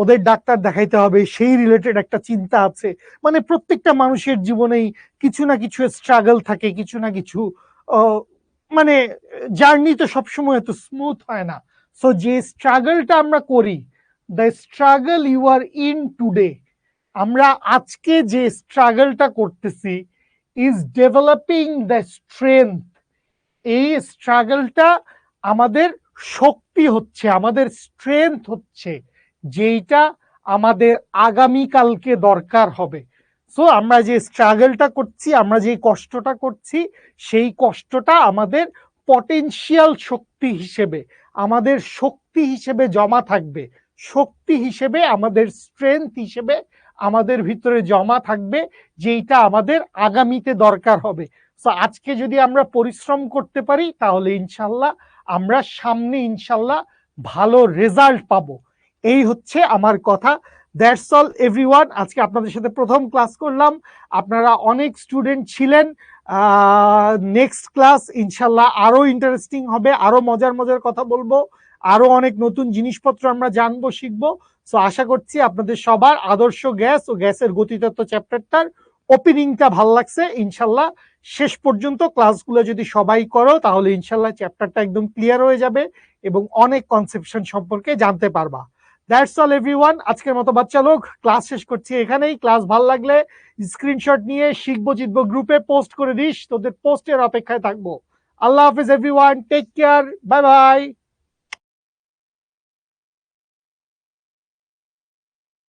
ওদের ডাক্তার দেখাইতে হবে সেই রিলেটেড একটা চিন্তা আছে। মানে প্রত্যেকটা মানুষের জীবনেই কিছু না কিছু স্ট্রাগল থাকে, কিছু না কিছু মানে জার্নি তো সবসময় এত স্মুথ হয় না। সো যে স্ট্রাগলটা আমরা করি, the struggle you are in today, আমরা আজকে যে স্ট্রাগলটা করতেছি ইজ ডেভেলপিং দ্য স্ট্রেংথ। এই স্ট্রাগলটা আমাদের শক্তি হচ্ছে, আমাদের স্ট্রেংথ হচ্ছে, যেইটা আমাদের আগামীকালকে দরকার হবে। সো আমরা যে স্ট্রাগলটা করছি, আমরা যে কষ্টটা করছি, সেই কষ্টটা আমাদের পটেনশিয়াল শক্তি হিসেবে, আমাদের শক্তি হিসেবে জমা থাকবে, শক্তি হিসেবে, আমাদের স্ট্রেংথ হিসেবে আমাদের ভিতরে জমা থাকবে, যেইটা আমাদের আগামীতে দরকার হবে। তো আজকে যদি আমরা পরিশ্রম করতে পারি তাহলে ইনশাল্লাহ আমরা সামনে ইনশাল্লাহ ভালো রেজাল্ট পাবো। এই হচ্ছে আমার কথা। That's all everyone. আজকে আপনাদের সাথে প্রথম ক্লাস করলাম, আপনারা অনেক স্টুডেন্ট ছিলেন। নেক্সট ক্লাস ইনশাল্লাহ আরো ইন্টারেস্টিং হবে, আরো মজার মজার কথা বলবো, আরো অনেক নতুন জিনিসপত্র আমরা জানবো, শিখবো। সো আশা করছি আপনাদের সবার আদর্শ গ্যাস ও গ্যাসের গতিতত্ত্ব চ্যাপ্টারটার ওপেনিংটা ভাল লাগছে। ইনশাল্লাহ শেষ পর্যন্ত ক্লাসগুলো যদি সবাই করো তাহলে ইনশাল্লাহ চ্যাপ্টারটা একদম ক্লিয়ার হয়ে যাবে এবং অনেক কনসেপশন সম্পর্কে জানতে পারবা। That's all everyone. আজকের মতো বাচ্চা লোক ক্লাস শেষ করছি এখানেই। ক্লাস ভালো লাগলে স্ক্রিনশট নিয়ে শিখবো জিতবো গ্রুপে পোস্ট করে দিস, তোদের পোস্টের অপেক্ষায় থাকবো। আল্লাহ হাফেজ everyone, take care, bye by.